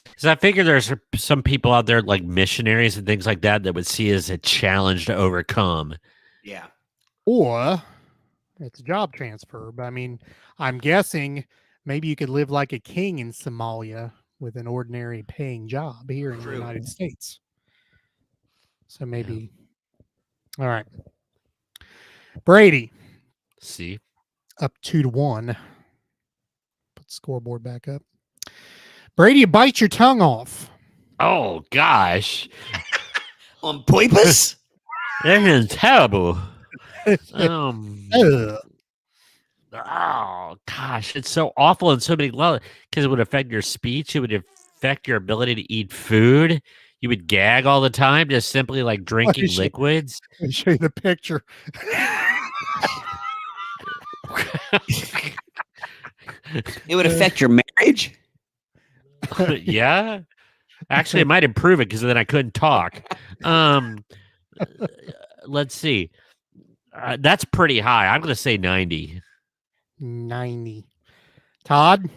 Because I figure there's some people out there like missionaries and things like that would see it as a challenge to overcome. Yeah. Or it's a job transfer. But I mean, I'm guessing maybe you could live like a king in Somalia with an ordinary paying job here in the United States. So maybe. Yeah. All right. Brady. See. Up 2-1. Put the scoreboard back up. Brady, you bite your tongue off. Oh, gosh. On purpose? That is terrible. Oh, gosh. It's so awful in so many levels because it would affect your speech. It would affect your ability to eat food. You would gag all the time, just simply like drinking liquids. Let me show you the picture. It would affect your marriage? Yeah. Actually, it might improve it because then I couldn't talk. Let's see. That's pretty high. I'm going to say 90. 90. Todd?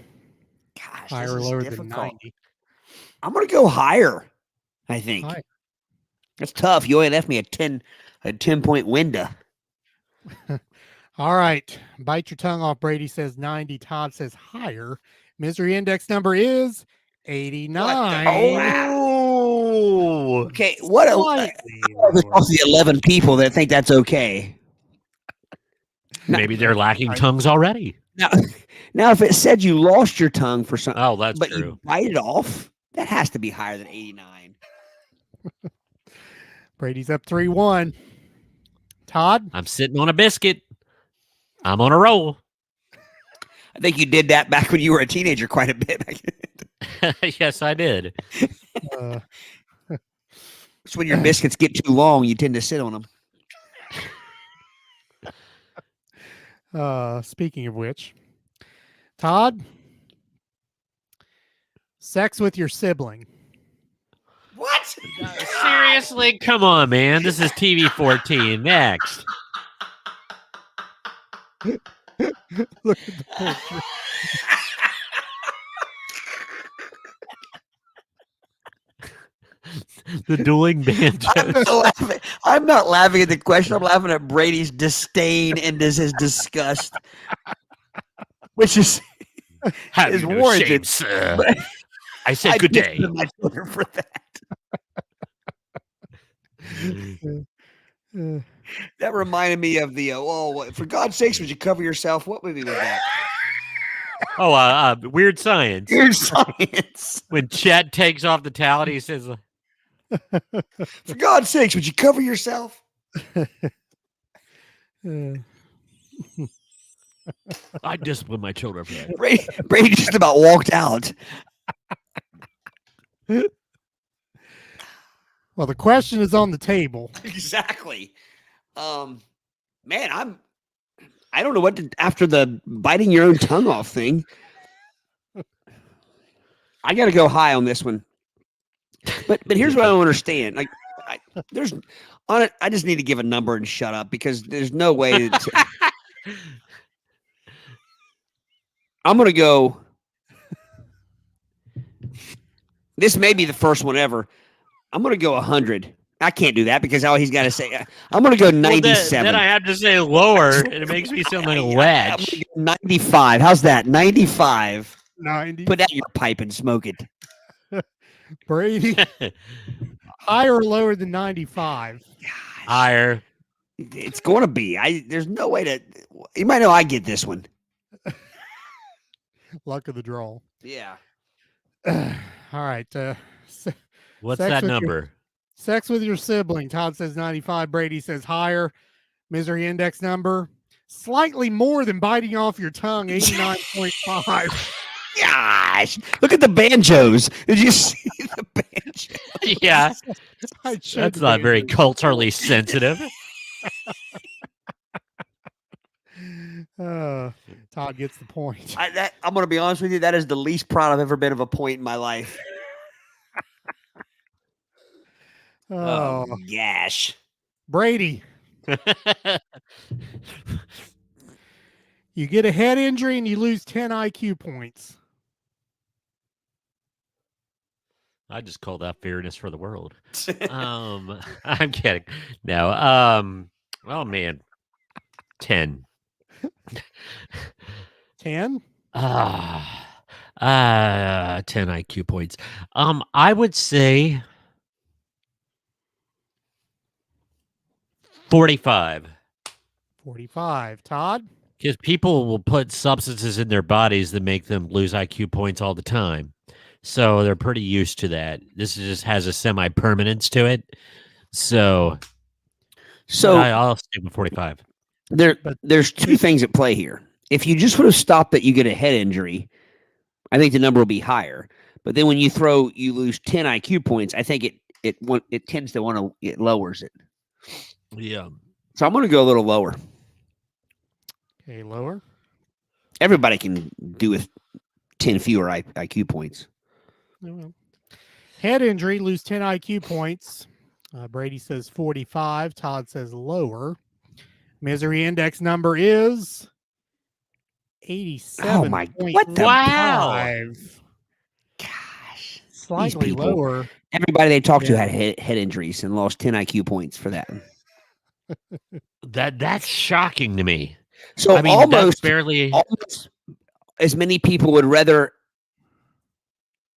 Gosh, higher or lower than 90? I'm going to go higher, I think. High. That's tough. You only left me a 10-point window. All right. Bite your tongue off. Brady says 90. Todd says higher. Misery index number is 89. Oh, okay. What the 11 people that think that's okay? Maybe they're lacking tongues already. Now, if it said you lost your tongue for something, that's but true. You bite it off, that has to be higher than 89. Brady's up 3-1. Todd? I'm sitting on a biscuit. I'm on a roll. I think you did that back when you were a teenager quite a bit. Yes, I did. It's when your biscuits get too long, you tend to sit on them. Speaking of which, Todd, sex with your sibling. What? Seriously? Come on, man. This is TV 14. Next. Look at the picture. The dueling banjos. I'm not laughing at the question. I'm laughing at Brady's disdain and his disgust, which is warranted. Shame, sir. I said good day. My children for that. That reminded me of the for God's sakes, would you cover yourself? What movie was that? Oh, Weird Science. Weird Science. When Chet takes off the towel, he says, "For God's sakes, would you cover yourself?" I discipline my children for that. Brady just about walked out. Well, the question is on the table. Exactly. Man, I don't know what to, after the biting your own tongue off thing. I got to go high on this one. But here's what I don't understand. Like, I just need to give a number and shut up because there's no way. I'm gonna go. This may be the first one ever. I'm gonna go 100. I can't do that because all he's got to say. I'm gonna go 97. Then I have to say lower, and it makes me sound like a wedge. 95. How's that? 95. 90. Put that in your pipe and smoke it. Brady, higher or lower than 95? Gosh. Higher. It's going to be. There's no way to. You might know I get this one. Luck of the draw. Yeah. All right. What's that number? Sex with your sibling. Todd says 95. Brady says higher. Misery index number slightly more than biting off your tongue. 89.5. Gosh, look at the banjos. Did you see the banjos? Yeah. That's not very culturally sensitive. Todd gets the point. I'm going to be honest with you. That is the least proud I've ever been of a point in my life. Oh gosh. Brady. You get a head injury and you lose 10 IQ points. I just call that fairness for the world. I'm kidding. No. Oh man. 10. 10? 10 IQ points. I would say 45. 45. Todd? Because people will put substances in their bodies that make them lose IQ points all the time. So they're pretty used to that. This just has a semi-permanence to it. So I'll stick with 45. There's two things at play here. If you just would have stopped that you get a head injury, I think the number will be higher. But then when you lose 10 IQ points, I think it tends to it lowers it. Yeah. So I'm going to go a little lower. Okay, lower. Everybody can do with 10 fewer IQ points. Well, head injury, lose 10 IQ points. Brady says 45. Todd says lower. Misery index number is 87. Oh my! What the? Wow. Gosh, slightly lower. Everybody they talked to had head injuries and lost 10 IQ points for that. That's shocking to me. So I mean, almost as many people would rather.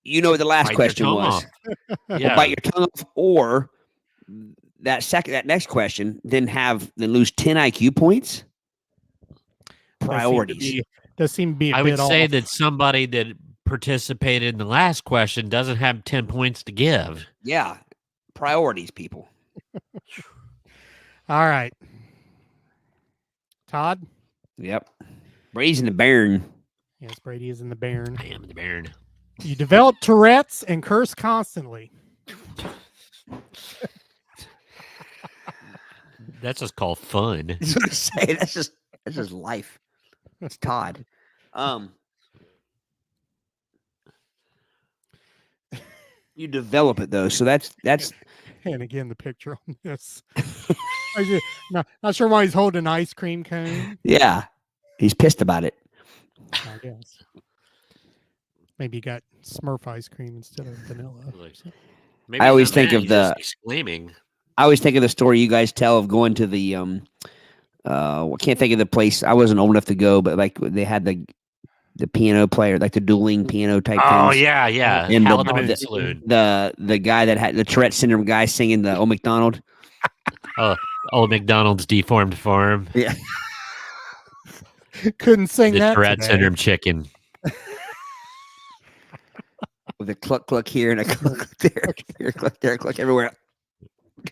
You know what the last question was? Yeah. Bite your tongue off, or that next question, then lose 10 IQ points. Priorities. Does seem to be. I would say that somebody that participated in the last question doesn't have 10 points to give. Yeah, priorities, people. All right, Todd. Yep, Brady's in the barn. Yes, Brady is in the Bairn. I am the Bairn. You develop Tourette's and curse constantly. That's just called fun. I was gonna say that's just life. It's Todd. You develop it though, so that's. And again, the picture on this. Not sure why he's holding an ice cream cone. Yeah, he's pissed about it. I guess. Maybe you got Smurf ice cream instead of vanilla. Maybe I always think of the exclaiming. I always think of the story you guys tell of going to the I can't think of the place. I wasn't old enough to go, but like they had the piano player, like the dueling piano type things. Oh yeah. And the guy that had the Tourette syndrome guy singing the Old McDonald. Old McDonald's deformed farm. Yeah. Couldn't sing the that. Tourette syndrome chicken. With a cluck cluck here and a cluck there, here, cluck there, cluck everywhere.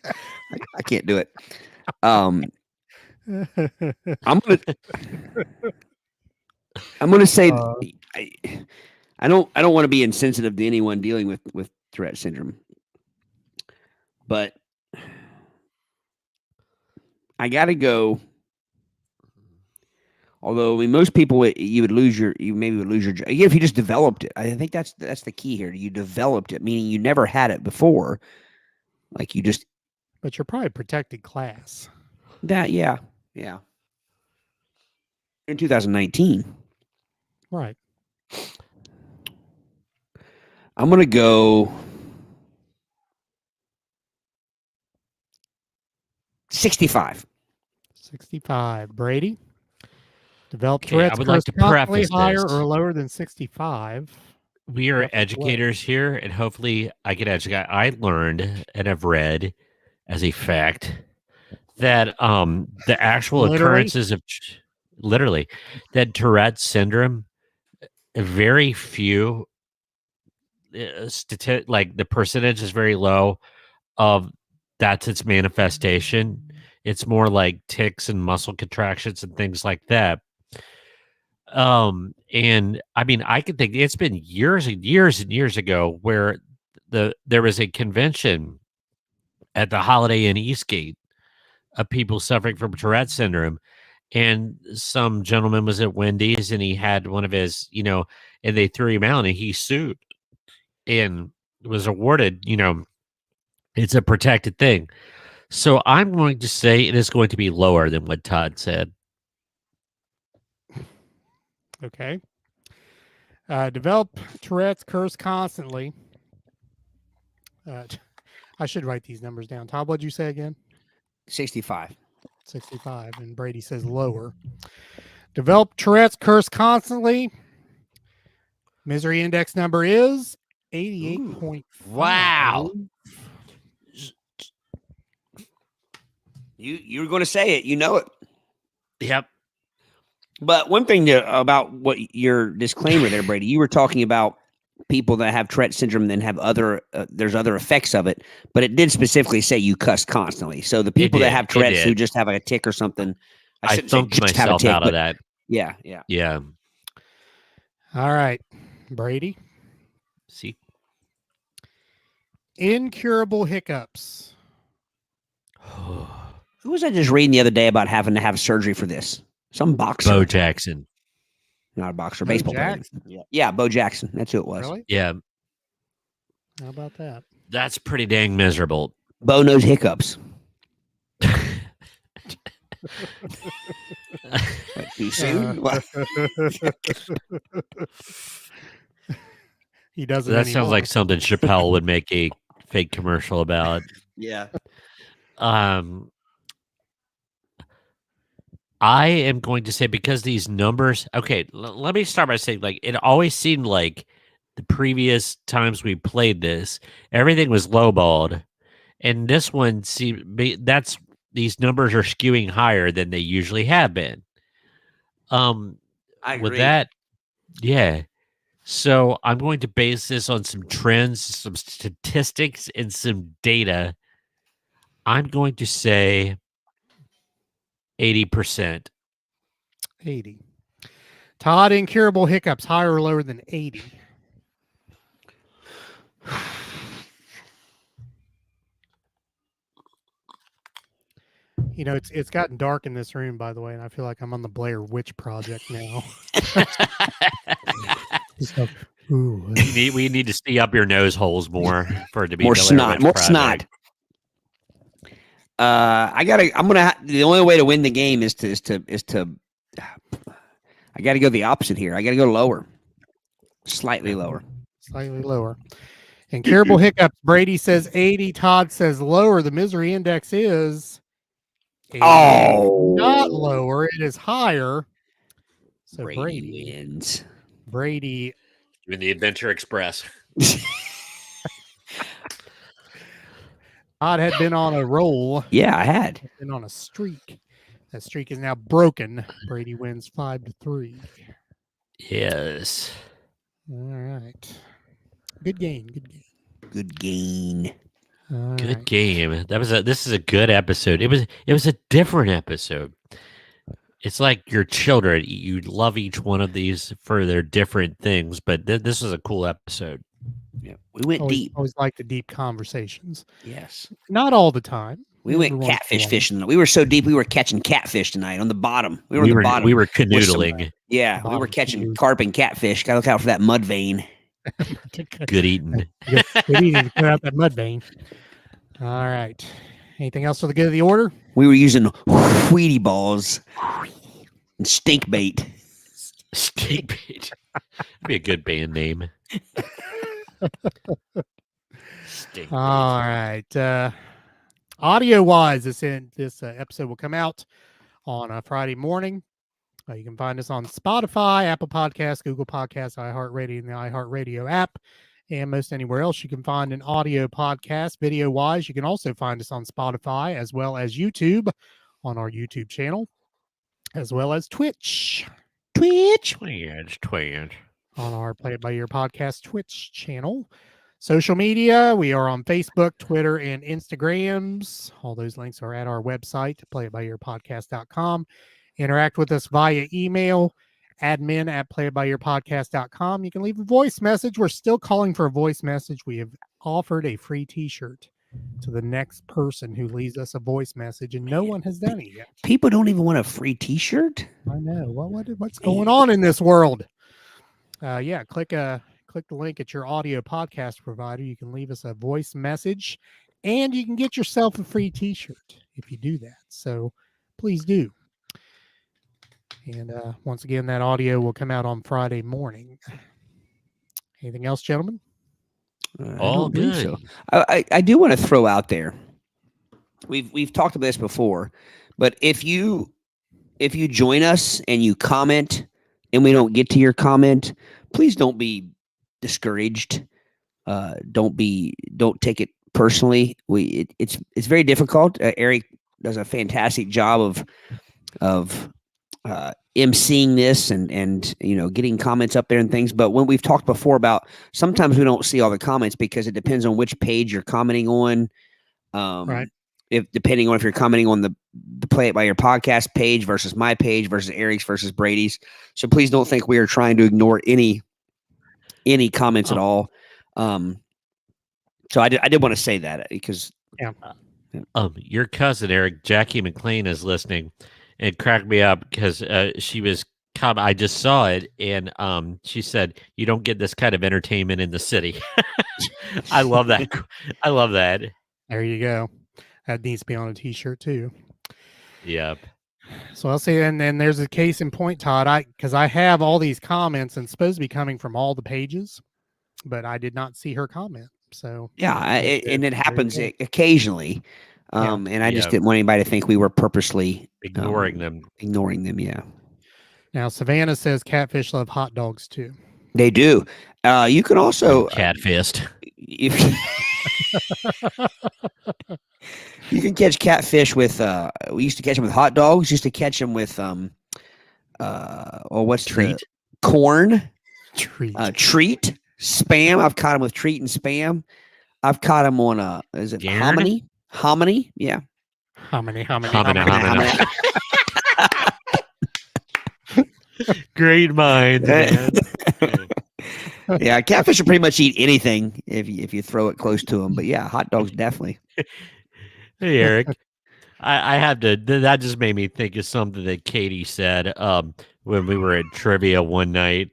I can't do it. I'm gonna say I don't want to be insensitive to anyone dealing with Tourette syndrome, but I gotta go. Although I mean, most people you maybe would lose your job if you just developed it. I think that's the key here. You developed it, meaning you never had it before. Like you just. But you're probably protected class. That yeah. In 2019, right? I'm gonna go 65. 65. Brady. Develop Okay, Tourette's. I would like to preface higher this. or lower than 65. We are educators here, and hopefully I can educate. I learned and have read as a fact that the actual occurrences of that Tourette syndrome, very few like the percentage is very low of that's its manifestation. It's more like tics and muscle contractions and things like that. And I mean, I can think it's been years and years and years ago where there was a convention at the Holiday Inn Eastgate of people suffering from Tourette syndrome. And some gentleman was at Wendy's and he had one of his, and they threw him out and he sued and was awarded, it's a protected thing. So I'm going to say it is going to be lower than what Todd said. Okay. Develop Tourette's, curse constantly. I should write these numbers down. Todd, what'd you say again? 65. 65. And Brady says lower. Develop Tourette's, curse constantly. Misery index number is 88.5. Wow. You were going to say it. You know it. Yep. But one thing about what your disclaimer there, Brady, you were talking about people that have Tourette syndrome and then have there's other effects of it, but it did specifically say you cuss constantly. So the people that have Tourette's who just have like a tick or something, I thumped myself out of that. Yeah. All right, Brady. See? Incurable hiccups. Who was I just reading the other day about having to have surgery for this? Some boxer. Bo Jackson. Not a boxer, baseball player. Yeah, Bo Jackson. That's who it was. Really? Yeah. How about that? That's pretty dang miserable. Bo knows hiccups. Too soon? He doesn't. That sounds like something Chappelle would make a fake commercial about. Yeah. I am going to say because these numbers. Okay, let me start by saying like it always seemed like the previous times we played this, everything was lowballed, and this one these numbers are skewing higher than they usually have been. I agree. With that, yeah. So I'm going to base this on some trends, some statistics, and some data. I'm going to say 80%. 80. Todd, incurable hiccups, higher or lower than 80? You know, it's gotten dark in this room, by the way, and I feel like I'm on the Blair Witch Project now. We need to see up your nose holes more for it to be more Blair snot. Witch More Project. snot. The only way to win the game is to. I got to go the opposite here. I got to go lower, slightly lower. Slightly lower. Incurable hiccups. Brady says 80. Todd says lower. The misery index is 80. Not lower. It is higher. So Brady wins. Brady. In the Adventure Express. Todd had been on a roll. Yeah, I had been on a streak. That streak is now broken. Brady wins 5-3. Yes. All right. Good game. Good game. Good game. This is a good episode. It was a different episode. It's like your children. You love each one of these for their different things, but this is a cool episode. Yeah, we went deep. Always like the deep conversations. Yes. Not all the time. We went catfish fishing. We were so deep we were catching catfish tonight on the bottom. We were on the bottom. We were canoodling. We were catching carp and catfish. Gotta look out for that mud vein. Good eating. Good eating to clear out that mud vein. All right. Anything else for the good of the order? We were using Wheatie balls and stink bait. Stink bait. That'd be a good band name. Stink bait. All right. Audio-wise, this episode will come out on a Friday morning. You can find us on Spotify, Apple Podcasts, Google Podcasts, iHeartRadio, and the iHeartRadio app, and most anywhere else you can find an audio podcast. Video-wise, you can also find us on Spotify as well as YouTube on our YouTube channel, as well as Twitch. Twitch. On our Play It By Ear podcast Twitch channel. Social media, we are on Facebook, Twitter, and Instagrams. All those links are at our website, playitbyearpodcast.com. Interact with us via email, admin@playitbyearpodcast.com. You can leave a voice message. We're still calling for a voice message. We have offered a free t-shirt to the next person who leaves us a voice message, and no one has done it yet. People don't even want a free t-shirt? I know. What's going on in this world? Click the link at your audio podcast provider. You can leave us a voice message, and you can get yourself a free t-shirt if you do that. So please do. And once again, that audio will come out on Friday morning. Anything else, gentlemen? All good. So. I do want to throw out there. We've talked about this before, but if you join us and you comment and we don't get to your comment, please don't be discouraged. Don't take it personally. It's very difficult. Aric does a fantastic job of emceeing this and getting comments up there and things. But when we've talked before about sometimes we don't see all the comments because it depends on which page you're commenting on. Right. Depending on if you're commenting on the Play It By Your podcast page versus my page versus Eric's versus Brady's. So please don't think we are trying to ignore any comments at all. So I did want to say that because your cousin Aric, Jackie McLean, is listening. It cracked me up because she was I just saw it, and she said, "You don't get this kind of entertainment in the city." I love that. I love that. There you go. That needs to be on a t-shirt too. Yep. So I'll say, and then there's a case in point, Todd. Because I have all these comments and it's supposed to be coming from all the pages, but I did not see her comment. So and it happens occasionally. And I just didn't want anybody to think we were purposely ignoring them. Yeah. Now Savannah says catfish love hot dogs too. They do. You can also catfist. You can catch catfish with. We used to catch them with hot dogs. Used to catch them with what's treat? Corn. Treat. Spam. I've caught them with treat and spam. I've caught them on is it hominy? Hominy, yeah. Hominy. Great minds, man. Yeah, catfish will pretty much eat anything if you throw it close to them. But yeah, hot dogs definitely. Hey, Aric. I have to. That just made me think of something that Katie said when we were at trivia one night.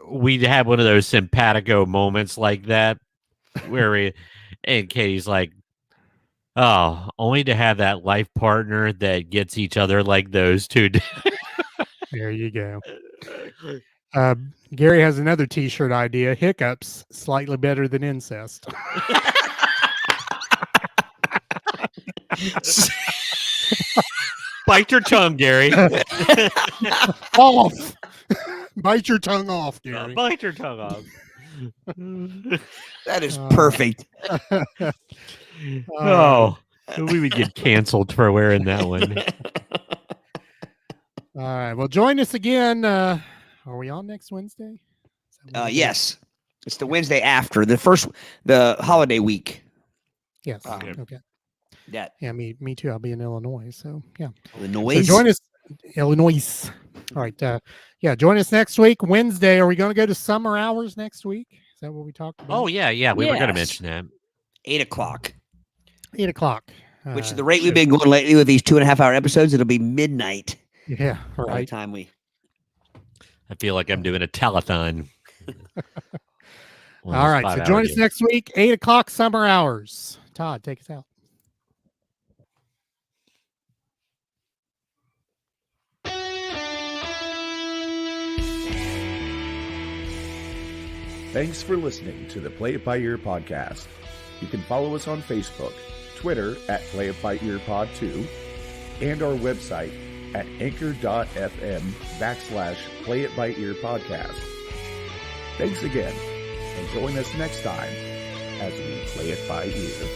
We had one of those simpatico moments like that where and Katie's like, "Oh, only to have that life partner that gets each other like those two." There you go. Gary has another T-shirt idea: hiccups slightly better than incest. Bite your tongue, Gary. Off. Bite your tongue off, Gary. Bite your tongue off. That is perfect. Oh, we would get canceled for wearing that one. All right. Well, join us again. Are we on next Wednesday? Yes. It's the Wednesday after the holiday week. Yes. Okay. That. Yeah, me too. I'll be in Illinois. So yeah. Illinois. So join us, Illinois. All right. Yeah, join us next week, Wednesday. Are we going to go to summer hours next week? Is that what we talked about? Oh yeah. We were going to mention that. 8:00. 8:00. Which is the rate we've been going lately with these 2.5-hour episodes. It'll be midnight. Yeah. Right. By the time we. I feel like I'm doing a telethon. All right. So join us next week, 8:00 summer hours. Todd, take us out. Thanks for listening to the Play It By Ear podcast. You can follow us on Facebook, Twitter at Play It By Ear Pod 2, and our website at anchor.fm/Play It By Ear podcast. Thanks again, and join us next time as we play it by ear.